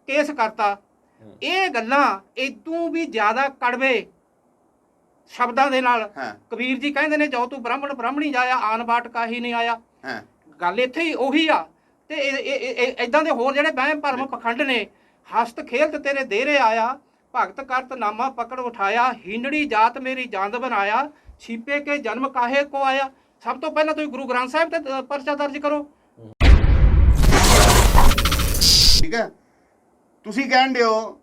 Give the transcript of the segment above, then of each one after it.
Case ਕਰਤਾ। ਇਹ ਗੱਲਾਂ ਇਦੋਂ ਵੀ ਜ਼ਿਆਦਾ ਕੜਵੇ ਸ਼ਬਦਾਂ ਦੇ ਨਾਲ ਕਬੀਰ ਜੀ ਕਹਿੰਦੇ ਨੇ, ਜੋ ਤੂੰ ਬ੍ਰਾਹਮਣ ਬ੍ਰਾਹਮਣੀ ਜਾਇਆ, ਆਨ ਬਾਟ ਕਾਹੀ ਨਹੀਂ ਆਇਆ। ਗੱਲ ਇੱਥੇ ਹੀ ਉਹੀ ਆ। ਤੇ ਇਦਾਂ ਦੇ ਹੋਰ ਜਿਹੜੇ ਵਹਿਮ ਭਰਮ ਪਖੰਡ ਨੇ, ਹਸਤ ਖੇਲਤ ਤੇਰੇ ਦੇਰੇ ਆਇਆ, ਭਗਤ ਕਰਤ ਨਾਮਾ ਪਕੜ ਉਠਾਇਆ, ਹੀਨੜੀ ਜਾਤ ਮੇਰੀ ਜੰਦ ਬਣਾਇਆ, ਛੀਪੇ ਕੇ ਜਨਮ ਕਾਹੇ ਕੋ ਆਇਆ। ਸਭ ਤੋਂ ਪਹਿਲਾਂ ਤੁਸੀਂ ਗੁਰੂ ਗ੍ਰੰਥ ਸਾਹਿਬ ਤੇ ਪਰਚਾ ਦਰਜ ਕਰੋ। ਠੀਕ ਹੈ, ਤੁਸੀਂ ਕਹਿਣ ਦਿਓ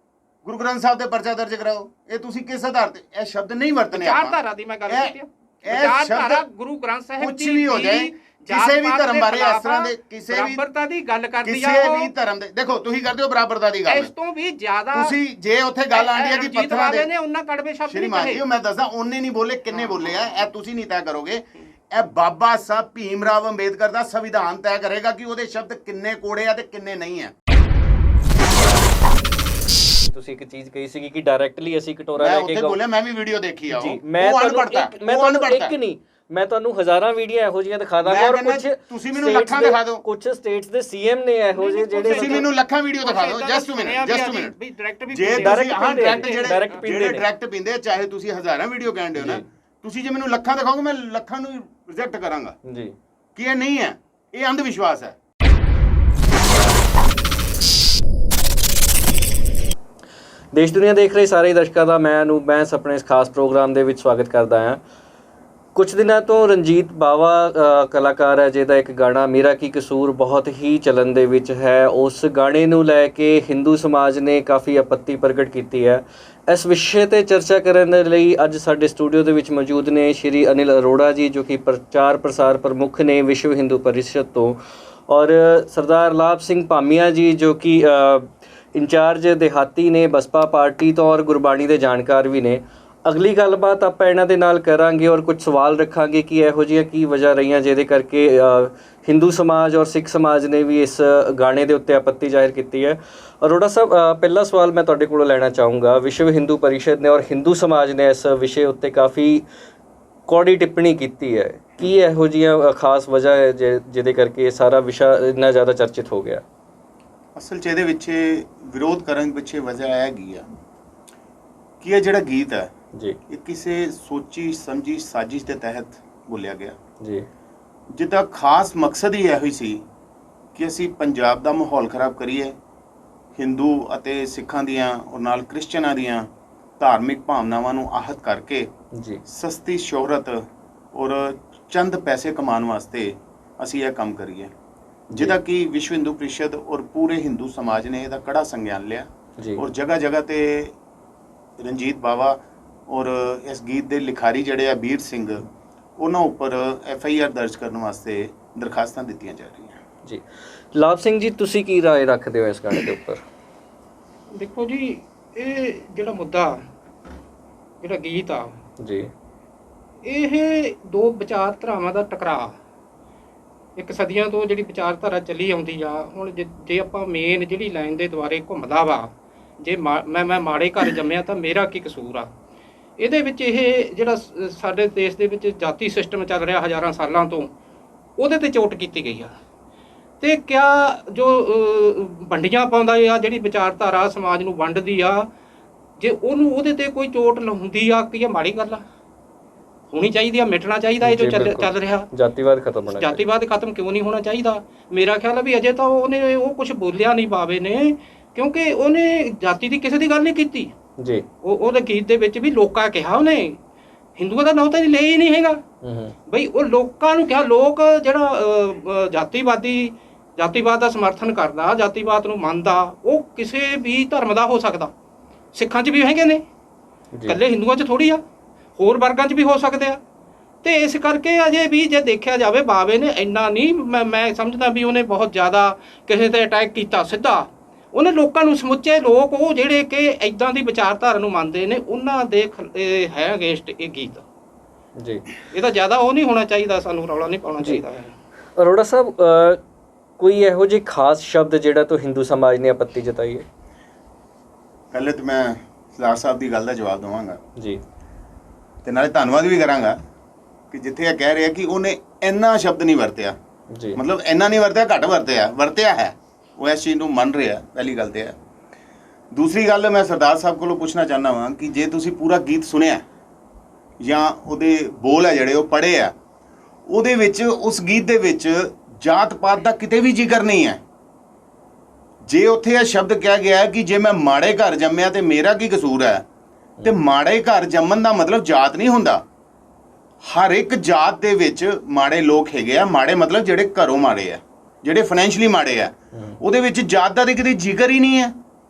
ਗੁਰੂ ਗ੍ਰੰਥ ਸਾਹਿਬ ਤੇ ਪਰਚਾ ਦਰਜ ਕਰਾਓ, ਇਹ ਤੁਸੀਂ ਕਿਸ ਆਧਾਰ ਤੇ? ਇਹ ਸ਼ਬਦ ਨਹੀਂ ਵਰਤਨੇ ਆਪਾਂ। ਵਿਚਾਰਧਾਰਾ ਦੀ ਮੈਂ ਗੱਲ ਕੀਤੀ ਹੈ। ਵਿਚਾਰਧਾਰਾ ਗੁਰੂ ਗ੍ਰੰਥ ਸਾਹਿਬ ਕੁਝ ਵੀ ਹੋ ਜਾਏ, ਕਿਸੇ ਵੀ ਧਰਮ ਬਾਰੇ ਇਸ ਤਰ੍ਹਾਂ ਦੇ ਕਿਸੇ ਵੀ ਬਰਾਬਰਤਾ ਦੀ ਗੱਲ ਕਰਦੀ ਆ। ਕਿਸੇ ਵੀ ਧਰਮ ਦੇ ਦੇਖੋ, ਤੁਸੀਂ ਕਰਦੇ ਹੋ ਬਰਾਬਰਤਾ ਦੀ ਗੱਲ, ਇਸ ਤੋਂ ਵੀ ਜ਼ਿਆਦਾ ਤੁਸੀਂ ਜੇ ਉੱਥੇ ਗੱਲ ਆਂਦੀ ਹੈ ਕਿ ਪੱਥਰਾਂ ਦੇ ਨੇ ਉਹਨਾਂ ਕੜਵੇ ਸ਼ਬਦ ਨਹੀਂ ਕਹੇ। ਮੈਂ ਦੱਸਦਾ ਉਹਨੇ ਨਹੀਂ ਬੋਲੇ, ਕਿੰਨੇ ਬੋਲੇ ਆ, ਇਹ ਤੁਸੀਂ ਨਹੀਂ ਤੈਅ ਕਰੋਗੇ। ਇਹ ਬਾਬਾ ਸਾਹਿਬ ਭੀਮ ਰਾਵ ਅੰਬੇਦਕਰ ਦਾ ਸੰਵਿਧਾਨ ਤੈਅ ਕਰੇਗਾ ਕਿ ਉਹਦੇ ਸ਼ਬਦ ਕਿੰਨੇ ਕੋੜੇ ਆ ਤੇ ਕਿੰਨੇ ਨਹੀਂ ਆ। ਤੁਸੀਂ ਇੱਕ ਚੀਜ਼ ਕਹੀ ਸੀ ਕਿ ਡਾਇਰੈਕਟਲੀ ਅਸੀਂ ਕਟੋਰਾ ਲੈ ਕੇ ਬੋਲਿਆ, ਮੈਂ ਵੀ ਵੀਡੀਓ ਦੇਖੀ ਆ। ਉਹ ਮੈਂ ਤੁਹਾਨੂੰ ਇੱਕ ਨਹੀਂ, ਮੈਂ ਤੁਹਾਨੂੰ ਹਜ਼ਾਰਾਂ ਵੀਡੀਓ ਇਹੋ ਜਿਹੀਆਂ ਦਿਖਾ ਦਾਂਗਾ। ਔਰ ਕੁਝ ਤੁਸੀਂ ਮੈਨੂੰ ਲੱਖਾਂ ਦਿਖਾ ਦਿਓ। ਕੁਝ ਸਟੇਟਸ ਦੇ ਸੀਐਮ ਨੇ ਇਹੋ ਜਿਹੇ ਜਿਹੜੇ ਤੁਸੀਂ ਮੈਨੂੰ ਲੱਖਾਂ ਵੀਡੀਓ ਦਿਖਾ ਦਿਓ। ਜਸਟ ਮਿੰਟ ਵੀ ਡਾਇਰੈਕਟ ਵੀ ਜੇ ਡਾਇਰੈਕਟ ਪੀਂਦੇ, ਚਾਹੇ ਤੁਸੀਂ ਹਜ਼ਾਰਾਂ ਵੀਡੀਓ ਕਹਿੰਦੇ ਹੋ ਨਾ, ਤੁਸੀਂ ਜੇ ਮੈਨੂੰ ਲੱਖਾਂ ਦਿਖਾਓਗੇ, ਮੈਂ ਲੱਖਾਂ ਨੂੰ ਰਿਜੈਕਟ ਕਰਾਂਗਾ ਜੀ ਕਿ ਇਹ ਨਹੀਂ ਹੈ, ਇਹ ਅੰਧ ਵਿਸ਼ਵਾਸ ਹੈ। ਦੇਸ਼ ਦੁਨੀਆ ਦੇਖ ਰਹੇ ਸਾਰੇ ਦਰਸ਼ਕਾਂ ਦਾ ਮੈਂ ਅਨੂਪ ਬੈਂਸ ਆਪਣੇ ਇਸ ਖਾਸ ਪ੍ਰੋਗਰਾਮ ਦੇ ਵਿੱਚ ਸਵਾਗਤ ਕਰਦਾ ਹਾਂ। ਕੁਝ ਦਿਨਾਂ ਤੋਂ ਰਣਜੀਤ ਬਾਵਾ ਕਲਾਕਾਰ ਹੈ ਜਿਹਦਾ ਇੱਕ ਗਾਣਾ ਮੇਰਾ ਕੀ ਕਸੂਰ ਬਹੁਤ ਹੀ ਚੱਲਣ ਦੇ ਵਿੱਚ ਹੈ। ਉਸ ਗਾਣੇ ਨੂੰ ਲੈ ਕੇ ਹਿੰਦੂ ਸਮਾਜ ਨੇ ਕਾਫੀ ਆਪੱਤੀ ਪ੍ਰਗਟ ਕੀਤੀ ਹੈ। ਇਸ ਵਿਸ਼ੇ ਤੇ ਚਰਚਾ ਕਰਨ ਲਈ ਅੱਜ ਸਾਡੇ ਸਟੂਡੀਓ ਦੇ ਵਿੱਚ ਮੌਜੂਦ ਨੇ ਸ਼੍ਰੀ ਅਨਿਲ ਅਰੋੜਾ ਜੀ, ਜੋ ਕਿ ਪ੍ਰਚਾਰ ਪ੍ਰਸਾਰ ਪ੍ਰਮੁੱਖ ਨੇ ਵਿਸ਼ਵ ਹਿੰਦੂ ਪਰਿਸ਼ਦ ਤੋਂ, ਔਰ ਸਰਦਾਰ ਲਾਭ ਸਿੰਘ ਭਾਮੀਆ ਜੀ, ਜੋ ਕਿ ਇੰਚਾਰਜ ਦਿਹਾਤੀ ਨੇ ਬਸਪਾ ਪਾਰਟੀ ਤੋਂ, ਔਰ ਗੁਰਬਾਣੀ ਦੇ ਜਾਣਕਾਰ ਵੀ ਨੇ। ਅਗਲੀ ਗੱਲਬਾਤ ਆਪਾਂ ਇਹਨਾਂ ਦੇ ਨਾਲ ਕਰਾਂਗੇ ਔਰ ਕੁਝ ਸਵਾਲ ਰੱਖਾਂਗੇ ਕਿ ਇਹੋ ਜਿਹੀਆਂ ਕੀ ਵਜ੍ਹਾ ਰਹੀਆਂ ਜਿਹਦੇ ਕਰਕੇ ਹਿੰਦੂ ਸਮਾਜ ਔਰ ਸਿੱਖ ਸਮਾਜ ਨੇ ਵੀ ਇਸ ਗਾਣੇ ਦੇ ਉੱਤੇ ਆਪੱਤੀ ਜ਼ਾਹਿਰ ਕੀਤੀ ਹੈ। ਅਰੋੜਾ ਸਾਹਿਬ, ਪਹਿਲਾ ਸਵਾਲ ਮੈਂ ਤੁਹਾਡੇ ਕੋਲੋਂ ਲੈਣਾ ਚਾਹੂੰਗਾ। ਵਿਸ਼ਵ ਹਿੰਦੂ ਪਰਿਸ਼ਦ ਨੇ ਔਰ ਹਿੰਦੂ ਸਮਾਜ ਨੇ ਇਸ ਵਿਸ਼ੇ ਉੱਤੇ ਕਾਫੀ ਕੌੜੀ ਟਿੱਪਣੀ ਕੀਤੀ ਹੈ। ਕੀ ਇਹੋ ਜਿਹੀਆਂ ਖਾਸ ਵਜ੍ਹਾ ਹੈ ਜਿਹਦੇ ਕਰਕੇ ਇਹ ਸਾਰਾ ਵਿਸ਼ਾ ਇੰਨਾ ਜ਼ਿਆਦਾ ਚਰਚਿਤ ਹੋ ਗਿਆ? ਅਸਲ 'ਚ ਇਹਦੇ ਵਿੱਚ ਵਿਰੋਧ ਕਰਨ ਪਿੱਛੇ ਵਜ੍ਹਾ ਹੈਗੀ ਆ ਕਿ ਇਹ ਜਿਹੜਾ ਗੀਤ ਹੈ ਜੀ, ਇਹ ਕਿਸੇ ਸੋਚੀ ਸਮਝੀ ਸਾਜ਼ਿਸ਼ ਦੇ ਤਹਿਤ ਬੋਲਿਆ ਗਿਆ ਜੀ, ਜਿਹਦਾ ਖਾਸ ਮਕਸਦ ਹੀ ਇਹੋ ਹੀ ਸੀ ਕਿ ਅਸੀਂ ਪੰਜਾਬ ਦਾ ਮਾਹੌਲ ਖਰਾਬ ਕਰੀਏ, ਹਿੰਦੂ ਅਤੇ ਸਿੱਖਾਂ ਦੀਆਂ ਔਰ ਨਾਲ ਕ੍ਰਿਸਚਨਾਂ ਦੀਆਂ ਧਾਰਮਿਕ ਭਾਵਨਾਵਾਂ ਨੂੰ ਆਹਤ ਕਰਕੇ ਜੀ ਸਸਤੀ ਸ਼ੋਹਰਤ ਔਰ ਚੰਦ ਪੈਸੇ ਕਮਾਉਣ ਵਾਸਤੇ ਅਸੀਂ ਇਹ ਕੰਮ ਕਰੀਏ, ਜਿਹਦਾ ਕਿ ਵਿਸ਼ਵ ਹਿੰਦੂ ਪਰਿਸ਼ਦ ਔਰ ਪੂਰੇ ਹਿੰਦੂ ਸਮਾਜ ਨੇ ਇਹਦਾ ਕੜਾ ਸੰਗਿਆਨ ਲਿਆ। ਔਰ ਜਗ੍ਹਾ ਜਗ੍ਹਾ ਤੇ ਰਣਜੀਤ ਬਾਵਾ ਔਰ ਇਸ ਗੀਤ ਦੇ ਲਿਖਾਰੀ ਜਿਹੜੇ ਆ ਬੀਰ ਸਿੰਘ, ਉਹਨਾਂ ਉੱਪਰ FIR ਦਰਜ ਕਰਨ ਵਾਸਤੇ ਦਰਖਾਸਤਾਂ ਦਿੱਤੀਆਂ ਜਾ ਰਹੀਆਂ ਜੀ। ਲਾਭ ਸਿੰਘ ਜੀ, ਤੁਸੀਂ ਕੀ ਰਾਏ ਰੱਖਦੇ ਹੋ ਇਸ ਗਾਣੇ ਦੇ ਉੱਪਰ? ਦੇਖੋ ਜੀ, ਇਹ ਜਿਹੜਾ ਮੁੱਦਾ, ਜਿਹੜਾ ਗੀਤ ਆ ਜੀ, ਇਹ ਦੋ ਵਿਚਾਰਧਾਰਾਵਾਂ ਦਾ ਟਕਰਾਅ, ਇੱਕ ਸਦੀਆਂ ਤੋਂ ਜਿਹੜੀ ਵਿਚਾਰਧਾਰਾ ਚੱਲੀ ਆਉਂਦੀ ਆ। ਹੁਣ ਜੇ ਆਪਾਂ ਮੇਨ ਜਿਹੜੀ ਲਾਈਨ ਦੇ ਦੁਆਰੇ ਘੁੰਮਦਾ ਵਾ, ਜੇ ਮੈਂ ਮਾੜੇ ਘਰ ਜੰਮਿਆ ਤਾਂ ਮੇਰਾ ਕੀ ਕਸੂਰ ਆ, ਇਹਦੇ ਵਿੱਚ ਇਹ ਜਿਹੜਾ ਸਾਡੇ ਦੇਸ਼ ਦੇ ਵਿੱਚ ਜਾਤੀ ਸਿਸਟਮ ਚੱਲ ਰਿਹਾ ਹਜ਼ਾਰਾਂ ਸਾਲਾਂ ਤੋਂ, ਉਹਦੇ ਤੇ ਚੋਟ ਕੀਤੀ ਗਈ ਆ। ਤੇ ਕਿਆ ਜੋ ਵੰਡੀਆਂ ਪਾਉਂਦਾ ਆ, ਜਿਹੜੀ ਵਿਚਾਰਧਾਰਾ ਸਮਾਜ ਨੂੰ ਵੰਡਦੀ ਆ, ਜੇ ਉਹਦੇ ਤੇ ਕੋਈ ਚੋਟ ਲਾਉਂਦੀ ਆ, ਕੀ ਇਹ ਮਾੜੀ ਗੱਲ ਆ? ਹੋਣੀ ਚਾਹੀਦੀ ਆ, ਮਿਟਣਾ ਚਾਹੀਦਾ ਇਹ ਜੋ ਚੱਲ ਰਿਹਾ। ਜਾਤੀਵਾਦ ਖਤਮ ਹੋਣਾ, ਜਾਤੀਵਾਦ ਖਤਮ ਕਿਉਂ ਨਹੀਂ ਹੋਣਾ ਚਾਹੀਦਾ? ਮੇਰਾ ਖਿਆਲ ਹੈ ਵੀ ਅਜੇ ਤਾਂ ਉਹਨੇ ਉਹ ਕੁਝ ਬੋਲਿਆ ਨਹੀਂ ਬਾਵੇ ਨੇ, ਕਿਉਂਕਿ ਉਹਨੇ ਜਾਤੀ ਦੀ ਕਿਸੇ ਦੀ ਗੱਲ ਨਹੀਂ ਕੀਤੀ ਜੀ। ਉਹਦੇ ਗੀਤ ਦੇ ਵਿੱਚ ਵੀ ਲੋਕਾਂ ਕਿਹਾ, ਉਹਨੇ ਹਿੰਦੂਆਂ ਦਾ ਨਾਂ ਤਾਂ ਲਿਆ ਹੀ ਨਹੀਂ ਹੈਗਾ ਬਈ। ਉਹ ਲੋਕਾਂ ਨੂੰ ਕਿਹਾ, ਲੋਕ ਜਿਹੜਾ ਜਾਤੀਵਾਦ ਦਾ ਸਮਰਥਨ ਕਰਦਾ, ਜਾਤੀਵਾਦ ਨੂੰ ਮੰਨਦਾ, ਉਹ ਕਿਸੇ ਵੀ ਧਰਮ ਦਾ ਹੋ ਸਕਦਾ। ਸਿੱਖਾਂ 'ਚ ਵੀ ਹੈਗੇ ਨੇ, ਇਕੱਲੇ ਹਿੰਦੂਆਂ 'ਚ ਥੋੜ੍ਹੀ ਆ, ਹੋਰ ਵਰਗਾਂ 'ਚ ਵੀ ਹੋ ਸਕਦੇ ਆ। ਤੇ ਇਸ ਕਰਕੇ ਅਜੇ ਵੀ ਜੇ ਦੇਖਿਆ ਜਾਵੇ, ਬਾਵੇ ਨੇ ਇੰਨਾ ਨਹੀਂ, ਮੈਂ ਸਮਝਦਾ ਵੀ ਉਹਨੇ ਬਹੁਤ ਜ਼ਿਆਦਾ ਕਿਸੇ ਤੇ ਅਟੈਕ ਕੀਤਾ ਸਿੱਧਾ। ਉਹਨੇ ਲੋਕਾਂ ਨੂੰ, ਸਮੁੱਚੇ ਲੋਕ ਉਹ ਜਿਹੜੇ ਕਿ ਇੱਦਾਂ ਦੀ ਵਿਚਾਰਧਾਰਾ ਨੂੰ ਮੰਨਦੇ ਨੇ, ਉਹਨਾਂ ਦੇ ਹੈ ਅਗੇਂਸਟ ਇਹ ਗੀਤ ਜੀ। ਇਹਦਾ ਜ਼ਿਆਦਾ ਉਹ ਨਹੀਂ ਹੋਣਾ ਚਾਹੀਦਾ, ਸਾਨੂੰ ਰੌਲਾ ਨਹੀਂ ਪਾਉਣਾ ਚਾਹੀਦਾ ਹੈ। ਅਰੋੜਾ ਸਾਹਿਬ, ਕੋਈ ਇਹੋ ਜਿਹੀ ਖਾਸ ਸ਼ਬਦ ਜਿਹੜਾ ਤੋਂ ਹਿੰਦੂ ਸਮਾਜ ਨੇ ਆਪੱਤੀ ਜਤਾਈ ਹੈ? ਪਹਿਲੇ ਤਾਂ ਮੈਂ ਸਰਦਾਰ ਸਾਹਿਬ ਦੀ ਗੱਲ ਦਾ ਜਵਾਬ ਦੇਵਾਂਗਾ ਜੀ, ਤੇ ਨਾਲੇ ਧੰਨਵਾਦ ਵੀ ਕਰਾਂਗਾ ਕਿ ਜਿੱਥੇ ਇਹ ਕਹਿ ਰਿਹਾ ਕਿ ਉਹਨੇ ਇੰਨਾ ਸ਼ਬਦ ਨਹੀਂ ਵਰਤਿਆ ਜੀ, ਮਤਲਬ ਇੰਨਾ ਨਹੀਂ ਵਰਤਿਆ, ਘੱਟ ਵਰਤਿਆ ਹੈ, ਉਹ ਇਸ ਚੀਜ਼ ਨੂੰ ਮੰਨ ਰਿਹਾ। ਪਹਿਲੀ ਗੱਲ ਤੇ ਹੈ ਦੂਸਰੀ ਗੱਲ ਮੈਂ ਸਰਦਾਰ ਸਾਹਿਬ ਕੋਲੋਂ ਪੁੱਛਣਾ ਚਾਹੁੰਦਾ ਵਾਂ ਕਿ ਜੇ ਤੁਸੀਂ ਪੂਰਾ ਗੀਤ ਸੁਣਿਆ ਜਾਂ ਉਹਦੇ ਬੋਲ ਹੈ ਜਿਹੜੇ ਉਹ ਪੜ੍ਹੇ ਆ, ਉਹਦੇ ਵਿੱਚ ਉਸ ਗੀਤ ਦੇ ਵਿੱਚ ਜਾਤ ਪਾਤ ਦਾ ਕਿਤੇ ਵੀ ਜ਼ਿਕਰ ਨਹੀਂ ਹੈ। ਜੇ ਉੱਥੇ ਇਹ ਸ਼ਬਦ ਕਿਹਾ ਗਿਆ ਹੈ ਕਿ ਜੇ ਮੈਂ ਮਾੜੇ ਘਰ ਜੰਮਿਆ ਤੇ ਮੇਰਾ ਕੀ ਕਸੂਰ ਹੈ, ਤੇ ਮਾੜੇ ਘਰ ਜੰਮਣ ਦਾ ਮਤਲਬ ਜਾਤ ਨਹੀਂ ਹੁੰਦਾ। ਹਰ ਇੱਕ ਜਾਤ ਦੇ ਵਿੱਚ ਮਾੜੇ ਲੋਕ ਹੈਗੇ ਆ। ਮਾੜੇ ਮਤਲਬ ਜਿਹੜੇ ਘਰੋਂ ਮਾੜੇ ਆ, ਜਿਹੜੇ ਫਾਈਨੈਂਸ਼ਲੀ ਮਾੜੇ ਆ, ਉਹਦੇ ਵਿੱਚ ਜਾਤ ਦਾ ਤੇ ਕਿਤੇ ਜ਼ਿਕਰ ਹੀ ਨਹੀਂ ਹੈ।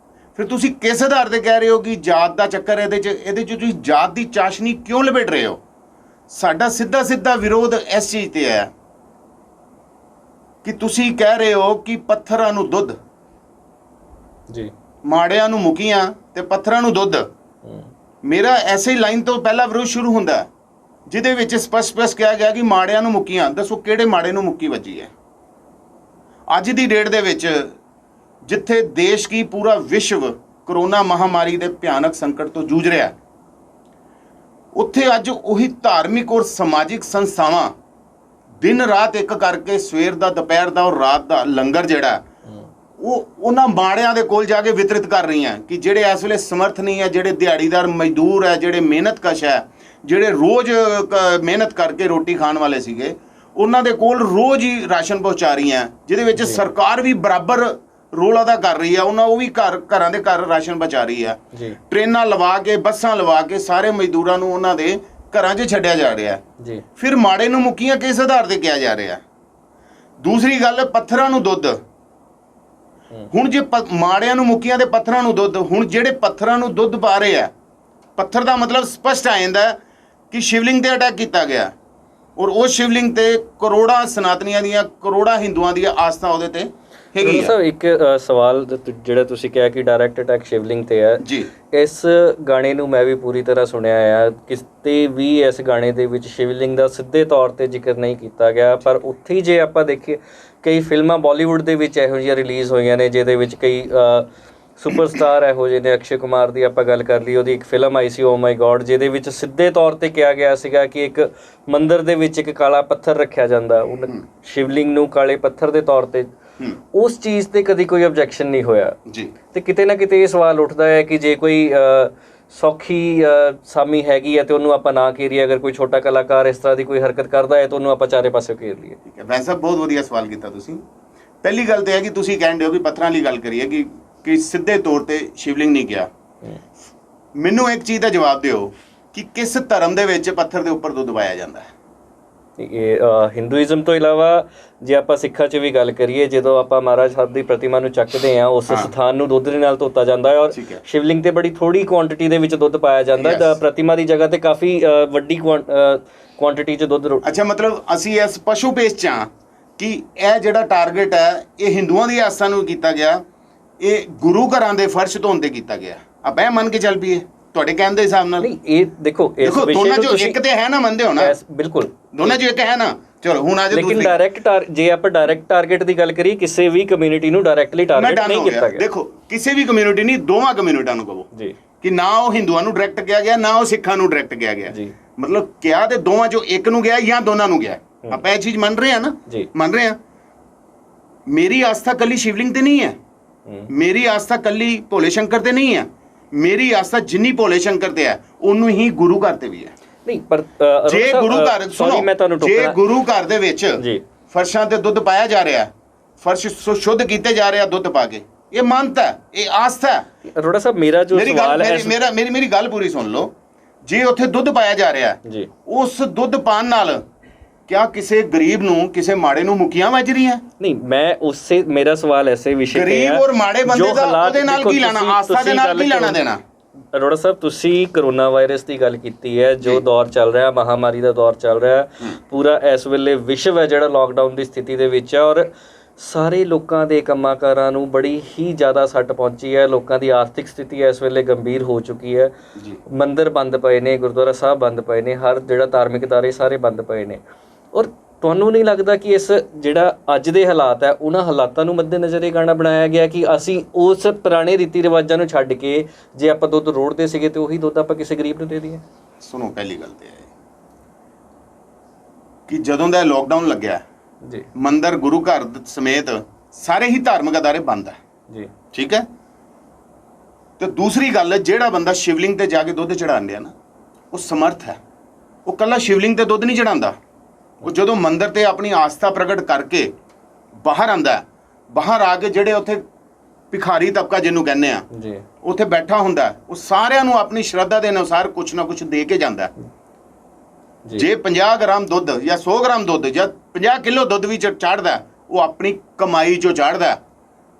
ਫਿਰ ਤੁਸੀਂ ਕਿਸ ਆਧਾਰ ਤੇ ਕਹਿ ਰਹੇ ਹੋ ਕਿ ਜਾਤ ਦਾ ਚੱਕਰ ਇਹਦੇ 'ਚ ਤੁਸੀਂ ਜਾਤ ਦੀ ਚਾਸ਼ਨੀ ਕਿਉਂ ਲਪੇਟ ਰਹੇ ਹੋ? ਸਾਡਾ ਸਿੱਧਾ ਸਿੱਧਾ ਵਿਰੋਧ ਇਸ ਚੀਜ਼ ਤੇ ਹੈ ਕਿ ਤੁਸੀਂ ਕਹਿ ਰਹੇ ਹੋ ਕਿ ਪੱਥਰਾਂ ਨੂੰ ਦੁੱਧ ਜੀ, ਮਾੜਿਆਂ ਨੂੰ ਮੁਕੀਆਂ ਤੇ ਪੱਥਰਾਂ ਨੂੰ ਦੁੱਧ। ਮੇਰਾ ਐਸੇ ਲਾਈਨ ਤੋਂ ਪਹਿਲਾ ਵਿਰੋਧ ਸ਼ੁਰੂ ਹੁੰਦਾ ਹੈ, ਜਿਹਦੇ ਵਿੱਚ ਸਪਸ਼ਟ ਕਿਹਾ ਗਿਆ ਕਿ ਮਾੜਿਆਂ ਨੂੰ ਮੁਕੀਆਂ। ਦੱਸੋ ਕਿਹੜੇ ਮਾੜੇ ਨੂੰ ਮੁੱਕੀ ਵੱਜੀ ਹੈ? ਅੱਜ ਦੀ ਡੇਟ ਦੇ ਵਿੱਚ ਜਿੱਥੇ ਦੇਸ਼ ਕੀ ਪੂਰਾ ਵਿਸ਼ਵ ਕਰੋਨਾ ਮਹਾਮਾਰੀ ਦੇ ਭਿਆਨਕ ਸੰਕਟ ਤੋਂ ਜੂਝ ਰਿਹਾ, ਉੱਥੇ ਅੱਜ ਉਹੀ ਧਾਰਮਿਕ ਔਰ ਸਮਾਜਿਕ ਸੰਸਥਾਵਾਂ ਦਿਨ ਰਾਤ ਇੱਕ ਕਰਕੇ ਸਵੇਰ ਦਾ, ਦੁਪਹਿਰ ਦਾ ਔਰ ਰਾਤ ਦਾ ਲੰਗਰ ਜਿਹੜਾ ਉਹ ਉਹਨਾਂ ਮਾੜਿਆਂ ਦੇ ਕੋਲ ਜਾ ਕੇ ਵਿਤਰਿਤ ਕਰ ਰਹੀਆਂ ਕਿ ਜਿਹੜੇ ਇਸ ਵੇਲੇ ਸਮਰਥ ਨਹੀਂ ਹੈ, ਜਿਹੜੇ ਦਿਹਾੜੀਦਾਰ ਮਜ਼ਦੂਰ ਹੈ, ਜਿਹੜੇ ਮਿਹਨਤਕਸ਼ ਹੈ, ਜਿਹੜੇ ਰੋਜ਼ ਮਿਹਨਤ ਕਰਕੇ ਰੋਟੀ ਖਾਣ ਵਾਲੇ ਸੀਗੇ, ਉਹਨਾਂ ਦੇ ਕੋਲ ਰੋਜ਼ ਹੀ ਰਾਸ਼ਨ ਪਹੁੰਚਾ ਰਹੀਆਂ, ਜਿਹਦੇ ਵਿੱਚ ਸਰਕਾਰ ਵੀ ਬਰਾਬਰ ਰੋਲ ਅਦਾ ਕਰ ਰਹੀ ਹੈ। ਉਹ ਵੀ ਘਰਾਂ ਦੇ ਘਰ ਰਾਸ਼ਨ ਪਹੁੰਚਾ ਰਹੀ ਹੈ। ਟ੍ਰੇਨਾਂ ਲਵਾ ਕੇ, ਬੱਸਾਂ ਲਵਾ ਕੇ ਸਾਰੇ ਮਜ਼ਦੂਰਾਂ ਨੂੰ ਉਹਨਾਂ ਦੇ ਘਰਾਂ 'ਚ ਛੱਡਿਆ ਜਾ ਰਿਹਾ ਜੀ। ਫਿਰ ਮਾੜੇ ਨੂੰ ਮੁੱਕੀਆਂ ਕਿਸ ਆਧਾਰ ਤੇ ਕਿਹਾ ਜਾ ਰਿਹਾ? ਦੂਸਰੀ ਗੱਲ, ਪੱਥਰਾਂ ਨੂੰ ਦੁੱਧ। ਹੁਣ ਜੇ ਮਾੜਿਆਂ ਨੂੰ ਮੁੱਕੀਆਂ ਤੇ ਪੱਥਰਾਂ ਨੂੰ ਦੁੱਧ, ਹੁਣ ਜਿਹੜੇ ਪੱਥਰਾਂ ਨੂੰ ਦੁੱਧ ਪਾ ਰਹੇ ਆ, ਪੱਥਰ ਦਾ ਮਤਲਬ ਸਪਸ਼ਟ ਆ ਜਾਂਦਾ ਕਿ ਸ਼ਿਵਲਿੰਗ ਤੇ ਅਟੈਕ ਕੀਤਾ ਗਿਆ, ਔਰ ਉਹ ਸ਼ਿਵਲਿੰਗ ਤੇ ਕਰੋੜਾਂ ਸਨਾਤਨੀਆਂ ਦੀਆਂ, ਕਰੋੜਾਂ ਹਿੰਦੂਆਂ ਦੀਆਂ ਆਸਥਾ ਉਹਦੇ ਤੇ ਹੈਗੀ ਆ। ਇੱਕ ਸਵਾਲ ਜਿਹੜਾ ਤੁਸੀਂ ਕਿਹਾ ਕਿ ਡਾਇਰੈਕਟ ਅਟੈਕ ਸ਼ਿਵਲਿੰਗ ਤੇ ਹੈ ਜੀ, ਇਸ ਗਾਣੇ ਨੂੰ ਮੈਂ ਵੀ ਪੂਰੀ ਤਰ੍ਹਾਂ ਸੁਣਿਆ ਆ। ਕਿਤੇ ਵੀ ਇਸ ਗਾਣੇ ਦੇ ਵਿੱਚ ਸ਼ਿਵਲਿੰਗ ਦਾ ਸਿੱਧੇ ਤੌਰ ਤੇ ਜ਼ਿਕਰ ਨਹੀਂ ਕੀਤਾ ਗਿਆ, ਪਰ ਉੱਥੇ ਜੇ ਆਪਾਂ ਦੇਖੀਏ ਕਈ ਫਿਲਮਾਂ ਬਾਲੀਵੁੱਡ ਦੇ ਵਿੱਚ ਇਹੋ ਜਿਹੀਆਂ ਰਿਲੀਜ਼ ਹੋਈਆਂ ਨੇ ਜਿਹਦੇ ਵਿੱਚ ਕਈ ਸੁਪਰਸਟਾਰ ਇਹੋ ਜਿਹੇ ਨੇ। ਅਕਸ਼ੇ ਕੁਮਾਰ ਦੀ ਆਪਾਂ ਗੱਲ ਕਰ ਲਈ, ਉਹਦੀ ਇੱਕ ਫਿਲਮ ਆਈ ਸੀ ਓ ਮਾਈ ਗੋਡ, ਜਿਹਦੇ ਵਿੱਚ ਸਿੱਧੇ ਤੌਰ ਤੇ ਕਿਹਾ ਗਿਆ ਸੀਗਾ ਕਿ ਇੱਕ ਮੰਦਿਰ ਦੇ ਵਿੱਚ ਇੱਕ ਕਾਲਾ ਪੱਥਰ ਰੱਖਿਆ ਜਾਂਦਾ, ਉਹ ਸ਼ਿਵਲਿੰਗ ਨੂੰ ਕਾਲੇ ਪੱਥਰ ਦੇ ਤੌਰ ਤੇ। ਉਸ ਚੀਜ਼ ਤੇ ਕਦੀ ਕੋਈ ਆਬਜੈਕਸ਼ਨ ਨਹੀਂ ਹੋਇਆ ਜੀ। ਤੇ ਕਿਤੇ ਨਾ ਕਿਤੇ ਇਹ ਸਵਾਲ ਉੱਠਦਾ ਹੈ ਕਿ ਜੇ ਕੋਈ ਸੌਖੀ ਸਾਮੀ ਹੈਗੀ ਹੈ ਤੇ ਉਹਨੂੰ ਆਪਾਂ ਨਾ ਘੇਰੀਏ, ਅਗਰ ਕੋਈ ਛੋਟਾ ਕਲਾਕਾਰ ਇਸ ਤਰ੍ਹਾਂ ਦੀ ਕੋਈ ਹਰਕਤ ਕਰਦਾ ਹੈ ਤਾਂ ਉਹਨੂੰ ਆਪਾਂ ਚਾਰੇ ਪਾਸੇ ਘੇਰ ਲਈਏ। ਠੀਕ ਹੈ, ਵੈਸੇ ਸਾਹਿਬ ਬਹੁਤ ਵਧੀਆ ਸਵਾਲ ਕੀਤਾ ਤੁਸੀਂ। ਪਹਿਲੀ ਗੱਲ ਤਾਂ ਹੈ ਕਿ ਤੁਸੀਂ ਕਹਿੰਦੇ ਹੋ ਕਿ ਪੱਥਰਾਂ ਦੀ ਗੱਲ ਕਰੀਏ ਕਿ ਸਿੱਧੇ ਤੌਰ ਤੇ ਸ਼ਿਵਲਿੰਗ ਨਹੀਂ ਗਿਆ। ਮੈਨੂੰ ਇੱਕ ਚੀਜ਼ ਦਾ ਜਵਾਬ ਦਿਓ ਕਿ ਕਿਸ ਧਰਮ ਦੇ ਵਿੱਚ ਪੱਥਰ ਦੇ ਉੱਪਰ ਦੁੱਧ ਪਾਇਆ ਜਾਂਦਾ ਹੈ? ਇਹ ਹਿੰਦੂਇਜ਼ਮ ਤੋਂ ਇਲਾਵਾ ਜੇ ਆਪਾਂ ਸਿੱਖਾਂ 'ਚ ਵੀ ਗੱਲ ਕਰੀਏ, ਜਦੋਂ ਆਪਾਂ ਮਹਾਰਾਜ ਸਾਹਿਬ ਦੀ ਪ੍ਰਤਿਮਾ ਨੂੰ ਚੱਕਦੇ ਹਾਂ, ਉਸ ਸਥਾਨ ਨੂੰ ਦੁੱਧ ਦੇ ਨਾਲ ਧੋਤਾ ਜਾਂਦਾ ਹੈ, ਔਰ ਸ਼ਿਵਲਿੰਗ ਤੇ ਬੜੀ ਥੋੜੀ ਕੁਆਂਟਿਟੀ ਦੇ ਵਿੱਚ ਦੁੱਧ ਪਾਇਆ ਜਾਂਦਾ ਹੈ। ਪ੍ਰਤਿਮਾ ਦੀ ਜਗ੍ਹਾ ਤੇ ਕਾਫੀ ਵੱਡੀ ਕੁਆਂਟਿਟੀ 'ਚ ਦੁੱਧ। ਅੱਛਾ, ਮਤਲਬ ਅਸੀਂ ਇਸ ਪਸ਼ੂ ਪੇਸ਼ 'ਚ ਹਾਂ ਕਿ ਇਹ ਜਿਹੜਾ ਟਾਰਗੇਟ ਹੈ ਇਹ ਹਿੰਦੂਆਂ ਦੀ ਆਸਥਾ ਨੂੰ ਕੀਤਾ ਗਿਆ, ਇਹ ਗੁਰੂ ਘਰਾਂ ਦੇ ਫਰਸ਼ ਧੋਣ ਤੇ ਕੀਤਾ ਗਿਆ। ਆਪਾਂ ਇਹ ਮੰਨ ਕੇ ਚੱਲ ਪਈਏ ਤੁਹਾਡੇ ਕਹਿਣ ਦੇ ਹਿਸਾਬ ਨਾਲ? ਨਹੀਂ, ਇਹ ਦੇਖੋ ਦੋਨਾਂ ਚੋਂ ਇੱਕ ਤੇ ਹੈ ਨਾ, ਮੰਨਦੇ ਹੋ ਨਾ? ਬਿਲਕੁਲ, ਦੋਨਾਂ ਚੋਂ ਇੱਕ ਹੈ ਨਾ। ਚਲੋ ਹੁਣ ਅੱਜ ਲੇਕਿਨ ਜੇ ਆਪਾਂ ਡਾਇਰੈਕਟ ਟਾਰਗੇਟ ਦੀ ਗੱਲ ਕਰੀਏ, ਕਿਸੇ ਵੀ ਕਮਿਊਨਿਟੀ ਨੂੰ ਡਾਇਰੈਕਟਲੀ ਟਾਰਗੇਟ ਨਹੀਂ ਕੀਤਾ ਗਿਆ। ਦੇਖੋ, ਕਿਸੇ ਵੀ ਕਮਿਊਨਿਟੀ ਨਹੀਂ, ਦੋਵਾਂ ਕਮਿਊਨਿਟੀਆਂ ਨੂੰ ਕਹੋ ਜੀ ਕਿ ਨਾ ਉਹ ਹਿੰਦੂਆਂ ਨੂੰ ਡਾਇਰੈਕਟ ਕਿਹਾ ਗਿਆ, ਨਾ ਉਹ ਸਿੱਖਾਂ ਨੂੰ ਡਾਇਰੈਕਟ ਕਿਹਾ ਗਿਆ। ਮਤਲਬ ਕਿਹਾ ਤੇ ਦੋਵਾਂ ਚੋਂ ਇੱਕ ਨੂੰ ਗਿਆ ਜਾਂ ਦੋਨਾਂ ਨੂੰ ਗਿਆ। ਆਪਾਂ ਇਹ ਚੀਜ਼ ਮੰਨ ਰਹੇ ਹਾਂ ਨਾ? ਮੰਨ ਰਹੇ ਹਾਂ। ਮੇਰੀ ਆਸਥਾ ਕੱਲੀ ਸ਼ਿਵਲਿੰਗ ਤੇ ਨਹੀਂ ਹੈ, ਮੇਰੀ ਆਸਥਾ ਕੱਲੀ ਭੋਲੇ ਸ਼ੰਕਰ ਤੇ ਨਹੀਂ ਹੈ, ਮੇਰੀ ਆਸਥਾ ਜਿੰਨੀ ਭੋਲੇ ਸ਼ੰਕਰ ਤੇ ਹੈ ਉਹਨੂੰ ਹੀ ਗੁਰੂ ਘਰ ਤੇ ਵੀ ਹੈ। ਨਹੀਂ, ਪਰ ਜੇ ਗੁਰੂ ਘਰ ਸੁਣੋ, ਜੇ ਗੁਰੂ ਘਰ ਦੇ ਵਿੱਚ ਫਰਸ਼ਾਂ ਤੇ ਦੁੱਧ ਪਾਇਆ ਜਾ ਰਿਹਾ, ਫਰਸ਼ ਸ਼ੁੱਧ ਕੀਤੇ ਜਾ ਰਿਹਾ ਦੁੱਧ ਪਾ ਕੇ, ਇਹ ਮਾਨਤਾ, ਇਹ ਆਸਥਾ। ਅਰੋੜਾ ਸਾਹਿਬ, ਮੇਰਾ ਜੋ ਸਵਾਲ ਹੈ, ਮੇਰੀ ਗੱਲ ਪੂਰੀ ਸੁਣ ਲਓ। ਜੇ ਉੱਥੇ ਦੁੱਧ ਪਾਇਆ ਜਾ ਰਿਹਾ ਜੀ, ਉਸ ਦੁੱਧ ਪਾਣ ਨਾਲ ਕਿਆ ਕਿਸੇ ਗਰੀਬ ਨੂੰ, ਕਿਸੇ ਮਾੜੇ ਨੂੰ ਮੁਕੀਆਂ ਵੱਜ ਰਹੀਆਂ? ਨਹੀਂ, ਮੇਰਾ ਸਵਾਲ ਐਸੇ ਵਿਸ਼ੇ ਤੇ ਹੈ, ਗਰੀਬ ਔਰ ਮਾੜੇ ਬੰਦੇ ਦਾ ਉਹਦੇ ਨਾਲ ਕੀ ਲੈਣਾ, ਆਸਥਾ ਦੇ ਨਾਲ ਕੀ ਲੈਣਾ ਦੇਣਾ? ਅਰੋੜਾ ਸਾਹਿਬ, ਤੁਸੀਂ ਕਰੋਨਾ ਵਾਇਰਸ ਦੀ ਗੱਲ ਕੀਤੀ ਹੈ, ਜੋ ਦੌਰ ਚੱਲ ਰਿਹਾ, ਮਹਾਮਾਰੀ ਦਾ ਦੌਰ ਚੱਲ ਰਿਹਾ, ਪੂਰਾ ਇਸ ਵੇਲੇ ਵਿਸ਼ਵ ਹੈ ਜਿਹੜਾ ਲਾਕਡਾਊਨ ਦੀ ਸਥਿਤੀ ਦੇ ਵਿੱਚ ਹੈ, ਔਰ ਸਾਰੇ ਲੋਕਾਂ ਦੇ ਕੰਮਾਂਕਾਰਾਂ ਨੂੰ ਬੜੀ ਹੀ ਜ਼ਿਆਦਾ ਸੱਟ ਪਹੁੰਚੀ ਹੈ। ਲੋਕਾਂ ਦੀ ਆਰਥਿਕ ਸਥਿਤੀ ਇਸ ਵੇਲੇ ਗੰਭੀਰ ਹੋ ਚੁੱਕੀ ਹੈ। ਮੰਦਿਰ ਬੰਦ ਪਏ ਨੇ, ਗੁਰਦੁਆਰਾ ਸਾਹਿਬ ਬੰਦ ਪਏ ਨੇ, ਹਰ ਜਿਹੜਾ ਧਾਰਮਿਕ ਅਦਾਰੇ ਸਾਰੇ ਬੰਦ ਪਏ ਨੇ। ਔਰ ਤੁਹਾਨੂੰ ਨਹੀਂ ਲੱਗਦਾ ਕਿ ਇਸ ਜਿਹੜਾ ਅੱਜ ਦੇ ਹਾਲਾਤ ਹੈ, ਉਹਨਾਂ ਹਾਲਾਤਾਂ ਨੂੰ ਮੱਦੇਨਜ਼ਰ ਇਹ ਗਾਣਾ ਬਣਾਇਆ ਗਿਆ ਕਿ ਅਸੀਂ ਉਸ ਪੁਰਾਣੇ ਰੀਤੀ ਰਿਵਾਜਾਂ ਨੂੰ ਛੱਡ ਕੇ ਜੇ ਆਪਾਂ ਦੁੱਧ ਰੋੜਦੇ ਸੀਗੇ ਤੇ ਉਹੀ ਦੁੱਧ ਆਪਾਂ ਕਿਸੇ ਗਰੀਬ ਨੂੰ ਦੇ ਦਈਏ? ਸੁਣੋ, ਪਹਿਲੀ ਗੱਲ ਤੇ ਹੈ ਕਿ ਜਦੋਂ ਦਾ ਲੋਕਡਾਊਨ ਲੱਗਿਆ ਜੀ, ਮੰਦਿਰ, ਗੁਰੂ ਘਰ ਸਮੇਤ ਸਾਰੇ ਹੀ ਧਾਰਮਿਕ ਅਦਾਰੇ ਬੰਦ ਹੈ ਜੀ, ਠੀਕ ਹੈ। ਤੇ ਦੂਸਰੀ ਗੱਲ, ਜਿਹੜਾ ਬੰਦਾ ਸ਼ਿਵਲਿੰਗ ਤੇ ਜਾ ਕੇ ਦੁੱਧ ਚੜਾਉਂਦਾ ਨਾ, ਉਹ ਸਮਰਥ ਹੈ। ਉਹ ਕੱਲਾ ਸ਼ਿਵਲਿੰਗ ਤੇ ਦੁੱਧ ਨਹੀਂ ਚੜਾਉਂਦਾ, ਉਹ ਜਦੋਂ ਮੰਦਿਰ ਤੇ ਆਪਣੀ ਆਸਥਾ ਪ੍ਰਗਟ ਕਰਕੇ ਬਾਹਰ ਆਉਂਦਾ, ਬਾਹਰ ਆ ਕੇ ਜਿਹੜੇ ਉੱਥੇ ਭਿਖਾਰੀ ਤਬਕਾ ਜਿਹਨੂੰ ਕਹਿੰਦੇ ਆ ਜੀ, ਉੱਥੇ ਬੈਠਾ ਹੁੰਦਾ, ਉਹ ਸਾਰਿਆਂ ਨੂੰ ਆਪਣੀ ਸ਼ਰਧਾ ਦੇ ਅਨੁਸਾਰ ਕੁਛ ਨਾ ਕੁਛ ਦੇ ਕੇ ਜਾਂਦਾ। ਜੇ 50 ਗ੍ਰਾਮ ਦੁੱਧ ਜਾਂ 100 ਗ੍ਰਾਮ ਦੁੱਧ ਜਾਂ 50 ਕਿਲੋ ਦੁੱਧ ਵੀ ਚਾੜਦਾ, ਉਹ ਆਪਣੀ ਕਮਾਈ ਚੋਂ ਚਾੜਦਾ,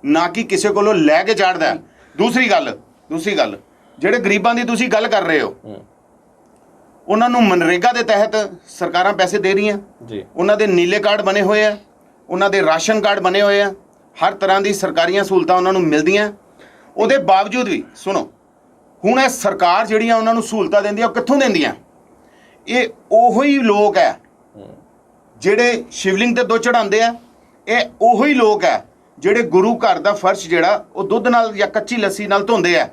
ਨਾ ਕਿ ਕਿਸੇ ਕੋਲੋਂ ਲੈ ਕੇ ਚਾੜਦਾ। ਦੂਸਰੀ ਗੱਲ ਜਿਹੜੇ ਗਰੀਬਾਂ ਦੀ ਤੁਸੀਂ ਗੱਲ ਕਰ ਰਹੇ ਹੋ, ਉਹਨਾਂ ਨੂੰ ਮਨਰੇਗਾ ਦੇ ਤਹਿਤ ਸਰਕਾਰਾਂ ਪੈਸੇ ਦੇ ਰਹੀਆਂ ਜੀ, ਉਹਨਾਂ ਦੇ ਨੀਲੇ ਕਾਰਡ ਬਣੇ ਹੋਏ ਆ, ਉਹਨਾਂ ਦੇ ਰਾਸ਼ਨ ਕਾਰਡ ਬਣੇ ਹੋਏ ਆ, ਹਰ ਤਰ੍ਹਾਂ ਦੀ ਸਰਕਾਰੀਆਂ ਸਹੂਲਤਾਂ ਉਹਨਾਂ ਨੂੰ ਮਿਲਦੀਆਂ। ਉਹਦੇ ਬਾਵਜੂਦ ਵੀ ਸੁਣੋ, ਹੁਣ ਇਹ ਸਰਕਾਰ ਜਿਹੜੀਆਂ ਉਹਨਾਂ ਨੂੰ ਸਹੂਲਤਾਂ ਦਿੰਦੀ ਆ, ਉਹ ਕਿੱਥੋਂ ਦਿੰਦੀਆਂ? ਇਹ ਉਹੀ ਲੋਕ ਹੈ ਜਿਹੜੇ ਸ਼ਿਵਲਿੰਗ ਤੇ ਦੁੱਧ ਚੜਾਉਂਦੇ ਆ। ਇਹ ਉਹੀ ਲੋਕ ਹੈ ਜਿਹੜੇ ਗੁਰੂ ਘਰ ਦਾ ਫਰਸ਼ ਜਿਹੜਾ ਉਹ ਦੁੱਧ ਨਾਲ ਜਾਂ ਕੱਚੀ ਲੱਸੀ ਨਾਲ ਧੋਂਦੇ ਆ।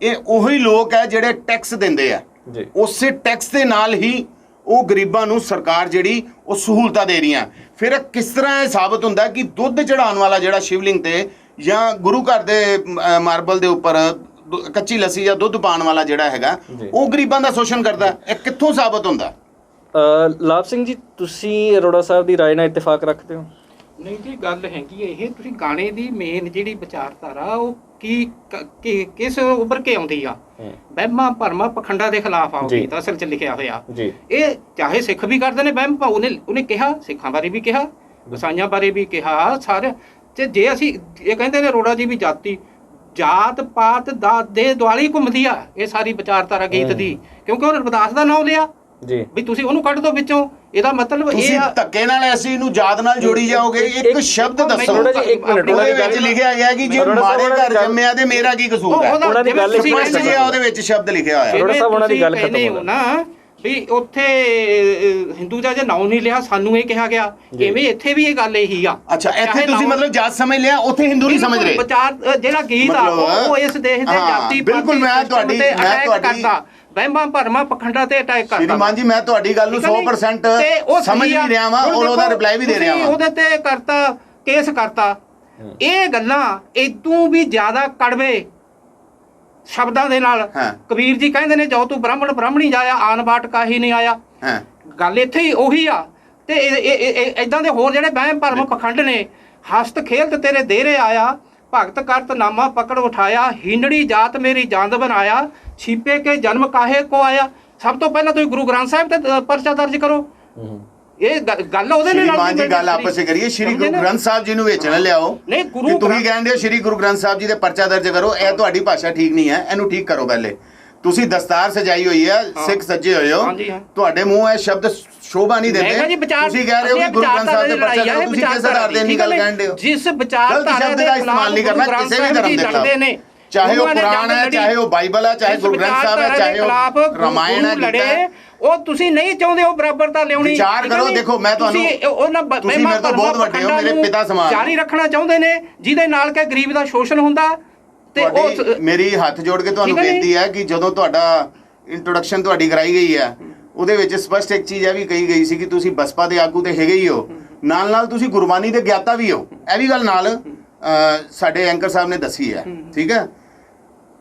ਇਹ ਉਹੀ ਲੋਕ ਹੈ ਜਿਹੜੇ ਟੈਕਸ ਦਿੰਦੇ ਆ। ਉਸੇ ਟੈਕਸ ਦੇ ਨਾਲ ਹੀ ਉਹ ਗਰੀਬਾਂ ਨੂੰ ਸਰਕਾਰ ਜਿਹੜੀ ਉਹ ਸਹੂਲਤਾਂ ਦੇ ਰਹੀਆਂ। ਫਿਰ ਕਿਸ ਤਰ੍ਹਾਂ ਇਹ ਸਾਬਤ ਹੁੰਦਾ ਕਿ ਦੁੱਧ ਚੜਾਉਣ ਵਾਲਾ ਜਿਹੜਾ ਸ਼ਿਵਲਿੰਗ ਤੇ ਜਾਂ ਗੁਰੂ ਘਰ ਦੇ ਮਾਰਬਲ ਦੇ ਉੱਪਰ ਕੱਚੀ ਲੱਸੀ ਜਾਂ ਦੁੱਧ ਪਾਉਣ ਵਾਲਾ ਜਿਹੜਾ ਹੈਗਾ, ਉਹ ਗਰੀਬਾਂ ਦਾ ਸ਼ੋਸ਼ਣ ਕਰਦਾ? ਇਹ ਕਿੱਥੋਂ ਸਾਬਤ ਹੁੰਦਾ? ਲਾਭ ਸਿੰਘ ਜੀ, ਤੁਸੀਂ ਅਰੋੜਾ ਸਾਹਿਬ ਦੀ ਰਾਏ ਨਾਲ ਇਤਫਾਕ ਰੱਖਦੇ ਹੋ? ਨਹੀਂ ਜੀ, ਗੱਲ ਹੈਗੀ ਇਹ, ਤੁਸੀਂ ਗਾਣੇ ਦੀ ਮੇਨ ਜਿਹੜੀ ਵਿਚਾਰਧਾਰਾ ਉਹ ਕਿਸ ਉੱਭਰ ਕੇ ਆਉਂਦੀ ਆ? ਵਹਿਮਾਂ ਭਰਮਾਂ ਪਖੰਡਾਂ ਦੇ ਖਿਲਾਫ ਆ ਉਹ ਗੀਤ ਅਸਲ 'ਚ ਲਿਖਿਆ ਹੋਇਆ। ਇਹ ਚਾਹੇ ਸਿੱਖ ਵੀ ਕਰਦੇ ਨੇ ਵਹਿਮ, ਉਹਨੇ ਕਿਹਾ, ਸਿੱਖਾਂ ਬਾਰੇ ਵੀ ਕਿਹਾ, ਈਸਾਈਆਂ ਬਾਰੇ ਵੀ ਕਿਹਾ, ਸਾਰੇ। ਤੇ ਜੇ ਅਸੀਂ ਇਹ ਕਹਿੰਦੇ ਨੇ ਅਰੋੜਾ ਜੀ ਵੀ ਜਾਤ ਪਾਤ ਦੇ ਦੁਆਲੇ ਘੁੰਮਦੀ ਆ ਇਹ ਸਾਰੀ ਵਿਚਾਰਧਾਰਾ ਗੀਤ ਦੀ, ਕਿਉਂਕਿ ਉਹਨੇ ਰਵਿਦਾਸ ਦਾ ਨਾਮ ਲਿਆ ਜੀ, ਵੀ ਤੁਸੀਂ ਉਹਨੂੰ ਕੱਢ ਦੋ ਵਿੱਚੋਂ। ਇਹਦਾ ਮਤਲਬ ਇਹ ਆ ਧੱਕੇ ਨਾਲ ਐਸੀ ਨੂੰ ਜਾਤ ਨਾਲ ਜੋੜੀ ਜਾਓਗੇ। ਇੱਕ ਸ਼ਬਦ ਦੱਸੋ, ਇੱਕ ਮਿੰਟ, ਉਹਦੇ ਵਿੱਚ ਲਿਖਿਆ ਗਿਆ ਕਿ ਜੇ ਮਾਰੇ ਘਰ ਜੰਮਿਆ ਤੇ ਮੇਰਾ ਕੀ ਕਸੂਰ ਹੈ? ਉਹਨਾਂ ਦੀ ਗੱਲ ਉਹਦੇ ਵਿੱਚ ਸ਼ਬਦ ਲਿਖਿਆ ਹੋਇਆ। ਅਰੋੜਾ ਸਾਹਿਬ ਉਹਨਾਂ ਦੀ ਗੱਲ ਖਤਮ ਹੋ ਨਾ ਵੀ ਉੱਥੇ ਹਿੰਦੂ ਦਾ ਜੇ ਨਾਮ ਨਹੀਂ ਲਿਆ, ਸਾਨੂੰ ਇਹ ਕਿਹਾ ਗਿਆ, ਇਵੇਂ ਇੱਥੇ ਵੀ ਇਹ ਗੱਲ ਇਹੀ ਆ। ਅੱਛਾ, ਇੱਥੇ ਤੁਸੀਂ ਮਤਲਬ ਜਾਤ ਸਮਝ ਲਿਆ, ਉੱਥੇ ਹਿੰਦੂ ਨਹੀਂ ਸਮਝ ਰਹੇ। ਵਿਚਾਰ ਜਿਹੜਾ ਗੀਤ ਆ ਉਹ ਇਸ ਦੇਸ਼ ਦੇ ਜਾਤੀ ਬਿਲਕੁਲ, ਮੈਂ ਤੁਹਾਡੀ ਵਹਿਮਾਂ ਭਰਮਾਂ ਪਖੰਡਾਂ ਤੇ ਅਟੈਕ ਕਰਦਾ। ਸ਼੍ਰੀਮਾਨ ਜੀ, ਮੈਂ ਤੁਹਾਡੀ ਗੱਲ ਨੂੰ 100% ਸਮਝ ਵੀ ਰਿਹਾ ਵਾਂ ਔਰ ਉਹਦਾ ਰਿਪਲਾਈ ਵੀ ਦੇ ਰਿਹਾ ਵਾਂ। ਉਹਦੇ ਤੇ ਕਰਤਾ ਕੇਸ ਕਰਤਾ। ਇਹ ਗੱਲਾਂ ਇਦੋਂ ਵੀ ਜ਼ਿਆਦਾ ਕੜਵੇ ਸ਼ਬਦਾਂ ਦੇ ਨਾਲ ਕਬੀਰ ਜੀ ਕਹਿੰਦੇ ਨੇ, ਜੋ ਤੂੰ ਬ੍ਰਾਹਮਣੀ ਜਾਇਆ ਆਨ ਬਾਟ ਕਾਹੀ ਨਹੀਂ ਆਇਆ। ਗੱਲ ਇੱਥੇ ਹੀ ਉਹੀ ਆ। ਤੇ ਇਦਾਂ ਦੇ ਹੋਰ ਜਿਹੜੇ ਵਹਿਮ ਭਰਮ ਪਖੰਡ ਨੇ, ਹਸਤ ਖੇਲਤ ਤੇਰੇ ਦੇਰੇ ਆਇਆ, ਭਗਤ ਕਰਤ ਨਾਮਾ ਪਕੜ ਉਠਾਇਆ, ਹੀਨੜੀ ਜਾਤ ਮੇਰੀ ਜੰਦ ਬਣਾਇਆ, ਛੀਪੇ ਕੇ ਜਨਮ ਕਾਹੇ ਕੋ ਆਇਆ। ਸਭ ਤੋਂ ਪਹਿਲਾਂ ਤੁਸੀਂ ਗੁਰੂ ਗ੍ਰੰਥ ਸਾਹਿਬ ਤੇ ਪਰਚਾ ਦਰਜ ਕਰੋ। ਇਹ ਗੱਲ ਉਹਦੇ ਨਾਲ ਸ਼੍ਰੀਮਾਨ ਜੀ, ਗੱਲ ਆਪਸ ਵਿੱਚ ਕਰੀਏ। ਸ਼੍ਰੀ ਗੁਰੂ ਗ੍ਰੰਥ ਸਾਹਿਬ ਜੀ ਨੂੰ ਵਿੱਚ ਨਾ ਲਿਆਓ। ਨਹੀਂ, ਤੁਸੀਂ ਕਹਿੰਦੇ ਹੋ ਸ਼੍ਰੀ ਗੁਰੂ ਗ੍ਰੰਥ ਸਾਹਿਬ ਜੀ ਦੇ ਪਰਚਾ ਦਰਜ ਕਰੋ, ਇਹ ਤੁਹਾਡੀ ਭਾਸ਼ਾ ਠੀਕ ਨਹੀਂ ਹੈ, ਇਹਨੂੰ ਠੀਕ ਕਰੋ। ਪਹਿਲੇ ਤੁਸੀਂ ਦਸਤਾਰ ਸਜਾਈ ਹੋਈ ਹੈ, ਸਿੱਖ ਸੱਜੇ ਹੋਏ ਹੋ, ਤੁਹਾਡੇ ਮੂੰਹ ਇਹ ਸ਼ਬਦ ਸ਼ੋਭਾ ਨਹੀਂ ਦਿੰਦੇ। ਤੁਸੀਂ ਕਹਿ ਰਹੇ ਹੋ ਕਿ ਗੁਰੂ ਗ੍ਰੰਥ ਸਾਹਿਬ ਦੇ ਪਰਚਾ ਕਰੋ, ਤੁਸੀਂ ਕਿਸ ਆਧਾਰ ਤੇ ਨਹੀਂ ਗੱਲ ਕਹਿੰਦੇ ਹੋ? ਜਿਸ ਵਿਚਾਰਧਾਰਾ ਦੇ ਇਸਤੇਮਾਲ ਨਹੀਂ ਕਰਨਾ ਕਿਸੇ ਵੀ ਧਰਮ ਦੇ ਖਿਲਾਫ, ਚਾਹੇ ਉਹ ਕੁਰਾਨ ਹੈ, ਚਾਹੇ ਉਹ ਬਾਈਬਲ ਹੈ, ਚਾਹੇ ਗੁਰੂ ਗ੍ਰੰਥ ਸਾਹਿਬ ਹੈ, ਚਾਹੇ ਉਹ ਰਾਮਾਇਣ ਹੈ। ਉਹ ਤੁਸੀਂ ਨਹੀਂ ਚਾਹੁੰਦੇ ਉਹ ਬਰਾਬਰਤਾ ਲਿਆਉਣੀ। ਵਿਚਾਰ ਕਰੋ। ਦੇਖੋ, ਮੈਂ ਤੁਹਾਨੂੰ, ਤੁਸੀਂ ਮੇਰੇ ਤੋਂ ਬਹੁਤ ਵੱਡੇ ਹੋ, ਮੇਰੇ ਪਿਤਾ ਸਮਾਨ, ਜਾਰੀ ਰੱਖਣਾ ਚਾਹੁੰਦੇ ਨੇ, ਜਿਹਦੇ ਨਾਲ ਕਿ ਗਰੀਬ ਦਾ ਸ਼ੋਸ਼ਣ ਹੁੰਦਾ। ਤੇ ਉਹ ਮੇਰੀ ਹੱਥ ਜੋੜ ਕੇ ਤੁਹਾਨੂੰ ਬੇਨਤੀ ਹੈ ਕਿ ਜਦੋਂ ਤੁਹਾਡਾ ਇੰਟਰੋਡਕਸ਼ਨ ਤੁਹਾਡੀ ਕਰਾਈ ਗਈ ਹੈ, ਉਹਦੇ ਵਿੱਚ ਸਪਸ਼ਟ ਇੱਕ ਚੀਜ਼ ਇਹ ਵੀ ਕਹੀ ਗਈ ਸੀ ਕਿ ਤੁਸੀਂ ਬਸਪਾ ਦੇ ਆਗੂ ਤੇ ਹੈਗੇ ਹੀ ਹੋ, ਨਾਲ ਤੁਸੀਂ ਗੁਰਬਾਣੀ ਦੇ ਗਿਆਤਾ ਵੀ ਹੋ। ਇਹ ਵੀ ਗੱਲ ਨਾਲ ਸਾਡੇ ਐਂਕਰ ਸਾਹਿਬ ਨੇ ਦੱਸੀ ਹੈ। ਠੀਕ ਹੈ,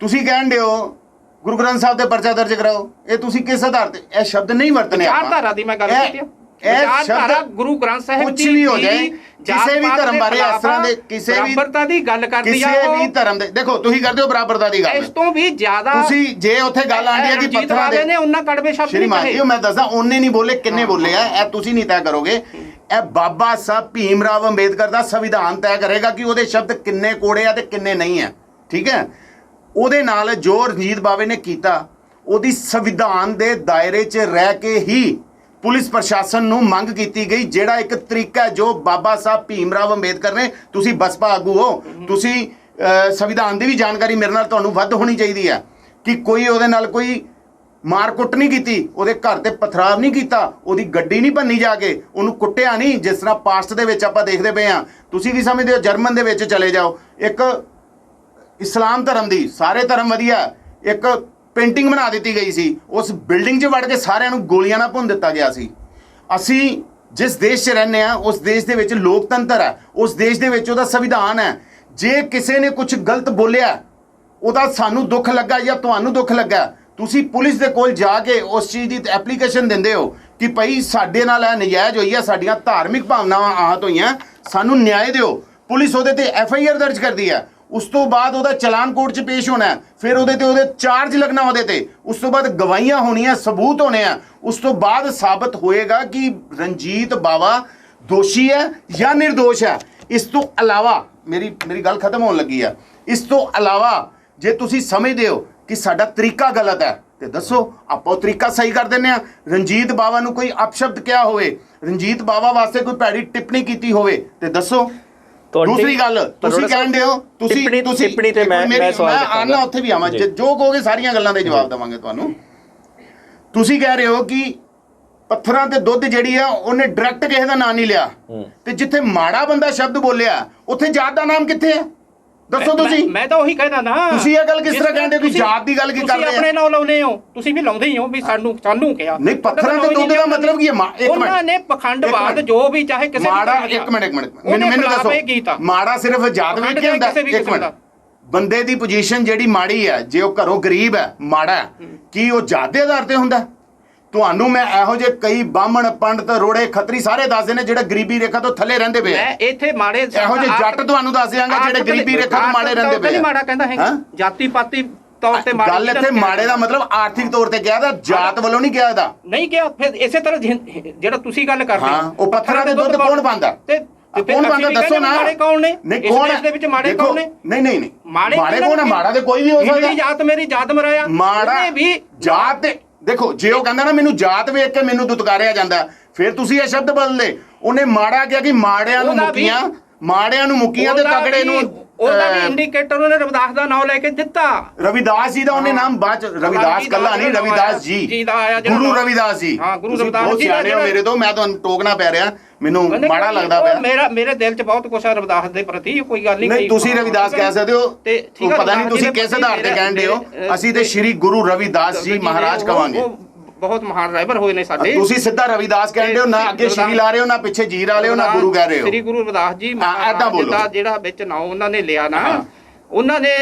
ਤੁਸੀਂ ਕਹਿੰਦੇ ਹੋ ਗੁਰੂ ਗ੍ਰੰਥ ਸਾਹਿਬ ਤੇ ਪਰਚਾ ਦਰਜ ਕਰਾਓ। ਇਹ ਤੁਸੀਂ ਕਿਸ ਆਧਾਰ ਤੇ? ਇਹ ਸ਼ਬਦ ਨਹੀਂ ਵਰਤਨੇ ਆਪਾਂ। ਵਿਚਾਰਧਾਰਾ ਦੀ ਮੈਂ ਗੱਲ ਕੀਤੀ ਆ। ਇਹ ਸ਼ਬਦ ਗੁਰੂ ਗ੍ਰੰਥ ਸਾਹਿਬ ਕੁਝ ਵੀ ਹੋ ਜਾਏ, ਕਿਸੇ ਵੀ ਧਰਮ ਬਾਰੇ ਇਸ ਤਰ੍ਹਾਂ ਦੇ ਕਿਸੇ ਵੀ ਬਰਾਬਰਤਾ ਦੀ ਗੱਲ ਕਰਦੀ ਆ। ਕਿਸੇ ਵੀ ਧਰਮ ਦੇ ਦੇਖੋ, ਤੁਸੀਂ ਕਰਦੇ ਹੋ ਬਰਾਬਰਤਾ ਦੀ ਗੱਲ, ਇਸ ਤੋਂ ਵੀ ਜ਼ਿਆਦਾ ਤੁਸੀਂ ਜੇ ਉੱਥੇ ਗੱਲ ਆਂਦੀ ਹੈ ਕਿ ਪੱਥਰਾਂ ਦੇ ਨੇ ਉਹਨਾਂ ਕੜਵੇ ਸ਼ਬਦ ਨਹੀਂ ਕਹੇ। ਸ਼੍ਰੀਮਾਨ, ਮੈਂ ਦੱਸਦਾ, ਉਹਨੇ ਨਹੀਂ ਬੋਲੇ, ਕਿੰਨੇ ਬੋਲੇ ਆ, ਇਹ ਤੁਸੀਂ ਨਹੀਂ ਤੈਅ ਕਰੋਗੇ। ਇਹ ਬਾਬਾ ਸਾਹਿਬ ਭੀਮ ਰਾਵ ਅੰਬੇਦਕਰ ਦਾ ਸੰਵਿਧਾਨ ਤੈਅ ਕਰੇਗਾ ਕਿ ਉਹਦੇ ਸ਼ਬਦ ਕਿੰਨੇ ਕੋੜੇ ਆ ਤੇ ਕਿੰਨੇ ਨਹੀਂ ਆ। ਠੀਕ ਹੈ, ਉਹਦੇ ਨਾਲ ਜੋ ਰਣਜੀਤ ਬਾਵੇ ਨੇ ਕੀਤਾ, ਉਹਦੀ ਸੰਵਿਧਾਨ ਦੇ ਦਾਇਰੇ 'ਚ ਰਹਿ ਕੇ ਹੀ ਪੁਲਿਸ ਪ੍ਰਸ਼ਾਸਨ ਨੂੰ ਮੰਗ ਕੀਤੀ ਗਈ, ਜਿਹੜਾ ਇੱਕ ਤਰੀਕਾ ਜੋ ਬਾਬਾ ਸਾਹਿਬ ਭੀਮ ਰਾਵ ਅੰਬੇਦਕਰ ਨੇ, ਤੁਸੀਂ ਬਸਪਾ ਆਗੂ ਹੋ, ਤੁਸੀਂ ਸੰਵਿਧਾਨ ਦੀ ਵੀ ਜਾਣਕਾਰੀ ਮੇਰੇ ਨਾਲ ਤੁਹਾਨੂੰ ਵੱਧ ਹੋਣੀ ਚਾਹੀਦੀ ਹੈ ਕਿ ਕੋਈ ਉਹਦੇ ਨਾਲ ਕੋਈ ਮਾਰ ਕੁੱਟ ਨਹੀਂ ਕੀਤੀ, ਉਹਦੇ ਘਰ ਤੇ ਪਥਰਾਵ ਨਹੀਂ ਕੀਤਾ, ਉਹਦੀ ਗੱਡੀ ਨਹੀਂ ਭੰਨੀ ਜਾ ਕੇ, ਉਹਨੂੰ ਕੁੱਟਿਆ ਨਹੀਂ, ਜਿਸ ਤਰ੍ਹਾਂ ਪਾਸਟ ਦੇ ਵਿੱਚ ਆਪਾਂ ਦੇਖਦੇ ਪਏ ਹਾਂ। ਤੁਸੀਂ ਕੀ ਸਮਝਦੇ ਹੋ? ਜਰਮਨ ਦੇ ਵਿੱਚ ਚਲੇ ਜਾਓ, ਇੱਕ ਇਸਲਾਮ ਧਰਮ ਦੀ, ਸਾਰੇ ਧਰਮ ਵਧੀਆ, ਇੱਕ ਪੇਂਟਿੰਗ ਬਣਾ ਦਿੱਤੀ ਗਈ ਸੀ, ਉਸ ਬਿਲਡਿੰਗ 'ਚ ਵੜ ਕੇ ਸਾਰਿਆਂ ਨੂੰ ਗੋਲੀਆਂ ਨਾਲ ਭੁੰਨ ਦਿੱਤਾ ਗਿਆ ਸੀ। ਅਸੀਂ ਜਿਸ ਦੇਸ਼ 'ਚ ਰਹਿੰਦੇ ਹਾਂ, ਉਸ ਦੇਸ਼ ਦੇ ਵਿੱਚ ਲੋਕਤੰਤਰ ਹੈ, ਉਸ ਦੇਸ਼ ਦੇ ਵਿੱਚ ਉਹਦਾ ਸੰਵਿਧਾਨ ਹੈ। ਜੇ ਕਿਸੇ ਨੇ ਕੁਝ ਗਲਤ ਬੋਲਿਆ, ਉਹਦਾ ਸਾਨੂੰ ਦੁੱਖ ਲੱਗਾ ਜਾਂ ਤੁਹਾਨੂੰ ਦੁੱਖ ਲੱਗਾ, ਤੁਸੀਂ ਪੁਲਿਸ ਦੇ ਕੋਲ ਜਾ ਕੇ ਉਸ ਚੀਜ਼ ਦੀ ਐਪਲੀਕੇਸ਼ਨ ਦਿੰਦੇ ਹੋ ਕਿ ਭਾਈ ਸਾਡੇ ਨਾਲ ਇਹ ਨਜਾਇਜ਼ ਹੋਈ ਹੈ, ਸਾਡੀਆਂ ਧਾਰਮਿਕ ਭਾਵਨਾਵਾਂ ਆਹਤ ਹੋਈਆਂ, ਸਾਨੂੰ ਨਿਆਂ ਦਿਓ। ਪੁਲਿਸ ਉਹਦੇ ਤੇ FIR ਦਰਜ ਕਰਦੀ ਹੈ, ਉਸ ਤੋਂ ਬਾਅਦ ਉਹਦਾ ਚਲਾਨ ਕੋਰਟ 'ਚ ਪੇਸ਼ ਹੋਣਾ, ਫਿਰ ਉਹਦੇ ਚਾਰਜ ਲੱਗਣਾ ਉਹਦੇ ਤੇ, ਉਸ ਤੋਂ ਬਾਅਦ ਗਵਾਹੀਆਂ ਹੋਣੀਆਂ, ਸਬੂਤ ਹੋਣੇ ਆ, ਉਸ ਤੋਂ ਬਾਅਦ ਸਾਬਤ ਹੋਏਗਾ ਕਿ ਰਣਜੀਤ ਬਾਵਾ ਦੋਸ਼ੀ ਹੈ ਜਾਂ ਨਿਰਦੋਸ਼ ਹੈ। ਇਸ ਤੋਂ ਇਲਾਵਾ ਮੇਰੀ ਗੱਲ ਖਤਮ ਹੋਣ ਲੱਗੀ ਆ, ਇਸ ਤੋਂ ਇਲਾਵਾ ਜੇ ਤੁਸੀਂ ਸਮਝਦੇ ਹੋ ਕਿ ਸਾਡਾ ਤਰੀਕਾ ਗਲਤ ਹੈ ਤੇ ਦੱਸੋ, ਆਪਾਂ ਉਹ ਤਰੀਕਾ ਸਹੀ ਕਰ ਦਿੰਦੇ ਆ। ਰਣਜੀਤ ਬਾਵਾ ਨੂੰ ਕੋਈ ਅਪਸ਼ਬਦ ਕਿਹਾ ਹੋਵੇ, ਰਣਜੀਤ ਬਾਵਾ ਵਾਸਤੇ ਕੋਈ ਭੈੜੀ ਟਿੱਪਣੀ ਕੀਤੀ ਹੋਵੇ ਤੇ ਦੱਸੋ। ਦੂਸਰੀ ਗੱਲ, ਤੁਸੀਂ ਕਹਿੰਦੇ ਹੋ ਤੁਸੀਂ ਟਿੱਪਣੀ ਤੇ ਮੈਂ ਆਣਾ ਉੱਥੇ ਵੀ ਆਵਾਂ, ਜੋ ਕਹੋਗੇ ਸਾਰੀਆਂ ਗੱਲਾਂ ਦੇ ਜਵਾਬ ਦੇਵਾਂਗੇ ਤੁਹਾਨੂੰ। ਤੁਸੀਂ ਕਹਿ ਰਹੇ ਹੋ ਕਿ ਪੱਥਰਾਂ ਤੇ ਦੁੱਧ ਜਿਹੜੀ ਆ ਉਹਨੇ ਡਾਇਰੈਕਟ ਕਿਸੇ ਦਾ ਨਾਂ ਨਹੀਂ ਲਿਆ, ਤੇ ਜਿੱਥੇ ਮਾੜਾ ਬੰਦਾ ਸ਼ਬਦ ਬੋਲਿਆ ਉੱਥੇ ਜਾਤ ਦਾ ਨਾਮ ਕਿੱਥੇ ਹੈ? ਦੱਸੋ ਤੁਸੀਂ। ਮੈਂ ਤਾਂ ਉਹੀ ਕਹਿੰਦਾ ਨਾ, ਤੁਸੀਂ ਇਹ ਗੱਲ ਕਿਸ ਤਰ੍ਹਾਂ ਕਹਿੰਦੇ ਹੋ ਕਿ ਜਾਤ ਦੀ ਗੱਲ ਕੀ ਕਰ ਰਹੇ ਹੋ? ਤੁਸੀਂ ਆਪਣੇ ਨਾਲ ਲਾਉਨੇ ਹੋ, ਤੁਸੀਂ ਵੀ ਲਾਉਂਦੇ ਹੀ ਹੋ ਵੀ ਸਾਨੂੰ ਕਿਹਾ ਨਹੀਂ। ਪੱਥਰਾਂ ਤੇ ਦੁੱਧ ਦਾ ਮਤਲਬ ਕੀ ਹੈ? ਉਹਨਾਂ ਨੇ ਪਖੰਡਵਾਦ ਜੋ ਵੀ ਚਾਹੇ ਕਿਸੇ ਮਾੜਾ, ਇੱਕ ਮਿੰਟ ਮੈਨੂੰ ਦੱਸੋ, ਮਾੜਾ ਸਿਰਫ ਜਾਤ ਵੇਖ ਕੇ ਹੁੰਦਾ? ਇੱਕ ਮਿੰਟ, ਬੰਦੇ ਦੀ ਪੋਜੀਸ਼ਨ ਜਿਹੜੀ ਮਾੜੀ ਹੈ, ਜੇ ਉਹ ਘਰੋਂ ਗਰੀਬ ਹੈ, ਮਾੜਾ, ਕੀ ਉਹ ਜਾਤ ਦੇ ਆਧਾਰ ਤੇ ਹੁੰਦਾ? ਤੁਹਾਨੂੰ ਮੈਂ ਇਹੋ ਜਿਹੇ ਕਈ ਬਾਹਮਣ, ਪੰਡਤ, ਰੋੜੇ, ਖੱਤਰੀ ਸਾਰੇ ਦੱਸਦੇ ਨੇ ਜਿਹੜੇ ਗਰੀਬੀ ਰੇਖਾ ਤੋਂ ਥੱਲੇ ਰਹਿੰਦੇ ਪਏ। ਮੈਂ ਇੱਥੇ ਮਾੜੇ ਇਹੋ ਜਿਹੇ ਜੱਟ ਤੁਹਾਨੂੰ ਦੱਸ ਦਿਆਂਗਾ ਜਿਹੜੇ ਗਰੀਬੀ ਰੇਖਾ ਤੋਂ ਮਾੜੇ ਰਹਿੰਦੇ ਪਏ। ਮਾੜਾ ਕਹਿੰਦਾ ਹੈ ਜਾਤੀ ਪਾਤੀ ਤੌਰ ਤੇ ਮਾੜਾ। ਗੱਲ ਇੱਥੇ ਮਾੜੇ ਦਾ ਮਤਲਬ ਆਰਥਿਕ ਤੌਰ ਤੇ ਕਿਹਾ, ਦਾ ਜਾਤ ਵੱਲੋਂ ਨਹੀਂ ਕਿਹਾ ਇਹਦਾ। ਨਹੀਂ ਕਿਹਾ। ਫਿਰ ਇਸੇ ਤਰ੍ਹਾਂ ਜਿਹੜਾ ਤੁਸੀਂ ਗੱਲ ਕਰਦੇ ਹੋ, ਉਹ ਪੱਥਰਾਂ ਦੇ ਦੁੱਧ ਕੌਣ ਪਾਉਂਦਾ? ਕੌਣ ਪਾਉਂਦਾ ਦੱਸੋ ਨਾ। ਮਾੜੇ ਕੌਣ ਨੇ? ਨਹੀਂ, ਕੌਣ ਇਸ ਦੇ ਵਿੱਚ ਮਾੜੇ ਕੌਣ ਨੇ? ਨਹੀਂ ਮਾੜੇ ਕੌਣ ਹੈ? ਮਾੜਾ ਤੇ ਕੋਈ ਵੀ ਹੋ ਸਕਦਾ। ਜਾਤ ਮੇਰੀ ਜਾਤ ਮਰਾਇਆ ਮਾੜਾ ਵੀ ਜਾਤ ਤੇ ਦੇਖੋ, ਜੇ ਉਹ ਕਹਿੰਦਾ ਨਾ ਮੈਨੂੰ ਜਾਤ ਵੇਖ ਕੇ ਮੈਨੂੰ ਦੁਤਕਾਰਿਆ ਜਾਂਦਾ, ਫਿਰ ਤੁਸੀਂ ਇਹ ਸ਼ਬਦ ਬਦਲਦੇ। ਉਹਨੇ ਮਾੜਾ ਕਿਹਾ ਕਿ ਮਾੜਿਆਂ ਨੂੰ ਮੁੱਕੀਆਂ ਤੇ ਤਗੜੇ ਨੂੰ। ਉਹਦਾ ਵੀ ਇੰਡੀਕੇਟਰ ਉਹਨੇ ਰਵਿਦਾਸ ਦਾ ਨਾਮ ਲੈ ਕੇ ਦਿੱਤਾ। ਰਵਿਦਾਸ ਜੀ ਦਾ ਉਹਨੇ ਨਾਮ ਬਾਅਦ ਰਵਿਦਾਸ ਕੱਲਾ ਨਹੀਂ, ਰਵਿਦਾਸ ਜੀ, ਗੁਰੂ ਰਵਿਦਾਸ ਜੀ। ਹਾਂ, ਗੁਰੂ ਰਵਿਦਾਸ ਜੀ ਸਿਆਣੇ ਹੋ ਮੇਰੇ ਤੋਂ, ਮੈਂ ਤੁਹਾਨੂੰ ਟੋਕਣਾ ਪੈ ਰਿਹਾ, ਮੈਨੂੰ ਮਾੜਾ ਲੱਗਦਾ ਪਿਆ। ਮੇਰੇ ਦਿਲ 'ਚ ਬਹੁਤ ਕੁਛ ਹੈ ਰਵਿਦਾਸ ਦੇ ਪ੍ਰਤੀ, ਕੋਈ ਗੱਲ ਨਹੀਂ। ਤੁਸੀਂ ਰਵਿਦਾਸ ਕਹਿ ਸਕਦੇ ਹੋ, ਪਤਾ ਨਹੀਂ ਤੁਸੀਂ ਕਿਸ ਆਧਾਰ ਤੇ ਕਹਿੰਦੇ ਹੋ। ਅਸੀਂ ਤੇ ਸ਼੍ਰੀ ਗੁਰੂ ਰਵਿਦਾਸ ਜੀ ਮਹਾਰਾਜ ਕਵਾਂਗੇ। ਬਹੁਤ ਮਹਾਨ ਰਾਈਬਰ ਹੋਏ ਨੇ ਸਾਡੇ। ਤੁਸੀਂ ਸਿੱਧਾ ਰਵਿਦਾਸ ਕਹਿੰਦੇ ਹੋ, ਨਾ ਅੱਗੇ ਸ਼੍ਰੀ ਲਾ ਰਹੇ ਹੋ, ਨਾ ਪਿੱਛੇ ਜੀ ਲਾ ਰਹੇ ਹੋ, ਨਾ ਗੁਰੂ ਕਹਿ ਰਹੇ ਹੋ। ਸ਼੍ਰੀ ਗੁਰੂ ਰਵਿਦਾਸ ਜੀ ਮਹਾਰਾਜ ਜਿਹੜਾ ਵਿੱਚ ਨਾਮ ਉਹਨਾਂ ਨੇ ਲਿਆ ਨਾ, ਉਹਨਾਂ ਨੇ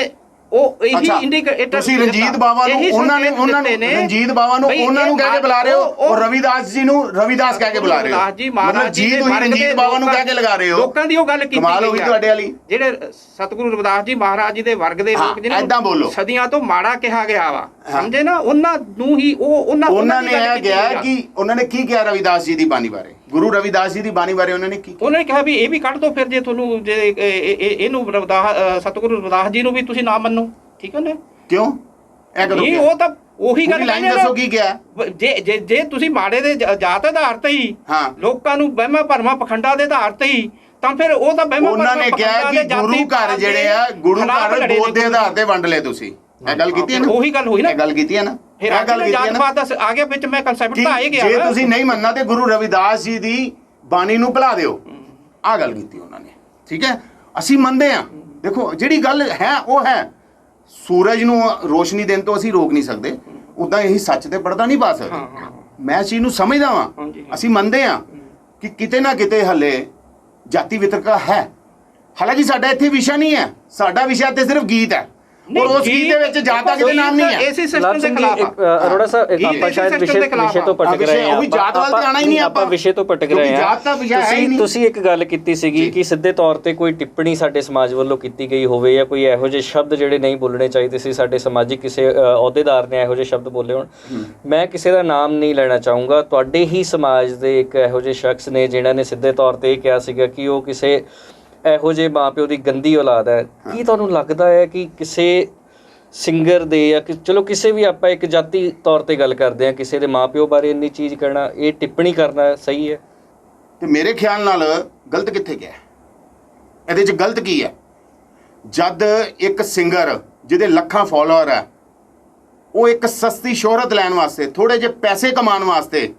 ਉਹ ਇਹੀ ਇੰਡੀਕੇਟਰ। ਤੁਸੀਂ ਰਣਜੀਤ ਬਾਵਾ ਨੂੰ ਉਹਨਾਂ ਨੂੰ ਰਣਜੀਤ ਬਾਵਾ ਨੂੰ ਉਹਨਾਂ ਨੂੰ ਕਹਿ ਕੇ ਬੁਲਾ ਰਹੇ ਹੋ, ਔਰ ਰਵਿਦਾਸ ਜੀ ਨੂੰ ਰਵਿਦਾਸ ਕਹਿ ਕੇ ਬੁਲਾ ਰਹੇ ਹੋ। ਮਤਲਬ ਜੀ ਤੁਸੀਂ ਰਣਜੀਤ ਬਾਵਾ ਨੂੰ ਕਹਿ ਕੇ ਲਗਾ ਰਹੇ ਹੋ। ਲੋਕਾਂ ਦੀ ਉਹ ਗੱਲ ਕੀਤੀ ਕਮਾਲ ਹੋਈ ਤੁਹਾਡੇ ਵਾਲੀ। ਜਿਹੜੇ ਸਤਿਗੁਰੂ ਰਵਿਦਾਸ ਜੀ ਮਹਾਰਾਜ ਜੀ ਦੇ ਵਰਗ ਦੇ ਲੋਕ ਜਿਹਨਾਂ ਸਦੀਆਂ ਤੋਂ ਮਾੜਾ ਕਿਹਾ ਗਿਆ ਵਾ, ਸਮਝੇ ਨਾ, ਉਹਨਾਂ ਨੂੰ ਹੀ ਉਹਨਾਂ ਨੇ ਇਹ ਕਿਹਾ ਕਿ ਉਹਨਾਂ ਨੇ ਕੀ ਕਿਹਾ ਰਵਿਦਾਸ ਜੀ ਦੀ ਬਾਣੀ ਬਾਰੇ, ਗੁਰੂ ਰਵਿਦਾਸ ਜੀ ਦੀ ਬਾਣੀ ਬਾਰੇ ਉਹਨਾਂ ਨੇ ਕੀ? ਉਹਨਾਂ ਨੇ ਕਿਹਾ ਵੀ ਇਹ ਵੀ ਕੱਢ ਦੋ, ਫਿਰ ਜੇ ਤੁਹਾਨੂੰ ਜੇ ਇਹਨੂੰ ਰਵਿਦਾਸ ਸਤਿਗੁਰੂ ਰਵਿਦਾਸ ਜੀ ਨੂੰ ਵੀ ਤੁਸੀਂ ਨਾ ਮੰਨੋ, ਠੀਕ ਹੈ ਨਾ? ਕਿਉਂ? ਇਹ ਕਦੋਂ? ਨਹੀਂ, ਉਹ ਤਾਂ ਉਹੀ ਗੱਲ ਲਾਈਨ ਦੱਸੋ ਕੀ ਕਿਹਾ। ਜੇ ਤੁਸੀਂ ਮਾੜੇ ਦੇ ਜਾਤ ਆਧਾਰ ਤੇ ਹੀ ਲੋਕਾਂ ਨੂੰ ਵਹਿਮਾਂ ਭਰਮਾਂ ਪਖੰਡਾਂ ਦੇ ਆਧਾਰ ਤੇ ਹੀ, ਤਾਂ ਫਿਰ ਉਹ ਤਾਂ ਵਹਿਮਾਂ ਉਹਨਾਂ ਨੇ ਕਿਹਾ ਕਿ ਗੁਰੂ ਘਰ ਜਿਹੜੇ ਆ, ਗੁਰੂ ਘਰ ਗੋਦ ਦੇ ਆਧਾਰ ਤੇ ਵੰਡ ਲਏ ਤੁਸੀਂ। ਇਹ ਗੱਲ ਕੀਤੀ ਹੈ ਨਾ? ਉਹੀ ਗੱਲ ਹੋਈ ਨਾ, ਇਹ ਗੱਲ ਕੀਤੀ ਹੈ ਨਾ? ਫਿਰ ਇਹ ਗੱਲ ਜਾਤ-ਪਾਤ ਦਾ ਆ ਗਿਆ ਵਿੱਚ, ਮੈਂ ਕਨਸੈਪਟ ਤਾਂ ਆ ਹੀ ਗਿਆ। ਜੇ ਤੁਸੀਂ ਨਹੀਂ ਮੰਨਣਾ ਤੇ ਗੁਰੂ ਰਵਿਦਾਸ ਜੀ ਦੀ ਬਾਣੀ ਨੂੰ ਭੁਲਾ ਦਿਓ, ਆ ਗੱਲ ਕੀਤੀ ਉਹਨਾਂ ਨੇ, ਠੀਕ ਹੈ? ਅਸੀਂ ਮੰਨਦੇ ਆ। ਦੇਖੋ, ਜਿਹੜੀ ਗੱਲ ਹੈ ਉਹ ਹੈ। ਸੂਰਜ ਨੂੰ ਰੋਸ਼ਨੀ ਦੇਣ ਤੋਂ ਅਸੀਂ ਰੋਕ ਨਹੀਂ ਸਕਦੇ, ਉਦਾਂ ਇਹੀ ਸੱਚ ਤੇ ਪਰਦਾ ਨਹੀਂ ਪਾ ਸਕਦੇ। ਮੈਂ ਇਸ ਚੀਜ਼ ਨੂੰ ਸਮਝਦਾ ਵਾਂ। ਅਸੀਂ ਮੰਨਦੇ ਆ ਕਿ ਕਿਤੇ ਨਾ ਕਿਤੇ ਹਲੇ ਜਾਤੀ ਵਿਤਕਰਾ ਹੈ। ਹਾਲਾਂਕਿ ਸਾਡਾ ਇੱਥੇ ਵਿਸ਼ਾ ਨਹੀਂ ਹੈ, ਸਾਡਾ ਵਿਸ਼ਾ ਤੇ ਸਿਰਫ ਗੀਤ ਹੈ, ਔਰ ਉਸ ਗੀਤ ਦੇ ਵਿੱਚ ਜਾਤ ਦਾ ਕਿਤੇ ਨਾਮ ਨਹੀਂ ਹੈ। ਇਸੇ ਸਿਸਟਮ ਦੇ ਖਿਲਾਫ ਅਰੋੜਾ ਸਾਹਿਬ, ਆਪਾਂ ਸ਼ਾਇਦ ਵਿਸ਼ੇ ਤੋਂ ਭਟਕ ਰਹੇ ਹਾਂ। ਉਹ ਵੀ ਜਾਤ ਵੱਲ ਤੇ ਆਣਾ ਹੀ ਨਹੀਂ, ਆਪਾਂ ਵਿਸ਼ੇ ਤੋਂ ਭਟਕ ਰਹੇ ਹਾਂ। ਜਾਤ ਦਾ ਵਿਸ਼ਾ ਹੈ ਹੀ ਨਹੀਂ। ਤੁਸੀਂ ਇੱਕ ਗੱਲ ਕੀਤੀ ਸੀਗੀ ਕਿ ਸਿੱਧੇ ਤੌਰ ਤੇ ਕੋਈ ਟਿੱਪਣੀ ਸਾਡੇ ਸਮਾਜ ਵੱਲੋਂ ਕੀਤੀ ਗਈ ਹੋਵੇ ਜਾਂ ਕੋਈ ਇਹੋ ਜਿਹੇ ਸ਼ਬਦ ਜਿਹੜੇ ਨਹੀਂ ਬੋਲਣੇ ਚਾਹੀਦੇ ਸੀ, ਸਾਡੇ ਸਮਾਜਿਕ ਕਿਸੇ ਅਹੁਦੇਦਾਰ ਨੇ ਇਹੋ ਜਿਹੇ ਸ਼ਬਦ ਬੋਲੇ ਹੋਣ। ਮੈਂ ਕਿਸੇ ਦਾ ਨਾਮ ਨਹੀਂ ਲੈਣਾ ਚਾਹੂੰਗਾ, ਤੁਹਾਡੇ ਹੀ ਸਮਾਜ ਦੇ ਇੱਕ ਇਹੋ ਜਿਹੇ ਸ਼ਖਸ ਨੇ ਜਿਨ੍ਹਾਂ ਨੇ ਸਿੱਧੇ ਤੌਰ ਤੇ ਇਹ ਕਿਹਾ ਸੀਗਾ ਕਿ ਉਹ ਕਿਸੇ ਇਹੋ ਜਿਹੇ ਮਾਂ ਪਿਓ ਦੀ ਗੰਦੀ ਔਲਾਦ ਹੈ। ਕੀ ਤੁਹਾਨੂੰ ਲੱਗਦਾ ਹੈ ਕਿ ਕਿਸੇ ਸਿੰਗਰ ਦੇ ਜਾਂ ਚਲੋ ਕਿਸੇ ਵੀ, ਆਪਾਂ ਇੱਕ ਜਾਤੀ ਤੌਰ ਤੇ ਗੱਲ ਕਰਦੇ ਹਾਂ, ਕਿਸੇ ਦੇ ਮਾਪਿਓ ਬਾਰੇ ਇੰਨੀ ਚੀਜ਼ ਕਹਿਣਾ, ਇਹ ਟਿੱਪਣੀ ਕਰਨਾ ਸਹੀ ਹੈ? ਤੇ ਮੇਰੇ ਖਿਆਲ ਨਾਲ ਗਲਤ ਕਿੱਥੇ ਗਿਆ? ਇਹਦੇ 'ਚ ਗਲਤ ਕੀ ਹੈ? ਜਦ ਇੱਕ ਸਿੰਗਰ ਜਿਹਦੇ ਲੱਖਾਂ ਫਾਲੋਅਰ ਹੈ, ਉਹ ਇੱਕ ਸਸਤੀ ਸ਼ੋਹਰਤ ਲੈਣ ਵਾਸਤੇ, ਥੋੜੇ ਜਿਹੇ ਪੈਸੇ ਕਮਾਉਣ ਵਾਸਤੇ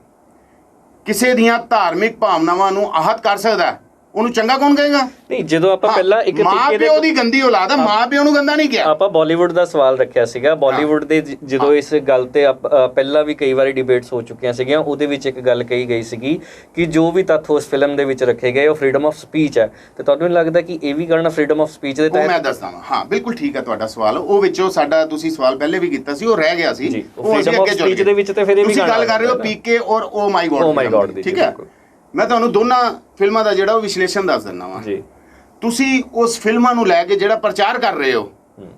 ਕਿਸੇ ਦੀਆਂ ਧਾਰਮਿਕ ਭਾਵਨਾਵਾਂ ਨੂੰ ਆਹਤ ਕਰ ਸਕਦਾ, ਉਹਨੂੰ ਚੰਗਾ ਕੌਣ ਕਹੇਗਾ? ਨਹੀਂ, ਜਦੋਂ ਆਪਾਂ ਪਹਿਲਾਂ ਇੱਕ ਮਾਂ ਪਿਓ ਦੀ ਗੰਦੀ ਔਲਾਦ ਆ, ਮਾਂ ਪਿਓ ਨੂੰ ਗੰਦਾ ਨਹੀਂ ਕਿਹਾ। ਆਪਾਂ ਬਾਲੀਵੁੱਡ ਦਾ ਸਵਾਲ ਰੱਖਿਆ ਸੀਗਾ। ਬਾਲੀਵੁੱਡ ਦੇ ਜਦੋਂ ਇਸ ਗੱਲ ਤੇ ਪਹਿਲਾਂ ਵੀ ਕਈ ਵਾਰੀ ਡਿਬੇਟਸ ਹੋ ਚੁੱਕੀਆਂ ਸੀਗੀਆਂ, ਉਹਦੇ ਵਿੱਚ ਇੱਕ ਗੱਲ ਕਹੀ ਗਈ ਸੀਗੀ ਕਿ ਜੋ ਵੀ ਤੱਥ ਉਸ ਫਿਲਮ ਦੇ ਵਿੱਚ ਰੱਖੇ ਗਏ ਉਹ ਫਰੀडम ਆਫ ਸਪੀਚ ਹੈ, ਤੇ ਤੁਹਾਨੂੰ ਨਹੀਂ ਲੱਗਦਾ ਕਿ ਇਹ ਵੀ ਗਾਣਾ ਫਰੀडम ਆਫ ਸਪੀਚ ਦੇ ਤਹਿਤ? ਮੈਂ ਦੱਸਦਾ ਹਾਂ, ਹਾਂ ਬਿਲਕੁਲ ਠੀਕ ਹੈ ਤੁਹਾਡਾ ਸਵਾਲ। ਉਹ ਵਿੱਚੋਂ ਸਾਡਾ ਤੁਸੀਂ ਸਵਾਲ ਪਹਿਲੇ ਵੀ ਕੀਤਾ ਸੀ, ਉਹ ਰਹਿ ਗਿਆ ਸੀ। ਉਹ ਅਸੀਂ ਅੱਗੇ ਸਪੀਚ ਦੇ ਵਿੱਚ ਤੇ ਫਿਰ ਇਹ ਵੀ ਤੁਸੀਂ ਗੱਲ ਕਰ ਰਹੇ ਹੋ ਪੀਕੇ ਔਰ ਓ ਮਾਈ ਗॉड ਦੀ, ਠੀਕ ਹੈ। ਮੈਂ ਤੁਹਾਨੂੰ ਦੋਨਾਂ ਫਿਲਮਾਂ ਦਾ ਜਿਹੜਾ ਉਹ ਵਿਸ਼ਲੇਸ਼ਣ ਦੱਸ ਦਿੰਦਾ ਵਾਂ ਜੀ। ਤੁਸੀਂ ਉਸ ਫਿਲਮਾਂ ਨੂੰ ਲੈ ਕੇ ਜਿਹੜਾ ਪ੍ਰਚਾਰ ਕਰ ਰਹੇ ਹੋ,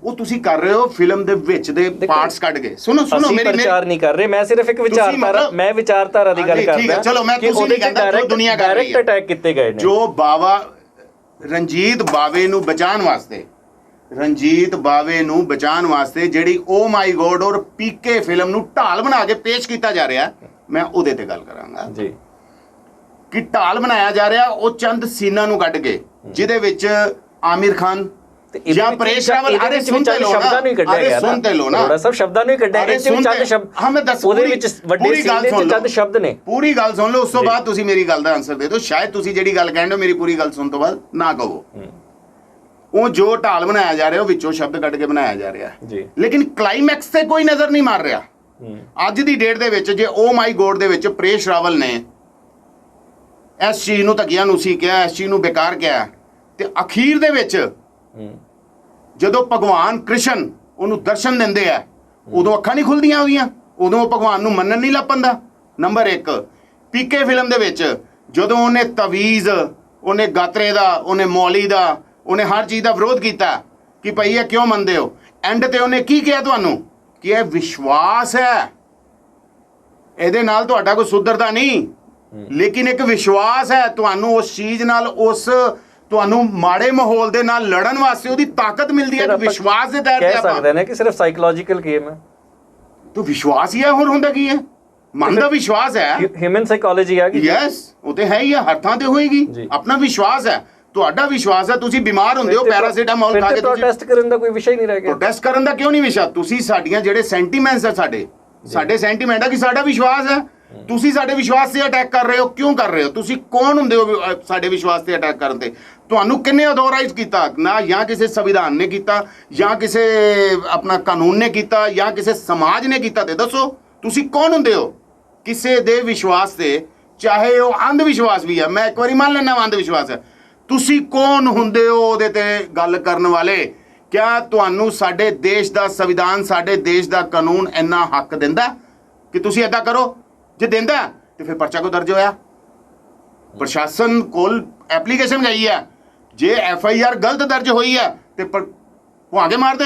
ਉਹ ਤੁਸੀਂ ਕਰ ਰਹੇ ਹੋ ਫਿਲਮ ਦੇ ਵਿੱਚ ਦੇ ਪਾਰਟਸ ਕੱਢ ਕੇ। ਸੁਣੋ ਮੇਰੀ ਪ੍ਰਚਾਰ ਨਹੀਂ ਕਰ ਰਹੇ, ਮੈਂ ਸਿਰਫ ਇੱਕ ਵਿਚਾਰਧਾਰਾ, ਮੈਂ ਵਿਚਾਰਧਾਰਾ ਦੀ ਗੱਲ ਕਰਦਾ। ਚਲੋ ਮੈਂ ਤੁਸੀਂ ਨਹੀਂ ਕਹਿੰਦਾ, ਜੋ ਦੁਨੀਆ ਕਰ ਰਹੀ ਹੈ। ਡਾਇਰੈਕਟ ਅਟੈਕ ਕੀਤੇ ਗਏ ਨੇ ਜੋ ਰਣਜੀਤ ਬਾਵੇ ਨੂੰ ਬਚਾਉਣ ਵਾਸਤੇ ਜਿਹੜੀ ਓ ਮਾਈ ਗॉड ਔਰ ਪੀਕੇ ਫਿਲਮ ਨੂੰ ਢਾਲ ਬਣਾ ਕੇ ਪੇਸ਼ ਕੀਤਾ ਜਾ ਰਿਹਾ, ਮੈਂ ਉਹਦੇ ਤੇ ਗੱਲ ਕਰਾਂਗਾ ਜੀ। ਕਿ ਢਾਲ ਬਣਾਇਆ ਜਾ ਰਿਹਾ ਉਹ ਚੰਦ ਸੀਨਾਂ ਨੂੰ ਕੱਢ ਕੇ, ਜਿਹਦੇ ਵਿੱਚ ਆਮਿਰ ਖਾਨ ਜਾਂ ਪਰੇਸ਼ ਰਾਵਲ, ਅਰੇ ਸੁਣਤੇ ਲੋ ਨਾ, ਅਰੇ ਸੁਣਤੇ ਲੋ ਨਾ, ਥੋੜਾ ਸਭ ਸ਼ਬਦਾਂ ਨੂੰ ਹੀ ਕੱਢਿਆ। ਇਹਦੇ ਵਿੱਚ ਚੰਦ ਸ਼ਬਦ, ਹਾਂ ਮੈਂ ਦੱਸ, ਉਹਦੇ ਵਿੱਚ ਵੱਡੇ ਸੀਨੇ ਤੇ ਚੰਦ ਸ਼ਬਦ ਨੇ। ਪੂਰੀ ਗੱਲ ਸੁਣ ਲਓ, ਉਸ ਤੋਂ ਬਾਅਦ ਤੁਸੀਂ ਮੇਰੀ ਗੱਲ ਦਾ ਆਨਸਰ ਦੇ ਦਿਓ। ਸ਼ਾਇਦ ਤੁਸੀਂ ਜਿਹੜੀ ਗੱਲ ਕਹਿੰਦੇ ਹੋ ਮੇਰੀ ਪੂਰੀ ਗੱਲ ਸੁਣਨ ਤੋਂ ਬਾਅਦ ਨਾ ਕਹੋ। ਉਹ ਜੋ ਢਾਲ ਬਣਾਇਆ ਜਾ ਰਿਹਾ ਉਹ ਵਿੱਚੋਂ ਸ਼ਬਦ ਕੱਢ ਕੇ ਬਣਾਇਆ ਜਾ ਰਿਹਾ ਜੀ, ਲੇਕਿਨ ਕਲਾਈਮੈਕਸ ਤੇ ਕੋਈ ਨਜ਼ਰ ਨਹੀਂ ਮਾਰ ਰਿਹਾ। ਅੱਜ ਦੀ ਡੇਟ ਦੇ ਵਿੱਚ ਜੇ ਓ ਮਾਈ ਗॉड ਦੇ ਵਿੱਚ ਪਰੇਸ਼ ਰਾਵਲ ਨੇ ਇਸ ਚੀਜ਼ ਨੂੰ ਧੱਕੀਆਂ ਨੂੰ ਸੀ ਕਿਹਾ, ਇਸ ਚੀਜ਼ ਨੂੰ ਬੇਕਾਰ ਕਿਹਾ, ਤੇ ਅਖੀਰ ਦੇ ਵਿੱਚ ਜਦੋਂ ਭਗਵਾਨ ਕ੍ਰਿਸ਼ਨ ਉਹਨੂੰ ਦਰਸ਼ਨ ਦਿੰਦੇ ਆ, ਉਦੋਂ ਅੱਖਾਂ ਨਹੀਂ ਖੁੱਲਦੀਆਂ ਉਹਦੀਆਂ, ਉਦੋਂ ਉਹ ਭਗਵਾਨ ਨੂੰ ਮੰਨਣ ਨਹੀਂ ਲੱਪੰਦਾ। ਨੰਬਰ 1 ਪੀਕੇ ਫਿਲਮ ਦੇ ਵਿੱਚ ਜਦੋਂ ਉਹਨੇ ਤਵੀਜ਼, ਉਹਨੇ ਗਾਤਰੇ ਦਾ, ਉਹਨੇ ਮੌਲੀ ਦਾ, ਉਹਨੇ ਹਰ ਚੀਜ਼ ਦਾ ਵਿਰੋਧ ਕੀਤਾ ਕਿ ਭਈ ਇਹ ਕਿਉਂ ਮੰਨਦੇ ਹੋ, ਐਂਡ ਤੇ ਉਹਨੇ ਕੀ ਕਿਹਾ ਤੁਹਾਨੂੰ ਕਿ ਇਹ ਵਿਸ਼ਵਾਸ ਹੈ, ਇਹਦੇ ਨਾਲ ਤੁਹਾਡਾ ਕੋਈ ਸੁਧਰਦਾ ਨਹੀਂ, ਲੇਕਿਨ ਇੱਕ ਵਿਸ਼ਵਾਸ ਹੈ ਤੁਹਾਨੂੰ ਉਸ ਚੀਜ਼ ਨਾਲ, ਉਸ ਤੁਹਾਨੂੰ ਮਾੜੇ ਮਾਹੌਲ ਦੇ ਨਾਲ ਲੜਨ ਵਾਸਤੇ ਉਹਦੀ ਤਾਕਤ ਮਿਲਦੀ ਹੈ। ਵਿਸ਼ਵਾਸ ਦੇ ਤਹਿਤ ਕਹਿ ਸਕਦੇ ਨੇ ਕਿ ਸਿਰਫ ਸਾਈਕੋਲੋਜੀਕਲ ਗੇਮ ਹੈ। ਤਾਂ ਵਿਸ਼ਵਾਸ ਹੀ ਹੈ, ਹੋਰ ਹੁੰਦਾ ਕੀ ਹੈ? ਮਨ ਦਾ ਵਿਸ਼ਵਾਸ ਹੈ, ਹਿਊਮਨ ਸਾਈਕੋਲੋਜੀ ਹੈ ਕਿ ਯੈਸ, ਉਹ ਤੇ ਹੈ ਹੀ ਹੈ, ਹਰ ਥਾਂ ਤੇ ਹੋਏਗੀ। ਆਪਣਾ ਵਿਸ਼ਵਾਸ ਹੈ, ਤੁਹਾਡਾ ਵਿਸ਼ਵਾਸ ਹੈ। ਤੁਸੀਂ ਬਿਮਾਰ ਹੁੰਦੇ ਹੋ, ਪੈਰਾਸੀਟਾਮੋਲ ਖਾ ਕੇ ਪ੍ਰੋਟੈਸਟ ਕਰਨ ਦਾ ਕੋਈ ਵਿਸ਼ਾ ਹੀ ਨਹੀਂ ਰਹਿ ਗਿਆ। ਪ੍ਰੋਟੈਸਟ ਕਰਨ ਦਾ ਕਿਉਂ ਨਹੀਂ ਵਿਸ਼ਾ? ਤੁਸੀਂ ਸਾਡੀਆਂ ਜਿਹੜੇ ਸੈਂਟੀਮੈਂਟਸ ਆ, ਸਾਡੇ ਸੈਂਟੀਮੈਂਟ ਆ ਕਿ ਸਾਡਾ ਵਿਸ਼ਵਾਸ ਹੈ, ਤੁਸੀਂ ਸਾਡੇ ਵਿਸ਼ਵਾਸ ਤੇ ਅਟੈਕ ਕਰ ਰਹੇ ਹੋ। ਕਿਉਂ ਕਰ ਰਹੇ ਹੋ? ਤੁਸੀਂ ਕੌਣ ਹੁੰਦੇ ਹੋ ਸਾਡੇ ਵਿਸ਼ਵਾਸ ਤੇ ਅਟੈਕ ਕਰਨ ਤੇ? ਤੁਹਾਨੂੰ ਕਿੰਨੇ ਅਥੋਰਾਈਜ਼ ਕੀਤਾ? ਨਾ ਜਾਂ ਕਿਸੇ ਸੰਵਿਧਾਨ ਨੇ ਕੀਤਾ, ਜਾਂ ਕਿਸੇ ਆਪਣਾ ਕਾਨੂੰਨ ਨੇ ਕੀਤਾ, ਜਾਂ ਕਿਸੇ ਸਮਾਜ ਨੇ ਕੀਤਾ? ਤੇ ਦੱਸੋ ਤੁਸੀਂ ਕੌਣ ਹੁੰਦੇ ਹੋ ਕਿਸੇ ਦੇ ਵਿਸ਼ਵਾਸ ਤੇ, ਚਾਹੇ ਉਹ ਅੰਧ ਵਿਸ਼ਵਾਸ ਵੀ ਹੈ। ਮੈਂ ਇੱਕ ਵਾਰੀ ਮੰਨ ਲੈਣਾ ਅੰਧ ਵਿਸ਼ਵਾਸ ਹੈ, ਤੁਸੀਂ ਕੌਣ ਹੁੰਦੇ ਹੋ ਉਹਦੇ ਤੇ ਗੱਲ ਕਰਨ ਵਾਲੇ? ਕਿਆ ਤੁਹਾਨੂੰ ਸਾਡੇ ਦੇਸ਼ ਦਾ ਸੰਵਿਧਾਨ, ਸਾਡੇ ਦੇਸ਼ ਦਾ ਕਾਨੂੰਨ ਇੰਨਾ ਹੱਕ ਦਿੰਦਾ ਕਿ ਤੁਸੀਂ ਏਦਾਂ ਕਰੋ? ਜੇ ਦਿੰਦਾ ਤੇ ਫਿਰ ਪਰਚਾ ਕਿਉਂ ਦਰਜ ਹੋਇਆ? ਪ੍ਰਸ਼ਾਸਨ ਕੋਲ ਐਪਲੀਕੇਸ਼ਨ ਗਈ ਹੈ, ਜੇ FIR ਗਲਤ ਦਰਜ ਹੋਈ ਹੈ ਤੇ ਭੁਆਗੇ ਮਾਰਦੇ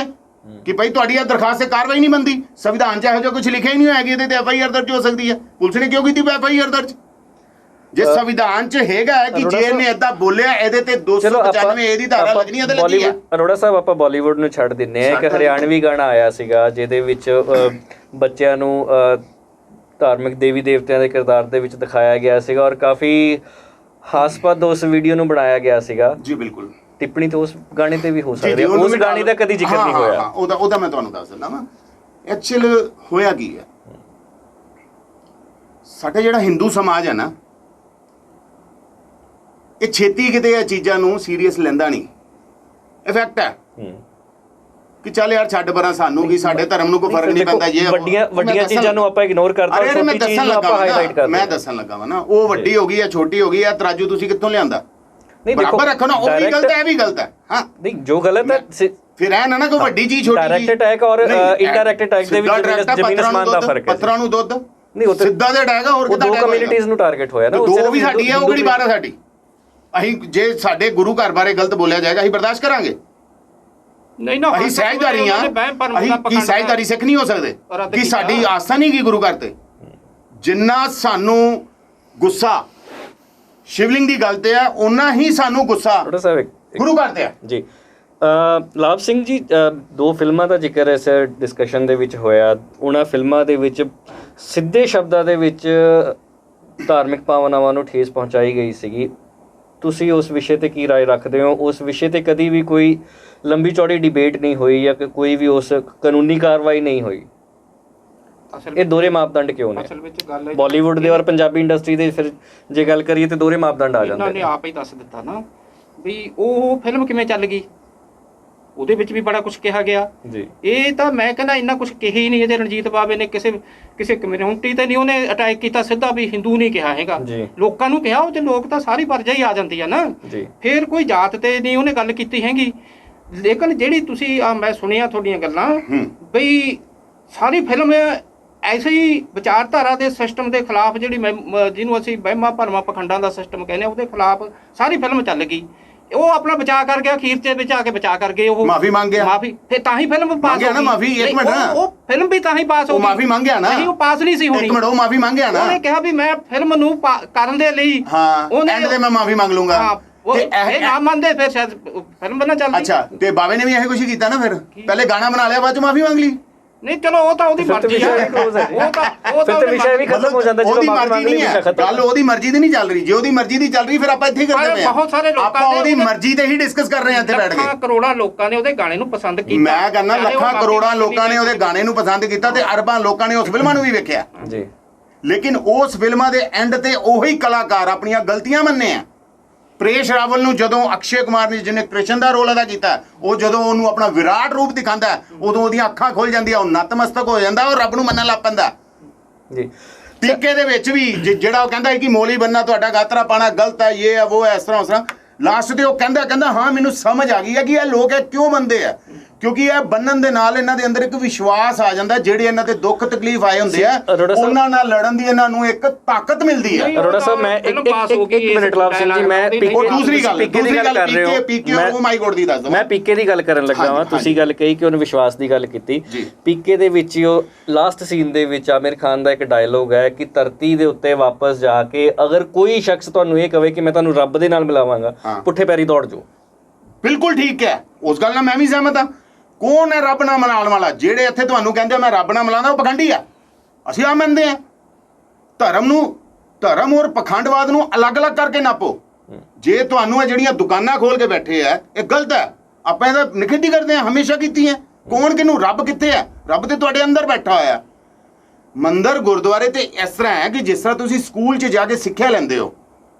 ਕਿ ਭਾਈ ਤੁਹਾਡੀ ਇਹ ਦਰਖਾਸਤ ਤੇ ਕਾਰਵਾਈ ਨਹੀਂ ਬਣਦੀ। ਸੰਵਿਧਾਨ 'ਚ ਇਹੋ ਜਿਹਾ ਕੁਝ ਲਿਖਿਆ ਹੀ ਨਹੀਂ ਹੋਇਆ ਕਿ ਇਹਦੇ ਤੇ FIR ਦਰਜ ਹੋ ਸਕਦੀ ਹੈ। ਪੁਲਿਸ ਨੇ ਕਿਉਂ ਕੀਤੀ FIR ਦਰਜ? ਜੇ ਸੰਵਿਧਾਨ 'ਚ ਹੈਗਾ ਕਿ ਜੇ ਇਹਨੇ ਏਦਾਂ ਬੋਲਿਆ ਇਹਦੇ ਤੇ 295 ਇਹਦੀ ਧਾਰਾ ਲੱਗਣੀ ਹੈ ਤੇ ਲੱਗੀ ਹੈ। ਅਰੋੜਾ ਸਾਹਿਬ, ਆਪਾਂ ਬਾਲੀਵੁੱਡ ਨੂੰ ਛੱਡ ਦਿੰਨੇ ਆ। ਇੱਕ ਹਰਿਆਣਵੀ ਗਾਣਾ ਆਇਆ ਸੀਗਾ ਜਿਹਦੇ ਵਿੱਚ ਬੱਚਿਆਂ ਨੂੰ ਧਾਰਮਿਕ ਦੇਵੀ ਦੇਵਤਿਆਂ ਦੇ ਕਿਰਦਾਰ ਦੇ ਵਿੱਚ ਦਿਖਾਇਆ ਗਿਆ ਸੀਗਾ, ਔਰ ਕਾਫੀ ਹਾਸਪਦ ਉਸ ਵੀਡੀਓ ਨੂੰ ਬਣਾਇਆ ਗਿਆ ਸੀਗਾ ਜੀ। ਬਿਲਕੁਲ, ਟਿੱਪਣੀ ਤਾਂ ਉਸ ਗਾਣੇ ਤੇ ਵੀ ਹੋ ਸਕਦੀ ਹੈ। ਉਸ ਗਾਣੇ ਦਾ ਕਦੀ ਜ਼ਿਕਰ ਨਹੀਂ ਹੋਇਆ। ਉਹਦਾ ਮੈਂ ਤੁਹਾਨੂੰ ਦੱਸ ਦਿੰਦਾ ਵਾਂ। ਐਕਚੁਅਲ ਹੋਇਆ ਕੀ ਹੈ, ਸਾਡਾ ਜਿਹੜਾ ਹਿੰਦੂ ਸਮਾਜ ਹੈ ਨਾ, ਇਹ ਛੇਤੀ ਕਿਤੇ ਇਹ ਚੀਜ਼ਾਂ ਨੂੰ ਸੀਰੀਅਸ ਲੈਂਦਾ ਨਹੀਂ। ਇਫੈਕਟ ਹੈ ਕਿ ਚੱਲ ਯਾਰ ਛੱਡ ਪਰਾਂ, ਸਾਨੂੰ ਕੀ, ਸਾਡੇ ਧਰਮ ਨੂੰ ਕੋਈ ਫਰਕ ਨਹੀਂ ਪੈਂਦਾ। ਇਹ ਵੱਡੀਆਂ ਚੀਜ਼ਾਂ ਨੂੰ ਆਪਾਂ ਇਗਨੋਰ ਕਰਦੇ ਹਾਂ, ਛੋਟੀ ਚੀਜ਼ ਨੂੰ ਆਪਾਂ ਹਾਈਲਾਈਟ ਕਰਦੇ ਹਾਂ। ਮੈਂ ਦੱਸਣ ਲੱਗਾ ਵਾ ਨਾ, ਉਹ ਵੱਡੀ ਹੋ ਗਈ ਜਾਂ ਛੋਟੀ ਹੋ ਗਈ, ਆ ਤਰਾਜੂ ਤੁਸੀਂ ਕਿੱਥੋਂ ਲਿਆਂਦਾ? ਨਹੀਂ, ਬਰਾਬਰ ਰੱਖੋ ਨਾ, ਉਹ ਵੀ ਗਲਤ ਹੈ, ਇਹ ਵੀ ਗਲਤ ਹੈ। ਹਾਂ ਨਹੀਂ, ਜੋ ਗਲਤ ਹੈ ਫਿਰ ਇਹ ਨਾ ਕੋਈ ਵੱਡੀ ਚੀਜ਼ ਛੋਟੀ ਚੀਜ਼। ਡਾਇਰੈਕਟ ਅਟੈਕ ਔਰ ਇਨਡਾਇਰੈਕਟ ਅਟੈਕ ਦੇ ਵਿੱਚ ਜ਼ਮੀਨ ਅਸਮਾਨ ਦਾ ਫਰਕ ਹੈ। ਪੱਥਰਾਂ ਨੂੰ ਦੁੱਧ ਨਹੀਂ, ਉਹ ਸਿੱਧਾ ਦੇ ਅਟੈਕ ਹੈ, ਹੋਰ ਕਿੱਦਾਂ ਦੋ ਕਮਿਊਨਿਟੀਜ਼ ਨੂੰ ਟਾਰਗੇਟ ਹੋਇਆ ਨਾ। ਦੋ ਵੀ ਸਾਡੀ ਹੈ, ਉਹ ਕਿਹੜੀ ਬਾਤ ਹੈ ਸਾਡੀ? ਅਸੀਂ ਜੇ ਸਾਡੇ ਗੁਰੂ ਘਰ ਬਾਰੇ ਗਲਤ ਬੋਲਿਆ ਜਾਏਗਾ ਅਸੀਂ ਬਰਦਾਸ਼ਤ ਕਰਾਂਗੇ? ਨਹੀਂ ਨਾ, ਅਸੀਂ ਸਹਿਜਦਾਰੀ ਆ। ਅਸੀਂ ਕੀ ਸਹਿਜਦਾਰੀ ਸਿੱਖ ਨਹੀਂ ਹੋ ਸਕਦੇ ਕਿ ਸਾਡੀ ਆਸਥਾ ਨਹੀਂ ਕੀ ਗੁਰੂ ਘਰ ਤੇ? ਜਿੰਨਾ ਸਾਨੂੰ ਗੁੱਸਾ ਸ਼ਿਵਲਿੰਗ ਦੀ ਗੱਲ ਤੇ ਹੈ, ਉਨਾ ਹੀ ਸਾਨੂੰ ਗੁੱਸਾ ਗੁਰੂ ਘਰ ਤੇ ਹੈ ਜੀ। ਲਾਭ ਸਿੰਘ ਜੀ, ਦੋ ਫਿਲਮਾਂ ਦਾ ਜ਼ਿਕਰ ਇਸ ਡਿਸਕਸ਼ਨ ਦੇ ਵਿੱਚ ਹੋਇਆ। ਉਹਨਾਂ ਫਿਲਮਾਂ ਦੇ ਵਿੱਚ ਸਿੱਧੇ ਸ਼ਬਦਾਂ ਦੇ ਵਿੱਚ ਧਾਰਮਿਕ ਭਾਵਨਾਵਾਂ ਨੂੰ ਠੇਸ ਪਹੁੰਚਾਈ ਗਈ ਸੀਗੀ। ਤੁਸੀਂ ਉਸ ਵਿਸ਼ੇ ਤੇ ਕੀ ਰਾਏ ਰੱਖਦੇ ਹੋ? ਉਸ ਵਿਸ਼ੇ ਤੇ ਕਦੀ ਵੀ ਕੋਈ ਲੰਬੀ ਚੌੜੀ ਡਿਬੇਟ ਨਹੀਂ ਹੋਈ ਜਾਂ ਕੋਈ ਵੀ ਉਸ ਕਾਨੂੰਨੀ ਕਾਰਵਾਈ ਨਹੀਂ ਹੋਈ? ਇਹ ਦੋਹਰੇ ਮਾਪਦੰਡ ਕਿਉਂ ਨੇ? ਅਸਲ ਵਿੱਚ ਗੱਲ ਹੈ ਬਾਲੀਵੁੱਡ ਦੇ ਔਰ ਪੰਜਾਬੀ ਇੰਡਸਟਰੀ ਦੇ ਫਿਰ ਜੇ ਗੱਲ ਕਰੀਏ ਤੇ ਦੋਹਰੇ ਮਾਪਦੰਡ ਆ ਜਾਂਦੇ ਇਹਨਾਂ ਨੇ ਆਪ ਹੀ ਦੱਸ ਦਿੱਤਾ ਨਾ ਵੀ ਉਹ ਫਿਲਮ ਕਿਵੇਂ ਚੱਲ ਗਈ, ਉਹਦੇ ਵਿੱਚ ਵੀ ਬੜਾ ਕੁਝ ਕਿਹਾ ਗਿਆ ਜੀ। ਇਹ ਤਾਂ ਮੈਂ ਕਹਿੰਦਾ ਇੰਨਾ ਕੁਝ ਕਿਹਾ ਹੀ ਨਹੀਂ ਇਹਦੇ ਰਣਜੀਤ ਬਾਵੇ ਨੇ, ਕਿਸੇ ਕਮਿਊਨਿਟੀ ਤੇ ਨਹੀਂ ਉਹਨੇ ਅਟੈਕ ਕੀਤਾ ਸਿੱਧਾ, ਵੀ ਹਿੰਦੂ ਨਹੀਂ ਕਿਹਾ ਹੈਗਾ, ਲੋਕਾਂ ਨੂੰ ਕਿਹਾ। ਉਹ ਤੇ ਲੋਕ ਤਾਂ ਸਾਰੀ ਪਰਜਾ ਹੀ ਆ ਜਾਂਦੀ ਆ ਨਾ, ਫਿਰ ਕੋਈ ਜਾਤ ਤੇ ਨਹੀਂ ਉਹਨੇ ਗੱਲ ਕੀਤੀ ਹੈਗੀ। ਲੇਕਿਨ ਜਿਹੜੀ ਤੁਸੀਂ ਮੈਂ ਸੁਣਿਆ ਤੁਹਾਡੀਆਂ ਗੱਲਾਂ ਬਈ ਸਾਰੀ ਫਿਲਮ ਐਸੇ ਹੀ ਵਿਚਾਰਧਾਰਾ ਦੇ ਸਿਸਟਮ ਦੇ ਖਿਲਾਫ, ਜਿਹੜੀ ਜਿਹਨੂੰ ਅਸੀਂ ਵਹਿਮਾਂ ਭਰਮਾਂ ਪਖੰਡਾਂ ਦਾ ਸਿਸਟਮ ਕਹਿੰਦੇ ਆ, ਉਹਦੇ ਖਿਲਾਫ ਸਾਰੀ ਫਿਲਮ ਚੱਲ ਗਈ। ਉਹ ਆਪਣਾ ਬਚਾਅ ਕਰ ਗਿਆ, ਅਖੀਰ ਤੇ ਵਿੱਚ ਆ ਕੇ ਬਚਾਅ ਕਰ ਗਏ, ਉਹ ਮਾਫੀ ਮੰਗ ਗਿਆ, ਮਾਫੀ ਫਿਰ ਤਾਂ ਹੀ ਫਿਲਮ ਪਾਸ ਹੋ ਗਈ। ਮਾਫੀ ਇੱਕ ਮਿੰਟ ਨਾ, ਉਹ ਫਿਲਮ ਵੀ ਤਾਂ ਹੀ ਪਾਸ ਹੋ ਗਈ, ਮਾਫੀ ਮੰਗਿਆ ਨਾ, ਨਹੀਂ ਉਹ ਪਾਸ ਨਹੀਂ ਸੀ ਹੋਣੀ। ਇੱਕ ਮਿੰਟ, ਉਹ ਮਾਫੀ ਮੰਗਿਆ ਨਾ, ਉਹਨੇ ਕਿਹਾ ਵੀ ਮੈਂ ਫਿਲਮ ਨੂੰ ਕਰਨ ਦੇ ਲਈ ਐਂਡ ਤੇ ਮੈਂ ਮਾਫੀ ਮੰਗ ਲੂੰਗਾ। ਇਹ ਨਾ ਮੰਨਦੇ ਫਿਰ ਸ਼ਾਇਦ ਫਿਲਮ ਬਣਾ ਚੱਲਦੀ। ਅੱਛਾ, ਤੇ ਬਾਵੇ ਨੇ ਵੀ ਇਹੋ ਕੁਝ ਕੀਤਾ ਨਾ, ਫਿਰ ਪਹਿਲੇ ਗਾਣਾ ਬਣਾ ਲਿਆ, ਬਾਅਦ ਚ ਮਾਫੀ ਮੰਗ ਲਈ। ਨਹੀਂ ਚਲੋ ਉਹ ਤਾਂ ਉਹਦੀ ਮਰਜ਼ੀ ਹੈ, ਉਹ ਤਾਂ ਵਿਸ਼ਾ ਵੀ ਖਤਮ ਹੋ ਜਾਂਦਾ ਜਦੋਂ ਮਾਫੀ ਮੰਗ ਲਈ। ਗੱਲ ਉਹਦੀ ਮਰਜ਼ੀ ਦੀ ਨਹੀਂ ਚੱਲ ਰਹੀ, ਜੇ ਉਹਦੀ ਮਰਜ਼ੀ ਦੀ ਚੱਲ ਰਹੀ ਫਿਰ ਆਪਾਂ ਇੱਥੇ ਹੀ ਕਰਦੇ ਪਏ ਆ। ਬਹੁਤ ਸਾਰੇ ਲੋਕਾਂ ਆਪਾਂ ਉਹਦੀ ਮਰਜ਼ੀ ਤੇ ਹੀ ਡਿਸਕਸ ਕਰ ਰਹੇ ਆ ਇੱਥੇ ਬੈਠ ਕੇ। ਲੱਖਾਂ ਕਰੋੜਾਂ ਲੋਕਾਂ ਨੇ ਉਹਦੇ ਗਾਣੇ ਨੂੰ ਪਸੰਦ ਕੀਤਾ। ਮੈਂ ਕਹਿੰਦਾ ਲੱਖਾਂ ਕਰੋੜਾਂ ਲੋਕਾਂ ਨੇ ਉਹਦੇ ਗਾਣੇ ਨੂੰ ਪਸੰਦ ਕੀਤਾ ਤੇ ਅਰਬਾਂ ਲੋਕਾਂ ਨੇ ਉਸ ਫਿਲਮਾਂ ਨੂੰ ਵੀ ਵੇਖਿਆ ਜੀ। ਲੇਕਿਨ ਉਸ ਫਿਲਮਾਂ ਦੇ ਐਂਡ ਤੇ ਉਹੀ ਕਲਾਕਾਰ ਆਪਣੀਆਂ ਗਲਤੀਆਂ ਮੰਨੇ ਆ। ਪ੍ਰੇਸ਼ ਰਾਵਲ ਨੂੰ ਜਦੋਂ ਅਕਸ਼ੇ ਕੁਮਾਰ ਨੇ, ਜਿਹਨੇ ਕ੍ਰਿਸ਼ਨ ਦਾ ਰੋਲ ਅਦਾ ਕੀਤਾ, ਉਹ ਜਦੋਂ ਉਹਨੂੰ ਆਪਣਾ ਵਿਰਾਟ ਰੂਪ ਦਿਖਾਉਂਦਾ, ਉਦੋਂ ਉਹਦੀਆਂ ਅੱਖਾਂ ਖੁੱਲ ਜਾਂਦੀਆਂ, ਉਹ ਨਤਮਸਤਕ ਹੋ ਜਾਂਦਾ, ਉਹ ਰੱਬ ਨੂੰ ਮੰਨਣ ਲੱਗ ਪੈਂਦਾ ਜੀ। ਪੀਕੇ ਦੇ ਵਿੱਚ ਵੀ ਜਿਹੜਾ ਉਹ ਕਹਿੰਦਾ ਕਿ ਮੌਲੀ ਬੰਨਾ, ਤੁਹਾਡਾ ਗਾਤਰਾ ਪਾਣਾ ਗਲਤ ਹੈ, ਇਹ ਹੈ ਉਹ ਹੈ, ਇਸ ਤਰ੍ਹਾਂ ਉਸ ਤਰ੍ਹਾਂ, ਲਾਸਟ ਤੇ ਉਹ ਕਹਿੰਦਾ ਹਾਂ ਮੈਨੂੰ ਸਮਝ ਆ ਗਈ ਹੈ ਕਿ ਇਹ ਲੋਕ ਇਹ ਕਿਉਂ ਬੰਦੇ ਆ, ਕਿਉਂਕਿ ਇਹ ਬੰਨਣ ਦੇ ਨਾਲ ਇਹਨਾਂ ਦੇ ਅੰਦਰ ਇੱਕ ਵਿਸ਼ਵਾਸ ਆ ਜਾਂਦਾ। ਜਿਹੜੇ ਇਹਨਾਂ ਤੇ ਦੁੱਖ ਤਕਲੀਫ ਆਏ ਹੁੰਦੇ ਆ, ਉਹਨਾਂ ਨਾਲ ਲੜਨ ਦੀ ਇਹਨਾਂ ਨੂੰ ਇੱਕ ਤਾਕਤ ਮਿਲਦੀ ਹੈ। ਅਰੋੜਾ ਸਾਹਿਬ, ਮੈਂ ਇੱਕ ਮਿੰਟ ਲਾਭ ਸਿੰਘ ਜੀ, ਮੈਂ ਦੂਸਰੀ ਗੱਲ ਕਰ ਰਹੇ ਹੋ, ਪੀਕੇ ਉਹ ਮਾਈ ਗੋਡ ਦੀ ਦੱਸ ਦੋ। ਮੈਂ ਪੀਕੇ ਦੀ ਗੱਲ ਕਰਨ ਲੱਗਾ ਵਾਂ। ਤੁਸੀਂ ਗੱਲ ਕਹੀ ਕਿ ਉਹਨੇ ਵਿਸ਼ਵਾਸ ਦੀ ਗੱਲ ਕੀਤੀ। ਪੀਕੇ ਦੇ ਵਿੱਚ ਉਹ ਲਾਸਟ ਸੀਨ ਦੇ ਵਿੱਚ ਆਮਿਰ ਖਾਨ ਦਾ ਇੱਕ ਡਾਇਲੋਗ ਹੈ ਕਿ ਧਰਤੀ ਦੇ ਉੱਤੇ ਵਾਪਸ ਜਾ ਕੇ ਅਗਰ ਕੋਈ ਸ਼ਖਸ ਤੁਹਾਨੂੰ ਇਹ ਕਹੇ ਕਿ ਮੈਂ ਤੁਹਾਨੂੰ ਰੱਬ ਦੇ ਨਾਲ ਮਿਲਾਵਾਂਗਾ, ਪੁੱਠੇ ਪੈਰੀ ਦੌੜ ਜਾਓ। ਬਿਲਕੁਲ ਠੀਕ ਹੈ, ਉਸ ਗੱਲ ਨਾਲ ਮੈਂ ਵੀ ਸਹਿਮਤ ਹਾਂ। ਕੌਣ ਹੈ ਰੱਬ ਨਾਲ ਮਿਲਾਉਣ ਵਾਲਾ? ਜਿਹੜੇ ਇੱਥੇ ਤੁਹਾਨੂੰ ਕਹਿੰਦੇ ਮੈਂ ਰੱਬ ਨਾਲ ਮਿਲਾਉਂਦਾ, ਉਹ ਪਖੰਡੀ ਆ। ਅਸੀਂ ਆ ਮੰਨਦੇ ਆ ਧਰਮ ਔਰ ਪਖੰਡਵਾਦ ਨੂੰ ਅਲੱਗ-ਅਲੱਗ ਕਰਕੇ ਨਾਪੋ। ਜੇ ਤੁਹਾਨੂੰ ਇਹ ਜਿਹੜੀਆਂ ਦੁਕਾਨਾਂ ਖੋਲ ਕੇ ਬੈਠੇ ਆ, ਇਹ ਗਲਤ ਹੈ। ਆਪਾਂ ਇਹਦਾ ਨਿਖੇਧੀ ਕਰਦੇ ਹਾਂ, ਹਮੇਸ਼ਾ ਕੀਤੀ ਹੈ। ਕੌਣ ਕਿਹਨੂੰ? ਰੱਬ ਕਿੱਥੇ ਹੈ? ਰੱਬ ਤੇ ਤੁਹਾਡੇ ਅੰਦਰ ਬੈਠਾ ਹੋਇਆ। ਮੰਦਿਰ ਗੁਰਦੁਆਰੇ ਤੇ ਇਸ ਤਰ੍ਹਾਂ ਹੈ ਕਿ ਜਿਸ ਤਰ੍ਹਾਂ ਤੁਸੀਂ ਸਕੂਲ 'ਚ ਜਾ ਕੇ ਸਿੱਖਿਆ ਲੈਂਦੇ ਹੋ,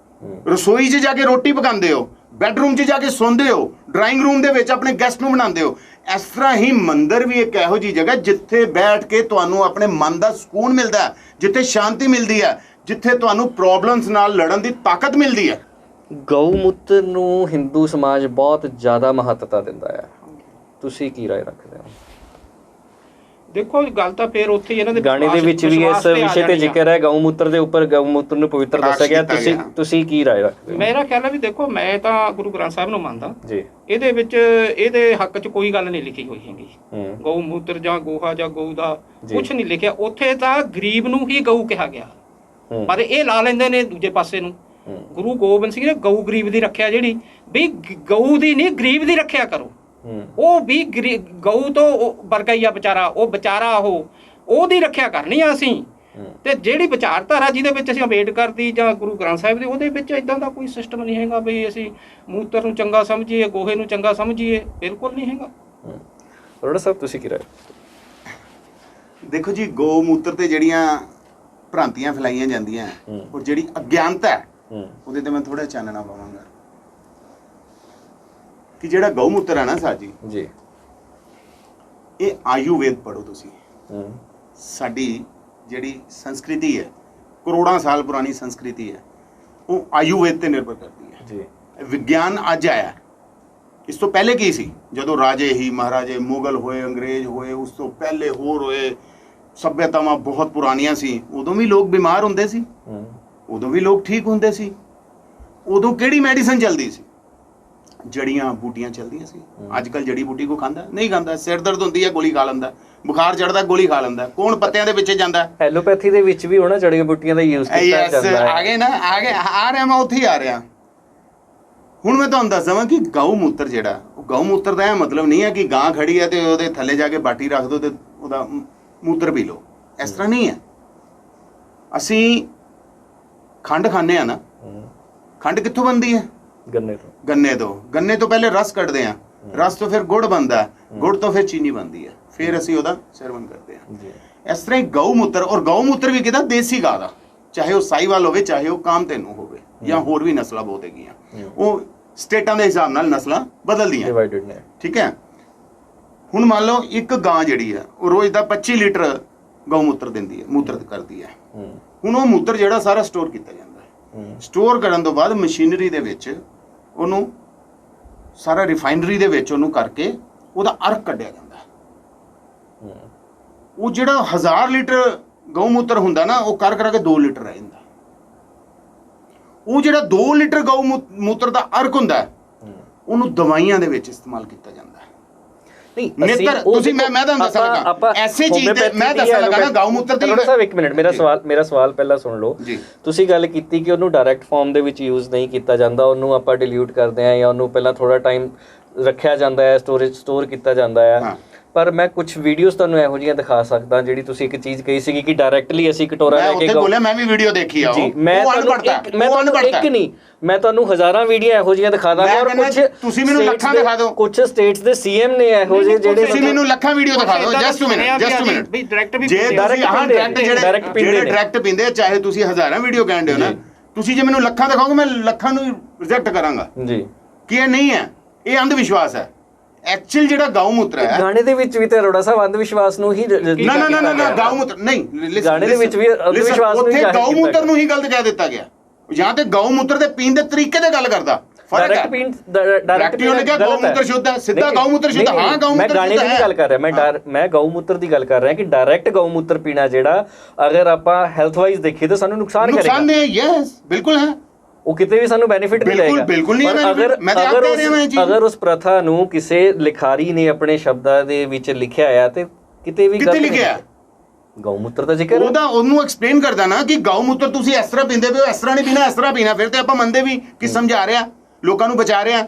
ਰਸੋਈ 'ਚ ਜਾ ਕੇ ਰੋਟੀ ਪਕਾਉਂਦੇ ਹੋ, ਬੈਡਰੂਮ 'ਚ ਜਾ ਕੇ ਸੌਂਦੇ ਹੋ, ਡਰਾਇੰਗ ਰੂਮ ਦੇ ਵਿੱਚ ਆਪਣੇ ਗੈਸਟ ਨੂੰ ਬਣਾਉਂਦੇ ਹੋ, ਇਸ ਤਰ੍ਹਾਂ ਹੀ ਮੰਦਿਰ ਵੀ ਇੱਕ ਇਹੋ ਜਿਹੀ ਜਗ੍ਹਾ ਜਿੱਥੇ ਬੈਠ ਕੇ ਤੁਹਾਨੂੰ ਆਪਣੇ ਮਨ ਦਾ ਸਕੂਨ ਮਿਲਦਾ ਹੈ, ਜਿੱਥੇ ਸ਼ਾਂਤੀ ਮਿਲਦੀ ਹੈ, ਜਿੱਥੇ ਤੁਹਾਨੂੰ ਪ੍ਰੋਬਲਮਸ ਨਾਲ ਲੜਨ ਦੀ ਤਾਕਤ ਮਿਲਦੀ ਹੈ। ਗਊ ਮੂਤਰ ਨੂੰ ਹਿੰਦੂ ਸਮਾਜ ਬਹੁਤ ਜ਼ਿਆਦਾ ਮਹੱਤਤਾ ਦਿੰਦਾ ਹੈ, ਤੁਸੀਂ ਕੀ ਰਾਏ ਰੱਖਦੇ ਹੋ? ਦੇਖੋ ਗੱਲ ਤਾਂ ਫੇਰ ਉੱਥੇ ਇਹਨਾਂ ਦੇ ਗਾਣੇ ਦੇ ਵਿੱਚ ਵੀ ਇਸ ਵਿਸ਼ੇ ਤੇ ਜ਼ਿਕਰ ਹੈ, ਗਊ ਮੂਤਰ ਦੇ ਉੱਪਰ ਗਊ ਮੂਤਰ ਨੂੰ ਪਵਿੱਤਰ ਦੱਸਿਆ ਗਿਆ। ਤੁਸੀਂ ਕੀ ਰਾਏ ਰੱਖਦੇ ਹੋ? ਮੇਰਾ ਖਿਆਲ ਹੈ ਵੀ ਦੇਖੋ, ਮੈਂ ਤਾਂ ਗੁਰੂ ਗ੍ਰੰਥ ਸਾਹਿਬ ਨੂੰ ਮੰਨਦਾ ਜੀ। ਇਹਦੇ ਵਿੱਚ ਇਹਦੇ ਹੱਕ 'ਚ ਕੋਈ ਗੱਲ ਨਹੀਂ ਲਿਖੀ ਹੋਈ ਹੈਗੀ। ਗਊ ਮੂਤਰ ਜਾਂ ਗੋਹਾ ਜਾਂ ਗਊ ਦਾ ਕੁਝ ਨਹੀਂ ਲਿਖਿਆ ਉੱਥੇ। ਤਾਂ ਗਰੀਬ ਨੂੰ ਹੀ ਗਊ ਕਿਹਾ ਗਿਆ, ਪਰ ਇਹ ਲਾ ਲੈਂਦੇ ਨੇ ਦੂਜੇ ਪਾਸੇ ਨੂੰ। ਗੁਰੂ ਗੋਬਿੰਦ ਸਿੰਘ ਨੇ ਗਊ ਗਰੀਬ ਦੀ ਰੱਖਿਆ, ਜਿਹੜੀ ਵੀ ਗਊ ਦੀ ਨਹੀਂ ਗਰੀਬ ਦੀ ਰੱਖਿਆ ਕਰੋ। ਉਹ ਵੀ ਗਊ ਤੋਂ ਵਰਗਾ ਹੀ ਆ ਵਿਚਾਰਾ, ਉਹ ਵਿਚਾਰਾ ਉਹਦੀ ਰੱਖਿਆ ਕਰਨੀ ਆ ਅਸੀਂ। ਤੇ ਜਿਹੜੀ ਵਿਚਾਰਧਾਰਾ ਜਿਹਦੇ ਵਿੱਚ ਅਸੀਂ ਅੰਬੇਡਕਰ ਦੀ ਜਾਂ ਗੁਰੂ ਗ੍ਰੰਥ ਸਾਹਿਬ ਦੀ, ਉਹਦੇ ਵਿੱਚ ਇਦਾਂ ਦਾ ਕੋਈ ਸਿਸਟਮ ਨਹੀਂ ਹੈਗਾ ਵੀ ਅਸੀਂ ਮੂਤਰ ਨੂੰ ਚੰਗਾ ਸਮਝੀਏ, ਗੋਹੇ ਨੂੰ ਚੰਗਾ ਸਮਝੀਏ, ਬਿਲਕੁਲ ਨਹੀਂ ਹੈਗਾ। ਅਰੋੜਾ ਸਾਹਿਬ, ਤੁਸੀਂ ਕੀ ਰਾਏ? ਦੇਖੋ ਜੀ, ਗੋ ਮੂਤਰ ਤੇ ਜਿਹੜੀਆਂ ਭ੍ਰਾਂਤੀਆਂ ਫੈਲਾਈਆਂ ਜਾਂਦੀਆਂ ਔਰ ਜਿਹੜੀ ਅਗਿਆਨਤਾ ਹੈ, ਉਹਦੇ ਤੇ ਮੈਂ ਥੋੜਾ ਚਾਨਣਾ ਪਾਵਾਂਗਾ ਕਿ ਜਿਹੜਾ ਗਊ ਮੂਤਰ ਹੈ ਨਾ ਸਾਜੀ ਜੀ, ਇਹ ਆਯੁਰਵੇਦ ਪੜੋ ਤੁਸੀਂ। ਸਾਡੀ ਜਿਹੜੀ ਸੰਸਕ੍ਰਿਤੀ ਹੈ, ਕਰੋੜਾਂ ਸਾਲ ਪੁਰਾਣੀ ਸੰਸਕ੍ਰਿਤੀ ਹੈ, ਉਹ ਆਯੁਰਵੇਦ ਤੇ ਨਿਰਭਰ ਕਰਦੀ ਹੈ ਜੀ। ਵਿਗਿਆਨ ਅੱਜ ਆਇਆ, ਇਸ ਤੋਂ ਪਹਿਲੇ ਕੀ ਸੀ? ਜਦੋਂ ਰਾਜੇ ਹੀ ਮਹਾਰਾਜੇ ਮੁਗਲ ਹੋਏ, ਅੰਗਰੇਜ਼ ਹੋਏ, ਉਸ ਤੋਂ ਪਹਿਲੇ ਹੋਰ ਹੋਏ, ਸੱਭਿਅਤਾਵਾਂ ਬਹੁਤ ਪੁਰਾਣੀਆਂ ਸੀ, ਉਦੋਂ ਵੀ ਲੋਕ ਬਿਮਾਰ ਹੁੰਦੇ ਸੀ, ਉਦੋਂ ਵੀ ਲੋਕ ਠੀਕ ਹੁੰਦੇ ਸੀ। ਉਦੋਂ ਕਿਹੜੀ ਮੈਡੀਸਨ ਚੱਲਦੀ ਸੀ? ਜੜੀਆਂ ਬੂਟੀਆਂ ਚੱਲਦੀਆਂ ਸੀ। ਅੱਜ ਕੱਲ ਜੜੀ ਬੂਟੀ ਕੋ ਖਾਂਦਾ ਨਹੀਂ ਖਾਂਦਾ। ਸਿਰ ਦਰਦ ਹੁੰਦੀ ਹੈ ਗੋਲੀ ਖਾ ਲੈਂਦਾ, ਬੁਖਾਰ ਚੜਦਾ ਗੋਲੀ ਖਾ ਲੈਂਦਾ। ਕੌਣ ਪੱਤਿਆਂ ਦੇ ਪਿੱਛੇ ਜਾਂਦਾ? ਐਲੋਪੈਥੀ ਦੇ ਵਿੱਚ ਵੀ ਹੋਣਾ ਜੜੀਆਂ ਬੂਟੀਆਂ ਦਾ ਯੂਜ਼ ਕੀਤਾ ਜਾਂਦਾ ਹੈ। ਆਗੇ ਨਾ ਆਗੇ ਆ ਰਿਹਾ, ਮੈਂ ਉੱਥੇ ਹੀ ਆ ਰਿਹਾ। ਹੁਣ ਮੈਂ ਤੁਹਾਨੂੰ ਦੱਸ ਦਵਾਂ ਕਿ ਗਊ ਮੂਤਰ ਜਿਹੜਾ, ਉਹ ਗਊ ਮੂਤਰ ਦਾ ਇਹ ਮਤਲਬ ਨਹੀਂ ਹੈ ਕਿ ਗਾਂ ਖੜੀ ਹੈ ਤੇ ਉਹਦੇ ਥੱਲੇ ਜਾ ਕੇ ਬਾਟੀ ਰੱਖ ਦਿਓ ਤੇ ਉਹਦਾ ਮੂਤਰ ਪੀ ਲਓ। ਇਸ ਤਰ੍ਹਾਂ ਨਹੀਂ ਹੈ। ਅਸੀਂ ਖੰਡ ਖਾਂਦੇ ਆ ਨਾ, ਖੰਡ ਕਿੱਥੋਂ ਬਣਦੀ ਹੈ? ਗੰਨੇ ਤੋਂ। ਗੰਨੇ ਤੋਂ ਪਹਿਲੇ ਰਸ ਕੱਢਦੇ ਆ, ਰਸ ਤੋਂ ਫਿਰ ਗੁੜ ਬਣਦਾ ਹੈ, ਗੁੜ ਤੋਂ ਫਿਰ ਚੀਨੀ ਬਣਦੀ ਹੈ, ਫਿਰ ਅਸੀਂ ਉਹਦਾ ਸੇਵਨ ਕਰਦੇ ਹਾਂ। ਇਸ ਤਰ੍ਹਾਂ ਹੀ ਗਊ ਮੂਤਰ, ਔਰ ਗਊ ਮੂਤਰ ਵੀ ਕਿਹਦਾ? ਦੇਸੀ ਗਾਂ ਦਾ, ਚਾਹੇ ਉਹ ਸਾਈਵਾਲ ਹੋਵੇ, ਚਾਹੇ ਉਹ ਕਾਮਧੇਨੂ ਹੋਵੇ, ਜਾਂ ਹੋਰ ਵੀ ਨਸਲਾਂ ਬਹੁਤ ਹੈਗੀਆਂ। ਉਹ ਸਟੇਟਾਂ ਦੇ ਹਿਸਾਬ ਨਾਲ ਨਸਲਾਂ ਬਦਲਦੀਆਂ, ਡਿਵਾਈਡਡ ਨੇ, ਠੀਕ ਹੈ। ਹੁਣ ਮੰਨ ਲਓ ਇੱਕ ਗਾਂ ਜਿਹੜੀ ਹੈ ਉਹ ਰੋਜ਼ ਦਾ 25 ਲੀਟਰ ਗਊ ਮੂਤਰ ਦਿੰਦੀ ਹੈ, ਮੂਤਰ ਕਰਦੀ ਹੈ। ਹੁਣ ਉਹ ਮੂਤਰ ਜਿਹੜਾ ਸਾਰਾ ਸਟੋਰ ਕੀਤਾ ਜਾਂਦਾ ਹੈ। ਸਟੋਰ ਕਰਨ ਤੋਂ ਬਾਅਦ ਮਸ਼ੀਨਰੀ ਦੇ ਵਿੱਚ ਉਹਨੂੰ ਸਾਰਾ ਰਿਫਾਈਨਰੀ ਦੇ ਵਿੱਚ ਉਹਨੂੰ ਕਰਕੇ ਉਹਦਾ ਅਰਕ ਕੱਢਿਆ ਜਾਂਦਾ ਹੈ। ਉਹ ਜਿਹੜਾ 1000 ਲੀਟਰ ਗਊ ਮੂਤਰ ਹੁੰਦਾ ਨਾ, ਉਹ ਕਰ ਕੇ 2 ਲੀਟਰ ਰਹਿ ਜਾਂਦਾ। ਉਹ ਜਿਹੜਾ 2 ਲੀਟਰ ਗਊ ਮੂਤਰ ਦਾ ਅਰਕ ਹੁੰਦਾ ਹੈ, ਉਹਨੂੰ ਦਵਾਈਆਂ ਦੇ ਵਿੱਚ ਇਸਤੇਮਾਲ ਕੀਤਾ ਜਾਂਦਾ ਹੈ। ਨੇਤਰ ਤੁਸੀਂ ਮੈਂ ਤੁਹਾਨੂੰ ਦੱਸਾਂ ਲੱਗਾ ਐਸੀ ਚੀਜ਼ ਤੇ ਮੈਂ ਦੱਸਾਂ ਲੱਗਾ ਨਾ ਗਊ ਮੂਤਰ ਦੀ। ਸਾਹਿਬ ਇੱਕ ਮਿੰਟ, ਮੇਰਾ ਸਵਾਲ ਪਹਿਲਾਂ ਸੁਣ ਲਓ। ਤੁਸੀਂ ਗੱਲ ਕੀਤੀ ਕਿ ਉਹਨੂੰ ਡਾਇਰੈਕਟ ਫਾਰਮ ਦੇ ਵਿੱਚ ਯੂਜ਼ ਨਹੀਂ ਕੀਤਾ ਜਾਂਦਾ, ਉਹਨੂੰ ਆਪਾਂ ਡਿਲੀਊਟ ਕਰਦੇ ਹਾਂ ਜਾਂ ਉਹਨੂੰ ਪਹਿਲਾਂ ਥੋੜਾ ਟਾਈਮ ਰੱਖਿਆ ਜਾਂਦਾ ਹੈ, ਸਟੋਰ ਕੀਤਾ ਜਾਂਦਾ ਹੈ। ਪਰ ਮੈਂ ਕੁਝ ਵੀਡੀਓਜ਼ ਤੁਹਾਨੂੰ ਇਹੋ ਜਿਹੀਆਂ ਦਿਖਾ ਸਕਦਾ ਜਿਹੜੀ ਤੁਸੀਂ ਇੱਕ ਚੀਜ਼ ਕਹੀ ਸੀਗੀ ਕਿ ਡਾਇਰੈਕਟਲੀ ਅਸੀਂ ਕਟੋਰਾ ਲੈ ਕੇ ਬੋਲਿਆ, ਮੈਂ ਵੀ ਵੀਡੀਓ ਦੇਖੀ ਆ। ਜੀ, ਮੈਂ ਤੁਹਾਨੂੰ ਇੱਕ ਨਹੀਂ, ਮੈਂ ਤੁਹਾਨੂੰ ਹਜ਼ਾਰਾਂ ਵੀਡੀਓ ਇਹੋ ਜਿਹੀਆਂ ਦਿਖਾ ਦਾਂਗਾ। ਔਰ ਕੁਝ ਤੁਸੀਂ ਮੈਨੂੰ ਲੱਖਾਂ ਦਿਖਾ ਦਿਓ, ਕੁਝ ਸਟੇਟਸ ਦੇ ਸੀਐਮ ਨੇ ਇਹੋ ਜਿਹੇ ਜਿਹੜੇ ਤੁਸੀਂ ਮੈਨੂੰ ਲੱਖਾਂ ਵੀਡੀਓ ਦਿਖਾ ਦਿਓ। ਜਸਟ ਮਿੰਟ ਵੀ ਡਾਇਰੈਕਟ ਵੀ, ਜੇ ਤੁਸੀਂ ਹਾਂ ਡਾਇਰੈਕਟ ਪੀਂਦੇ, ਚਾਹੇ ਤੁਸੀਂ ਹਜ਼ਾਰਾਂ ਵੀਡੀਓ ਕਹਿੰਦੇ ਹੋ ਨਾ, ਤੁਸੀਂ ਜੇ ਮੈਨੂੰ ਲੱਖਾਂ ਦਿਖਾਓਗੇ ਮੈਂ ਲੱਖਾਂ ਨੂੰ ਰਿਜੈਕਟ ਕਰਾਂਗਾ ਜੀ ਕਿ ਇਹ ਨਹੀਂ ਹੈ, ਇਹ ਅੰਧ ਵਿਸ਼ਵਾਸ ਹੈ। ਐਕਚੁਅਲ ਜਿਹੜਾ ਗਊ ਮੂਤਰ ਹੈ, ਗਾਣੇ ਦੇ ਵਿੱਚ ਵੀ ਤੇ ਅਰੋੜਾ ਸਾਹਿਬ ਅੰਧ ਵਿਸ਼ਵਾਸ ਨੂੰ ਹੀ ਨਾ ਗਊ ਮੂਤਰ ਨਹੀਂ, ਗਾਣੇ ਦੇ ਵਿੱਚ ਵੀ ਅੰਧ ਵਿਸ਼ਵਾਸ ਨੂੰ ਹੀ ਗਊ ਮੂਤਰ ਨੂੰ ਹੀ ਗਲਤ ਕਹਿ ਦਿੱਤਾ ਗਿਆ। ਜਾਂ ਤੇ ਗਊ ਮੂਤਰ ਦੇ ਪੀਣ ਦੇ ਤਰੀਕੇ ਦੀ ਗੱਲ ਕਰਦਾ, ਡਾਇਰੈਕਟ ਪੀਣ, ਡਾਇਰੈਕਟ ਉਹਨੇ ਕਿਹਾ ਗਊ ਮੂਤਰ ਸ਼ੁੱਧ ਹੈ, ਸਿੱਧਾ ਗਊ ਮੂਤਰ ਸ਼ੁੱਧ। ਹਾਂ ਗਊ ਮੂਤਰ, ਮੈਂ ਗਾਣੇ ਦੀ ਗੱਲ ਕਰ ਰਿਹਾ, ਮੈਂ ਗਊ ਮੂਤਰ ਦੀ ਗੱਲ ਕਰ ਰਿਹਾ ਕਿ ਡਾਇਰੈਕਟ ਗਊ ਮੂਤਰ ਪੀਣਾ ਜਿਹੜਾ ਅਗਰ ਆਪਾਂ ਹੈਲਥ ਵਾਈਜ਼ ਦੇਖੀਏ ਤਾਂ ਸਾਨੂੰ ਨੁਕਸਾਨ ਕਰੇਗਾ। ਨੁਕਸਾਨ ਹੈ, ਯੈਸ ਬਿਲਕੁਲ ਹੈ, ਉਹ ਕਿਤੇ ਵੀ ਸਾਨੂੰ ਬੈਨੀਫਿਟ ਨਹੀਂ ਦੇਗਾ। ਬਿਲਕੁਲ ਨਹੀਂ। ਅਗਰ ਉਸ ਪ੍ਰਥਾ ਨੂੰ ਕਿਸੇ ਲਿਖਾਰੀ ਨੇ ਆਪਣੇ ਸ਼ਬਦਾਂ ਦੇ ਵਿੱਚ ਲਿਖਿਆ ਆ ਤੇ ਕਿਤੇ ਵੀ ਕਿੱਥੇ ਲਿਖਿਆ ਗਊ ਮੂਤਰ ਦਾ ਜ਼ਿਕਰ, ਉਹਨੂੰ ਐਕਸਪਲੇਨ ਕਰਦਾ ਨਾ ਕਿ ਗਊ ਮੂਤਰ ਤੁਸੀਂ ਇਸ ਤਰ੍ਹਾਂ ਪੀਂਦੇ ਪਏ ਹੋ, ਇਸ ਤਰ੍ਹਾਂ ਨਹੀਂ ਪੀਣਾ, ਇਸ ਤਰ੍ਹਾਂ ਪੀਣਾ। ਫਿਰ ਤੇ ਆਪਾਂ ਮੰਨਦੇ ਵੀ ਕਿ ਸਮਝਾ ਰਿਹਾ, ਲੋਕਾਂ ਨੂੰ ਬਚਾ ਰਿਹਾ।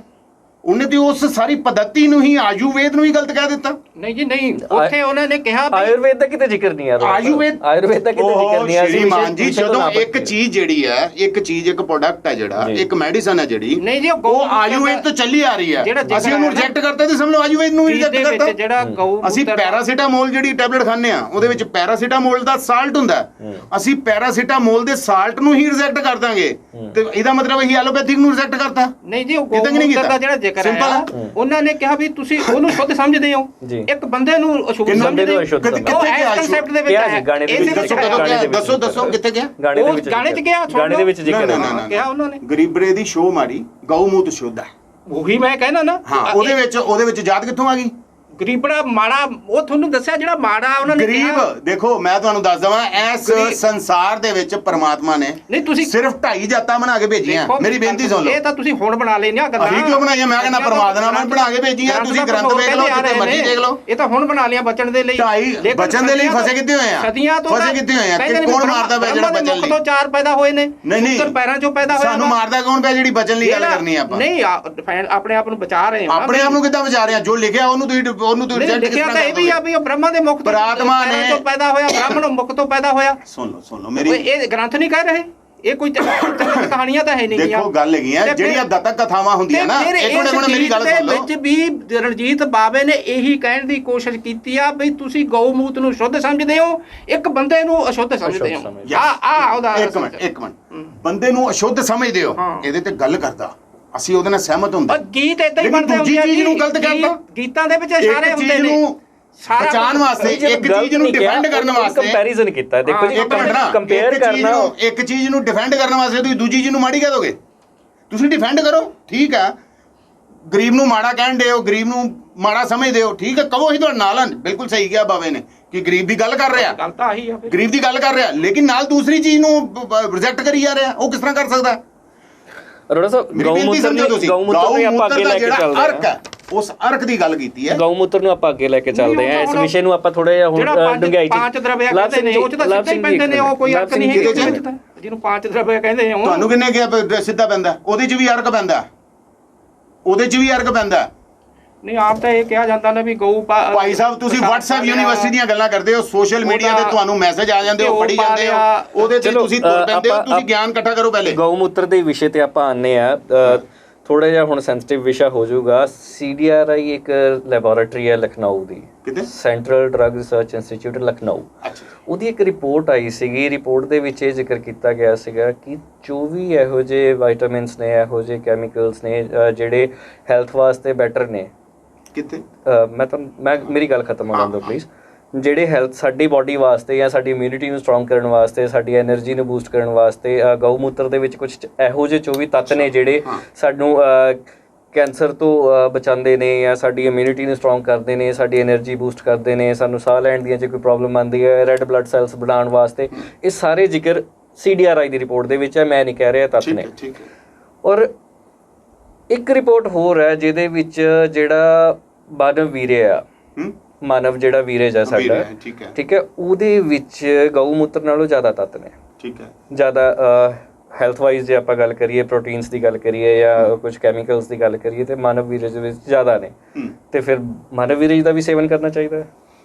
ਉਹਨੇ ਤੇ ਉਸ ਸਾਰੀ ਪद्धਤੀ ਨੂੰ ਹੀ, ਆਯੁਰਵੇਦ ਨੂੰ ਹੀ ਗਲਤ ਕਹਿ ਦਿੱਤਾ। ਨਹੀਂ ਜੀ ਨਹੀਂ, ਉੱਥੇ ਉਹਨਾਂ ਨੇ ਕਿਹਾ ਆਯੁਰਵੇਦ ਦਾ ਕਿਤੇ ਜ਼ਿਕਰ ਨਹੀਂ ਆ। ਆਯੁਰਵੇਦ ਦਾ ਕਿਤੇ ਜ਼ਿਕਰ ਨਹੀਂ ਆ। ਸ਼੍ਰੀਮਾਨ ਜੀ, ਜਦੋਂ ਇੱਕ ਚੀਜ਼ ਜਿਹੜੀ ਹੈ, ਇੱਕ ਚੀਜ਼, ਇੱਕ ਪ੍ਰੋਡਕਟ ਹੈ ਜਿਹੜਾ, ਇੱਕ ਮੈਡੀਸਨ ਹੈ ਜਿਹੜੀ, ਨਹੀਂ ਜੀ ਉਹ ਆਯੁਰਵੇਦ ਤੋਂ ਚੱਲੀ ਆ ਰਹੀ ਹੈ। ਅਸੀਂ ਉਹਨੂੰ ਰਿਜੈਕਟ ਕਰਤੇ ਤੇ ਸਮਝੋ ਆਯੁਰਵੇਦ ਨੂੰ ਰਿਜੈਕਟ ਕਰਤਾ। ਜਿਹੜਾ ਅਸੀਂ ਪੈਰਾਸੀਟਾਮੋਲ ਜਿਹੜੀ ਟੈਬਲੇਟ ਖਾਂਦੇ ਆ, ਉਹਦੇ ਵਿੱਚ ਪੈਰਾਸੀਟਾਮੋਲ ਦਾ ਸਾਲਟ ਹੁੰਦਾ, ਅਸੀਂ ਪੈਰਾਸੀਟਾਮੋਲ ਦੇ ਸਾਲਟ ਨੂੰ ਹੀ ਰਿਜੈਕਟ ਕਰ ਦਾਂਗੇ ਤੇ ਇਹਦਾ ਮਤਲਬ ਇਹ ਐਲੋਪੈਥਿਕ ਨੂੰ ਰਿਜੈਕਟ ਕਰਤਾ? ਨਹੀਂ ਜੀ, ਉਹ ਗਊਮੂਤਰ ਦਾ ਜਿਹੜਾ ਸਿੰਪਲ ਹੈ। ਉਹਨਾਂ ਨੇ ਕਿਹਾ ਵੀ ਤੁਸੀਂ ਉਹਨੂੰ ਸ਼ੁੱਧ ਸਮਝਦੇ ਹੋ, ਇੱਕ ਬੰਦੇ ਨੂੰ ਅਸ਼ੁੱਧ ਸਮਝਦੇ ਹੋ। ਕਿੱਥੇ ਗਿਆ ਕਨਸੈਪਟ ਦੇ ਵਿੱਚ ਹੈ? ਗਾਣੇ ਦੇ ਵਿੱਚ ਦੱਸੋ ਕਿੱਥੇ ਗਿਆ? ਗਾਣੇ ਚ ਗਿਆ, ਗਾਣੇ ਦੇ ਵਿੱਚ ਜ਼ਿਕਰ ਹੈ। ਕਿਹਾ ਉਹਨਾਂ ਨੇ ਗਰੀਬਰੇ ਦੀ ਸ਼ੋਅ ਮਾਰੀ, ਗਊਮੂਤ ਸ਼ੁੱਧ ਹੈ। ਉਹੀ ਮੈਂ ਕਹਿਣਾ ਨਾ। ਹਾਂ, ਉਹਦੇ ਵਿੱਚ ਜਾਤ ਕਿੱਥੋਂ ਆ ਗਈ? ਗਰੀਬੜਾ ਮਾੜਾ, ਉਹ ਤੁਹਾਨੂੰ ਦੱਸਿਆ ਜਿਹੜਾ ਮਾੜਾ ਉਹਨਾਂ ਨੇ ਗਰੀਬ। ਦੇਖੋ ਮੈਂ ਤੁਹਾਨੂੰ ਦੱਸ ਦਵਾਂ, ਇਸ ਸੰਸਾਰ ਦੇ ਵਿੱਚ ਪਰਮਾਤਮਾ ਨੇ ਨਹੀਂ ਤੁਸੀਂ ਸਿਰਫ 2.5 ਜਾਤਾਂ ਬਣਾ ਕੇ ਭੇਜੀਆਂ। ਮੇਰੀ ਬੇਨਤੀ ਸੁਣ ਲਓ। ਇਹ ਤਾਂ ਤੁਸੀਂ ਹੁਣ ਬਣਾ ਲੈਣੀਆਂ ਗੱਲਾਂ। ਅਸੀਂ ਕਿਉਂ ਬਣਾਈਆਂ? ਮੈਂ ਕਹਿੰਦਾ ਪਰਮਾਤਮਾ ਨੇ ਬਣਾ ਕੇ ਭੇਜੀਆਂ। ਤੁਸੀਂ ਗ੍ਰੰਥ ਵੇਖ ਲਓ, ਜਿੱਥੇ ਮਰਜ਼ੀ ਦੇਖ ਲਓ। ਇਹ ਤਾਂ ਹੁਣ ਬਣਾ ਲਿਆ ਬਚਣ ਦੇ ਲਈ। ਬਚਣ ਦੇ ਲਈ ਫਸੇ ਕਿੱਥੇ ਹੋਏ ਆ? ਸਦੀਆਂ ਤੋਂ ਫਸੇ ਕਿੱਥੇ ਹੋਏ ਆ? ਕਿ ਕੌਣ ਮਾਰਦਾ ਪਿਆ ਜਿਹੜਾ ਬਚਣ ਲਈ? ਤੋਂ 4 ਪੈਦਾ ਹੋਏ ਨੇ। ਨਹੀਂ ਪੈਰਾਂ ਚੋਂ ਪੈਦਾ ਹੋਇਆ। ਸਾਨੂੰ ਮਾਰਦਾ ਕੌਣ ਪਿਆ ਜਿਹੜੀ ਬਚਣ ਲਈ ਗੱਲ ਕਰਨੀ ਆਪਾਂ? ਨਹੀਂ, ਆਪਣੇ ਆਪ ਨੂੰ ਬਚਾ ਰਹੇ ਹਾਂ। ਆਪਣੇ ਆਪ ਨੂੰ ਕਿੱਦਾਂ ਬਚਾ ਰਹੇ ਆ? ਜੋ ਲਿਖਿਆ ਉਹਨੂੰ ਤੁਸੀਂ ਰਿਜੈਕਟ ਤਾਂ ਇਹ ਵੀ ਆ ਵੀ ਉਹ ਬ੍ਰਹਮਾ ਦੇ ਮੁਖ ਤੋਂ ਪੈਦਾ ਹੋਇਆ, ਬ੍ਰਾਹਮਣ ਮੁਖ ਤੋਂ ਪੈਦਾ ਹੋਇਆ। ਸੁਣ ਲਓ ਮੇਰੀ, ਇਹ ਗ੍ਰੰਥ ਨਹੀਂ ਕਹਿ ਰਹੇ, ਇਹ ਕੋਈ ਚਲਕ ਕਹਾਣੀਆਂ ਤਾਂ ਹੈ ਨਹੀਂ। ਦੇਖੋ ਗੱਲ ਹੈਗੀ ਆ, ਜਿਹੜੀਆਂ ਦਤਕ ਕਥਾਵਾਂ ਹੁੰਦੀਆਂ ਨਾ, ਇੱਕ ਮਿੰਟ ਮੇਰੀ ਗੱਲ ਸੁਣ ਲਓ। ਵਿੱਚ ਵੀ ਰਣਜੀਤ ਬਾਵੇ ਨੇ ਇਹੀ ਕਹਿਣ ਦੀ ਕੋਸ਼ਿਸ਼ ਕੀਤੀ ਆ ਵੀ ਤੁਸੀਂ ਗਊ ਮੂਤ ਨੂੰ ਸ਼ੁੱਧ ਸਮਝਦੇ ਹੋ, ਇੱਕ ਬੰਦੇ ਨੂੰ ਅਸ਼ੁੱਧ ਸਮਝਦੇ ਹੋ। ਉਹਦਾ ਇੱਕ ਮਿੰਟ ਬੰਦੇ ਨੂੰ ਅਸ਼ੁੱਧ ਸਮਝਦੇ ਹੋ, ਇਹਦੇ ਤੇ ਗੱਲ ਕਰਦਾ ਅਸੀਂ ਉਹਦੇ ਨਾਲ ਸਹਿਮਤ ਹੁੰਦੇ। ਗੀਤ ਇਦਾਂ ਹੀ ਬਣਦੇ ਹੁੰਦੇ ਆ ਜੀ, ਨੂੰ ਗਲਤ ਕਰਦਾ। ਗੀਤਾਂ ਦੇ ਵਿੱਚ ਇਸ਼ਾਰੇ ਹੁੰਦੇ ਨੇ ਬਚਾਉਣ ਵਾਸਤੇ, ਇੱਕ ਚੀਜ਼ ਨੂੰ ਡਿਫੈਂਡ ਕਰਨ ਵਾਸਤੇ ਕੰਪੈਰੀਜ਼ਨ ਕੀਤਾ। ਦੇਖੋ ਜੀ, ਕੰਪੇਅਰ ਕਰਨਾ, ਇੱਕ ਚੀਜ਼ ਨੂੰ ਡਿਫੈਂਡ ਕਰਨ ਵਾਸਤੇ ਤੁਸੀਂ ਦੂਜੀ ਚੀਜ਼ ਨੂੰ ਮਾੜੀ ਕਹਿ ਦੋਗੇ? ਤੁਸੀਂ ਡਿਫੈਂਡ ਕਰੋ, ਠੀਕ ਆ। ਗਰੀਬ ਨੂੰ ਮਾੜਾ ਕਹਿਣ ਦੇ ਹੋ, ਗਰੀਬ ਨੂੰ ਮਾੜਾ ਸਮਝਦੇ ਹੋ, ਠੀਕ ਹੈ, ਕਹੋ ਅਸੀਂ ਤੁਹਾਡੇ ਨਾਲ ਹਾਂ। ਬਿਲਕੁਲ ਸਹੀ ਕਿਹਾ ਬਾਵੇ ਨੇ ਕਿ ਗਰੀਬ ਦੀ ਗੱਲ ਕਰ ਰਿਹਾ, ਗੱਲ ਤਾਂ ਆਹੀ ਆ, ਗਰੀਬ ਦੀ ਗੱਲ ਕਰ ਰਿਹਾ, ਲੇਕਿਨ ਨਾਲ ਦੂਸਰੀ ਚੀਜ਼ ਨੂੰ ਰਿਜੈਕਟ ਕਰੀ ਜਾ ਰਿਹਾ। ਉਹ ਕਿਸ ਤਰ੍ਹਾਂ ਕਰ ਸਕਦਾ? ਅਰੋੜਾ ਸਾਹਿਬ, ਗਊ ਮੂਤਰ ਨੂੰ ਆਪਾਂ ਅੱਗੇ ਲੈ ਕੇ ਚੱਲਦੇ ਹਾਂ। ਉਸ ਅਰਕ ਦੀ ਗੱਲ ਕੀਤੀ ਹੈ। ਗਊ ਮੂਤਰ ਨੂੰ ਆਪਾਂ ਅੱਗੇ ਲੈ ਕੇ ਚੱਲਦੇ ਹਾਂ। ਇਸ ਵਿਸ਼ੇ ਨੂੰ ਆਪਾਂ ਥੋੜਾ ਜਿਹਾ ਹੁਣ ਡੂੰਘਾਈ ਚ, ਪੰਜ ਦਰਵਿਆ ਕਹਿੰਦੇ ਨੇ, ਉਹ ਚ ਤਾਂ ਸਿੱਧਾ ਹੀ ਪੈਂਦੇ ਨੇ। ਉਹ ਕੋਈ ਅਰਕ ਨਹੀਂ ਹੈ ਜਿਹਨੂੰ ਪੰਜ ਦਰਵਿਆ ਕਹਿੰਦੇ ਆ। ਤੁਹਾਨੂੰ ਕਿੰਨੇ ਕਿਹਾ ਸਿੱਧਾ ਪੈਂਦਾ? ਉਹਦੇ ਚ ਵੀ ਅਰਕ ਪੈਂਦਾ, ਉਹਦੇ ਚ ਵੀ ਅਰਕ ਪੈਂਦਾ। ਨਹੀਂ, ਆਪ ਤਾਂ ਇਹ ਕਿਹਾ ਜਾਂਦਾ ਨਾ ਵੀ ਗਊ ਭਾਈ ਸਾਹਿਬ, ਤੁਸੀਂ WhatsApp ਯੂਨੀਵਰਸਿਟੀ ਦੀਆਂ ਗੱਲਾਂ ਕਰਦੇ ਹੋ, ਸੋਸ਼ਲ ਮੀਡੀਆ ਤੇ ਤੁਹਾਨੂੰ ਮੈਸੇਜ ਆ ਜਾਂਦੇ ਹੋ, ਪੜ੍ਹੀ ਜਾਂਦੇ ਹੋ, ਉਹਦੇ ਤੇ ਤੁਸੀਂ ਤੁਰ ਪੈਂਦੇ ਹੋ। ਤੁਸੀਂ ਗਿਆਨ ਇਕੱਠਾ ਕਰੋ ਪਹਿਲੇ। ਗਊ ਮੂਤਰ ਦੇ ਵਿਸ਼ੇ ਤੇ ਆਪਾਂ ਆਨੇ ਆ। ਥੋੜਾ ਜਿਹਾ ਹੁਣ ਸੈਂਸਿਟਿਵ ਵਿਸ਼ਾ ਹੋ ਜਾਊਗਾ। CDRI ਇੱਕ ਲੈਬੋਰੇਟਰੀ ਹੈ ਲਖਨਊ ਦੀ, ਕਿਤੇ central drug research institute Lucknow. ਅੱਛਾ ਉਹਦੀ ਇੱਕ ਰਿਪੋਰਟ ਆਈ ਸੀਗੀ। ਰਿਪੋਰਟ ਦੇ ਵਿੱਚ ਇਹ ਜ਼ਿਕਰ ਕੀਤਾ ਗਿਆ ਸੀਗਾ ਕਿ ਜੋ ਵੀ ਇਹੋ ਜਿਹੇ ਵਾਈਟਾਮਿਨਸ ਨੇ, ਇਹੋ ਜਿਹੇ ਕੈਮੀਕਲਸ ਨੇ ਜਿਹੜੇ ਹੈਲਥ ਵਾਸਤੇ ਬੈਟਰ ਨੇ। ਕਿਤੇ ਮੈਂ ਮੇਰੀ ਗੱਲ ਖਤਮ ਹੋਣ ਦਿਓ ਪਲੀਜ਼। ਜਿਹੜੇ ਹੈਲਥ ਸਾਡੀ ਬਾਡੀ ਵਾਸਤੇ ਜਾਂ ਸਾਡੀ ਇਮਿਊਨਿਟੀ ਨੂੰ ਸਟਰੋਂਗ ਕਰਨ ਵਾਸਤੇ, ਸਾਡੀ ਐਨਰਜੀ ਨੂੰ ਬੂਸਟ ਕਰਨ ਵਾਸਤੇ ਗਊ ਮੂਤਰ ਦੇ ਵਿੱਚ ਕੁਝ ਇਹੋ ਜਿਹੇ 24 ਤੱਤ ਨੇ ਜਿਹੜੇ ਸਾਨੂੰ ਕੈਂਸਰ ਤੋਂ ਬਚਾਉਂਦੇ ਨੇ ਜਾਂ ਸਾਡੀ ਇਮਿਊਨਿਟੀ ਨੂੰ ਸਟਰੋਂਗ ਕਰਦੇ ਨੇ, ਸਾਡੀ ਐਨਰਜੀ ਬੂਸਟ ਕਰਦੇ ਨੇ, ਸਾਨੂੰ ਸਾਹ ਲੈਣ ਦੀਆਂ ਜੇ ਕੋਈ ਪ੍ਰੋਬਲਮ ਆਉਂਦੀ ਹੈ, ਰੈੱਡ ਬਲੱਡ ਸੈਲਸ ਬਣਾਉਣ ਵਾਸਤੇ। ਇਹ ਸਾਰੇ ਜ਼ਿਕਰ CDRI ਦੀ ਰਿਪੋਰਟ ਦੇ ਵਿੱਚ ਹੈ, ਮੈਂ ਨਹੀਂ ਕਹਿ ਰਿਹਾ ਤੱਤ ਨੇ। ਔਰ ਇੱਕ ਰਿਪੋਰਟ ਹੋਰ ਹੈ ਜਿਹਦੇ ਵਿੱਚ ਜਿਹੜਾ ਮਾਨਵ ਵੀਰੇ ਆ, ਮਾਨਵ ਜਿਹੜਾ ਵੀਰੇਜ ਹੈ ਸਾਡਾ, ਠੀਕ ਹੈ, ਉਹਦੇ ਵਿੱਚ ਗਊ ਮੂਤਰ ਨਾਲੋਂ ਜ਼ਿਆਦਾ ਤੱਤ ਨੇ। ਠੀਕ ਹੈ, ਜ਼ਿਆਦਾ ਹੈਲਥ ਵਾਈਜ਼ ਜੇ ਆਪਾਂ ਗੱਲ ਕਰੀਏ, ਪ੍ਰੋਟੀਨਸ ਦੀ ਗੱਲ ਕਰੀਏ ਜਾਂ ਕੁਝ ਕੈਮੀਕਲਸ ਦੀ ਗੱਲ ਕਰੀਏ, ਤੇ ਮਾਨਵ ਵੀਰੇਜ ਦੇ ਵਿੱਚ ਜ਼ਿਆਦਾ ਨੇ। ਤੇ ਫਿਰ ਮਾਨਵ ਵੀਰੇਜ ਦਾ ਵੀ ਸੇਵਨ ਕਰਨਾ ਚਾਹੀਦਾ ਹੈ।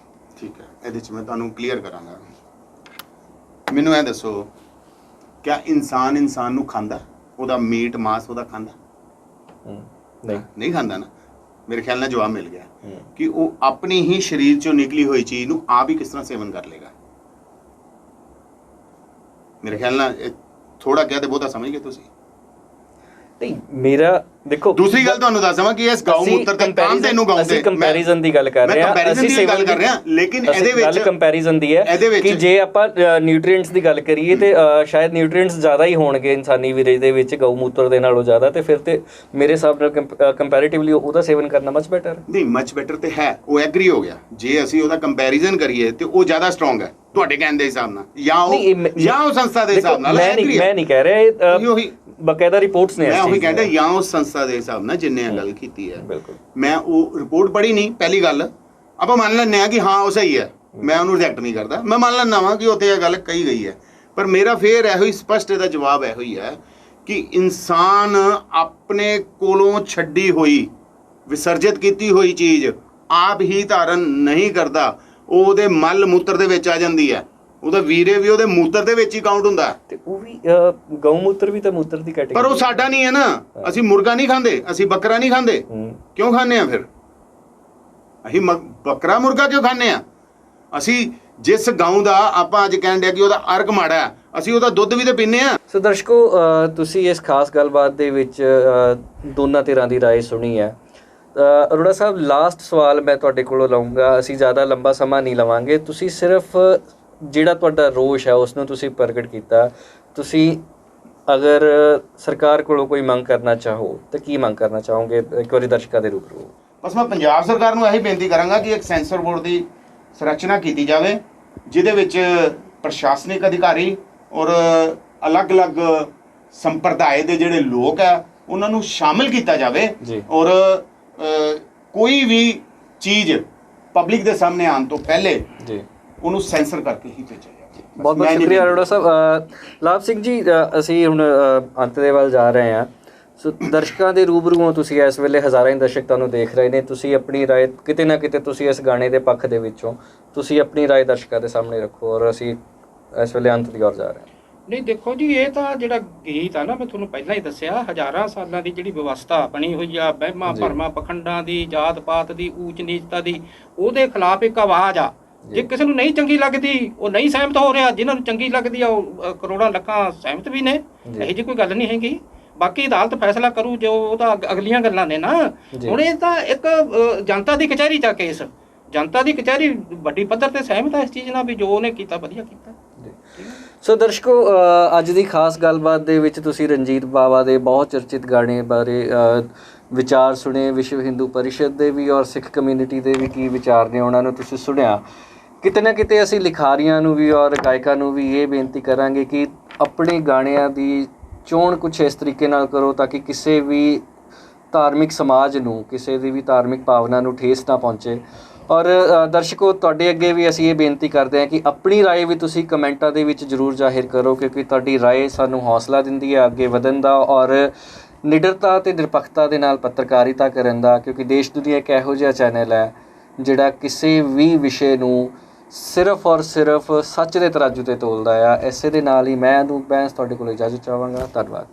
ਠੀਕ ਹੈ, ਇਹਦੇ 'ਚ ਮੈਂ ਤੁਹਾਨੂੰ ਕਲੀਅਰ ਕਰਾਂਗਾ। ਮੈਨੂੰ ਇਹ ਦੱਸੋ, ਕਿਆ ਇਨਸਾਨ ਨੂੰ ਖਾਂਦਾ? ਉਹਦਾ ਮੀਟ ਮਾਸ ਉਹਦਾ ਖਾਂਦਾ? ਨਹੀਂ ਖਾਂਦਾ ਨਾ। ਮੇਰੇ ਖਿਆਲ ਨਾਲ ਜਵਾਬ ਮਿਲ ਗਿਆ ਕਿ ਉਹ ਆਪਣੀ ਹੀ ਸਰੀਰ ਚੋਂ ਨਿਕਲੀ ਹੋਈ ਚੀਜ਼ ਨੂੰ ਆਪ ਹੀ ਕਿਸ ਤਰ੍ਹਾਂ ਸੇਵਨ ਕਰ ਲੇਗਾ। ਮੇਰੇ ਖਿਆਲ ਨਾਲ ਥੋੜਾ ਕਿਹਾ ਤੇ ਬਹੁਤਾ ਸਮਝ ਗਏ ਤੁਸੀਂ। ਨਹੀਂ, ਮੇਰਾ ਦੇਖੋ, ਦੂਸਰੀ ਗੱਲ ਤੁਹਾਨੂੰ ਦੱਸ ਦਵਾਂ ਕਿ ਇਸ ਗਊ ਮੂਤਰ ਤੇ ਕੰਮ ਤੈਨੂੰ ਗਾਉਂਦੇ, ਅਸੀਂ ਕੰਪੈਰੀਜ਼ਨ ਦੀ ਗੱਲ ਕਰ ਰਹੇ ਹਾਂ, ਅਸੀਂ ਗੱਲ ਕਰ ਰਹੇ ਹਾਂ, ਲੇਕਿਨ ਇਹਦੇ ਵਿੱਚ ਗੱਲ ਕੰਪੈਰੀਜ਼ਨ ਦੀ ਹੈ ਕਿ ਜੇ ਆਪਾਂ ਨਿਊਟ੍ਰੀਐਂਟਸ ਦੀ ਗੱਲ ਕਰੀਏ ਤੇ ਸ਼ਾਇਦ ਨਿਊਟ੍ਰੀਐਂਟਸ ਜ਼ਿਆਦਾ ਹੀ ਹੋਣਗੇ ਇਨਸਾਨੀ ਵੀਰੇਜ ਦੇ ਵਿੱਚ ਗਊ ਮੂਤਰ ਦੇ ਨਾਲੋਂ ਜ਼ਿਆਦਾ, ਤੇ ਫਿਰ ਤੇ ਮੇਰੇ ਹਿਸਾਬ ਨਾਲ ਕੰਪੈਰੀਟਿਵਲੀ ਉਹਦਾ ਸੇਵਨ ਕਰਨਾ ਮਚ ਬੈਟਰ ਹੈ। ਨਹੀਂ, ਮਚ ਬੈਟਰ ਤੇ ਹੈ, ਉਹ ਐਗਰੀ ਹੋ ਗਿਆ। ਜੇ ਅਸੀਂ ਉਹਦਾ ਕੰਪੈਰੀਜ਼ਨ ਕਰੀਏ ਤੇ ਉਹ ਜ਼ਿਆਦਾ ਸਟਰੋਂਗ ਹੈ ਤੁਹਾਡੇ ਕਹਿਣ ਦੇ ਹਿਸਾਬ ਨਾਲ, ਜਾਂ ਉਹ ਸੰਸਥਾ ਦੇ ਹਿਸਾਬ ਨਾਲ। ਮੈਂ ਨਹੀਂ ਕਹਿ ਰਿਹਾ, ਬਕਾਇਦਾ ਰਿਪੋਰਟਸ ਨੇ। ਮੈਂ ਉਹੀ ਕਹਿੰਦਾ, ਜਾਂ ਉਸ ਸੰਸਥਾ ਦੇ ਹਿਸਾਬ ਨਾਲ ਜਿੰਨੇ ਗੱਲ ਕੀਤੀ ਹੈ। ਬਿਲਕੁਲ, ਮੈਂ ਉਹ ਰਿਪੋਰਟ ਪੜ੍ਹੀ ਨਹੀਂ। ਪਹਿਲੀ ਗੱਲ ਆਪਾਂ ਮੰਨ ਲੈਂਦੇ ਹਾਂ ਕਿ ਹਾਂ ਉਹ ਸਹੀ ਹੈ, ਮੈਂ ਉਹਨੂੰ ਰਿਜੈਕਟ ਨਹੀਂ ਕਰਦਾ। ਮੈਂ ਮੰਨ ਲੈਂਦਾ ਵਾਂ ਕਿ ਉੱਥੇ ਇਹ ਗੱਲ ਕਹੀ ਗਈ ਹੈ, ਪਰ ਮੇਰਾ ਫੇਰ ਇਹੋ ਹੀ ਸਪਸ਼ਟ ਇਹਦਾ ਜਵਾਬ ਇਹੋ ਹੀ ਹੈ ਕਿ ਇਨਸਾਨ ਆਪਣੇ ਕੋਲੋਂ ਛੱਡੀ ਹੋਈ, ਵਿਸਰਜਿਤ ਕੀਤੀ ਹੋਈ ਚੀਜ਼ ਆਪ ਹੀ ਧਾਰਨ ਨਹੀਂ ਕਰਦਾ। ਉਹ ਉਹਦੇ ਮਲ ਮੂਤਰ ਦੇ ਵਿੱਚ ਆ ਜਾਂਦੀ ਹੈ। ਉਹਦਾ ਵੀਰੇ ਵੀ ਉਹਦੇ ਮੂਤਰ ਦੇ ਵਿੱਚ ਹੀ ਕਾਊਂਟ ਹੁੰਦਾ ਤੇ ਉਹ ਵੀ ਗਊ ਮੂਤਰ ਵੀ ਤਾਂ ਮੂਤਰ ਦੀ ਕੈਟੇਗਰੀ। ਪਰ ਉਹ ਸਾਡਾ ਨਹੀਂ ਹੈ ਨਾ। ਅਸੀਂ ਮੁਰਗਾ ਨਹੀਂ ਖਾਂਦੇ, ਅਸੀਂ ਬੱਕਰਾ ਨਹੀਂ ਖਾਂਦੇ। ਕਿਉਂ ਖਾਂਦੇ ਆ ਫਿਰ? ਅਸੀਂ ਬੱਕਰਾ ਮੁਰਗਾ ਕਿਉਂ ਖਾਂਦੇ ਆ? ਅਸੀਂ ਜਿਸ ਗਊ ਦਾ ਆਪਾਂ ਅੱਜ ਕਹਿਣ ਡਿਆ ਕਿ ਉਹਦਾ ਅਰਗ ਮਾੜਾ, ਅਸੀਂ ਉਹਦਾ ਦੁੱਧ ਵੀ ਤਾਂ ਪੀਂਦੇ ਆ। ਸੋ ਦਰਸ਼ਕੋ, ਤੁਸੀਂ ਇਸ ਖਾਸ ਗੱਲਬਾਤ ਦੇ ਵਿੱਚ ਦੋਨਾਂ ਧਿਰਾਂ ਦੀ ਰਾਏ ਸੁਣੀ ਹੈ। ਅਰੋੜਾ ਸਾਹਿਬ, ਲਾਸਟ ਸਵਾਲ ਮੈਂ ਤੁਹਾਡੇ ਕੋਲੋਂ ਲਵਾਂਗਾ। ਅਸੀਂ ਜ਼ਿਆਦਾ ਲੰਬਾ ਸਮਾਂ ਨਹੀਂ ਲਵਾਂਗੇ। ਤੁਸੀਂ ਸਿਰਫ ਜਿਹੜਾ ਤੁਹਾਡਾ ਰੋਸ਼ ਹੈ ਉਸ ਨੂੰ ਤੁਸੀਂ ਪ੍ਰਗਟ ਕੀਤਾ। ਤੁਸੀਂ ਅਗਰ ਸਰਕਾਰ ਕੋਲੋਂ ਕੋਈ ਮੰਗ ਕਰਨਾ ਚਾਹੋ ਤਾਂ ਕੀ ਮੰਗ ਕਰਨਾ ਚਾਹੋਗੇ? ਇੱਕ ਵਾਰੀ ਦਰਸ਼ਕਾਂ ਦੇ ਰੂਬਰੂ। ਬਸ ਮੈਂ ਪੰਜਾਬ ਸਰਕਾਰ ਨੂੰ ਇਹੀ ਬੇਨਤੀ ਕਰਾਂਗਾ ਕਿ ਇੱਕ ਸੈਂਸਰ ਬੋਰਡ ਦੀ ਸੰਰਚਨਾ ਕੀਤੀ ਜਾਵੇ, ਜਿਹਦੇ ਵਿੱਚ ਪ੍ਰਸ਼ਾਸਨਿਕ ਅਧਿਕਾਰੀ ਔਰ ਅਲੱਗ-ਅਲੱਗ ਸੰਪਰਦਾਇ ਦੇ ਜਿਹੜੇ ਲੋਕ ਹੈ ਉਹਨਾਂ ਨੂੰ ਸ਼ਾਮਿਲ ਕੀਤਾ ਜਾਵੇ ਔਰ ਕੋਈ ਵੀ ਚੀਜ਼ ਪਬਲਿਕ ਦੇ ਸਾਹਮਣੇ ਆਉਣ ਤੋਂ ਪਹਿਲੇ ਉਹਨੂੰ ਸੈਂਸਰ ਕਰਕੇ ਹੀ ਭੇਜਿਆ ਜਾਵੇ। ਬਹੁਤ ਬਹੁਤ ਸ਼ੁਕਰੀਆ ਅਰੋੜਾ ਸਾਹਿਬ। ਲਾਭ ਸਿੰਘ ਜੀ, ਅਸੀਂ ਹੁਣ ਅੰਤ ਦੇ ਵੱਲ ਜਾ ਰਹੇ ਹਾਂ। ਸੋ ਦਰਸ਼ਕਾਂ ਦੇ ਰੂਬਰੂ ਤੁਸੀਂ ਇਸ ਵੇਲੇ ਹਜ਼ਾਰਾਂ ਹੀ ਦਰਸ਼ਕ ਤੁਹਾਨੂੰ ਦੇਖ ਰਹੇ ਨੇ। ਤੁਸੀਂ ਆਪਣੀ ਰਾਏ ਕਿਤੇ ਨਾ ਕਿਤੇ ਤੁਸੀਂ ਇਸ ਗਾਣੇ ਦੇ ਪੱਖ ਦੇ ਵਿੱਚੋਂ ਤੁਸੀਂ ਆਪਣੀ ਰਾਏ ਦਰਸ਼ਕਾਂ ਦੇ ਸਾਹਮਣੇ ਰੱਖੋ ਔਰ ਅਸੀਂ ਇਸ ਵੇਲੇ ਅੰਤ ਦੀ ਔਰ ਜਾ ਰਹੇ ਹਾਂ। ਨਹੀਂ, ਦੇਖੋ ਜੀ, ਇਹ ਤਾਂ ਜਿਹੜਾ ਗੀਤ ਆ ਨਾ, ਮੈਂ ਤੁਹਾਨੂੰ ਪਹਿਲਾਂ ਹੀ ਦੱਸਿਆ, ਹਜ਼ਾਰਾਂ ਸਾਲਾਂ ਦੀ ਜਿਹੜੀ ਵਿਵਸਥਾ ਬਣੀ ਹੋਈ ਆ, ਵਹਿਮਾਂ ਭਰਮਾਂ ਪਖੰਡਾਂ ਦੀ, ਜਾਤ ਪਾਤ ਦੀ, ਊਚ ਨੀਚਤਾ ਦੀ, ਉਹਦੇ ਖਿਲਾਫ ਇੱਕ ਆਵਾਜ਼ ਆ। ਜੇ ਕਿਸੇ ਨੂੰ ਨਹੀਂ ਚੰਗੀ ਲੱਗਦੀ, ਉਹ ਨਹੀਂ ਸਹਿਮਤ ਹੋ ਰਿਹਾ। ਜਿਹਨਾਂ ਨੂੰ ਚੰਗੀ ਲੱਗਦੀ ਆ ਉਹ ਕਰੋੜਾਂ ਲੱਖਾਂ ਸਹਿਮਤ ਵੀ ਨੇ। ਇਹੋ ਜਿਹੀ ਕੋਈ ਗੱਲ ਨਹੀਂ ਹੈਗੀ। ਬਾਕੀ ਅਦਾਲਤ ਫੈਸਲਾ ਕਰੂ, ਜੋ ਉਹ ਤਾਂ ਅਗਲੀਆਂ ਗੱਲਾਂ ਨੇ ਨਾ। ਹੁਣ ਇਹ ਤਾਂ ਇੱਕ ਜਨਤਾ ਦੀ ਕਚਹਿਰੀ 'ਚ ਕੇਸ, ਜਨਤਾ ਦੀ ਕਚਹਿਰੀ ਵੱਡੀ ਪੱਧਰ ਤੇ ਸਹਿਮਤ ਹੈ ਇਸ ਚੀਜ਼ ਨਾਲ ਵੀ ਜੋ ਉਹਨੇ ਕੀਤਾ ਵਧੀਆ ਕੀਤਾ। ਸੋ ਦਰਸ਼ਕੋ, ਅੱਜ ਦੀ ਖਾਸ ਗੱਲਬਾਤ ਦੇ ਵਿੱਚ ਤੁਸੀਂ ਰਣਜੀਤ ਬਾਵਾ ਦੇ ਬਹੁਤ ਚਰਚਿਤ ਗਾਣੇ ਬਾਰੇ ਵਿਚਾਰ ਸੁਣੇ। ਵਿਸ਼ਵ ਹਿੰਦੂ ਪਰਿਸ਼ਦ ਦੇ ਵੀ ਔਰ ਸਿੱਖ ਕਮਿਊਨਿਟੀ ਦੇ ਵੀ ਕੀ ਵਿਚਾਰ ਨੇ ਉਹਨਾਂ ਨੂੰ ਤੁਸੀਂ ਸੁਣਿਆ। ਕਿਤੇ ਨਾ ਕਿਤੇ ਅਸੀਂ ਲਿਖਾਰੀਆਂ ਨੂੰ ਵੀ ਔਰ ਗਾਇਕਾਂ ਨੂੰ ਵੀ ਇਹ ਬੇਨਤੀ ਕਰਾਂਗੇ ਕਿ ਆਪਣੇ ਗਾਣਿਆਂ ਦੀ ਚੋਣ ਕੁਛ ਇਸ ਤਰੀਕੇ ਨਾਲ ਕਰੋ ਤਾਂ ਕਿ ਕਿਸੇ ਵੀ ਧਾਰਮਿਕ ਸਮਾਜ ਨੂੰ, ਕਿਸੇ ਦੀ ਵੀ ਧਾਰਮਿਕ ਭਾਵਨਾ ਨੂੰ ਠੇਸ ਨਾ ਪਹੁੰਚੇ। ਔਰ ਦਰਸ਼ਕੋ, ਤੁਹਾਡੇ ਅੱਗੇ ਵੀ ਅਸੀਂ ਇਹ ਬੇਨਤੀ ਕਰਦੇ ਹਾਂ ਕਿ ਆਪਣੀ ਰਾਏ ਵੀ ਤੁਸੀਂ ਕਮੈਂਟਾਂ ਦੇ ਵਿੱਚ ਜ਼ਰੂਰ ਜ਼ਾਹਿਰ ਕਰੋ, ਕਿਉਂਕਿ ਤੁਹਾਡੀ ਰਾਏ ਸਾਨੂੰ ਹੌਸਲਾ ਦਿੰਦੀ ਹੈ ਅੱਗੇ ਵਧਣ ਦਾ ਔਰ ਨਿਡਰਤਾ ਅਤੇ ਨਿਰਪੱਖਤਾ ਦੇ ਨਾਲ ਪੱਤਰਕਾਰਿਤਾ ਕਰਨ ਦਾ। ਕਿਉਂਕਿ ਦੇਸ਼ ਦੁਨੀਆ ਇੱਕ ਇਹੋ ਜਿਹਾ ਚੈਨਲ ਹੈ ਜਿਹੜਾ ਕਿਸੇ ਵੀ ਵਿਸ਼ੇ ਨੂੰ ਸਿਰਫ ਔਰ ਸਿਰਫ ਸੱਚ ਦੇ ਤਰਾਜੂ 'ਤੇ ਤੋਲਦਾ ਆ। ਇਸੇ ਦੇ ਨਾਲ ਹੀ ਮੈਂ ਅਨੂਪ ਬੈਂਸ ਤੁਹਾਡੇ ਕੋਲ ਇਜਾਜ਼ਤ ਚਾਹਾਂਗਾ। ਧੰਨਵਾਦ।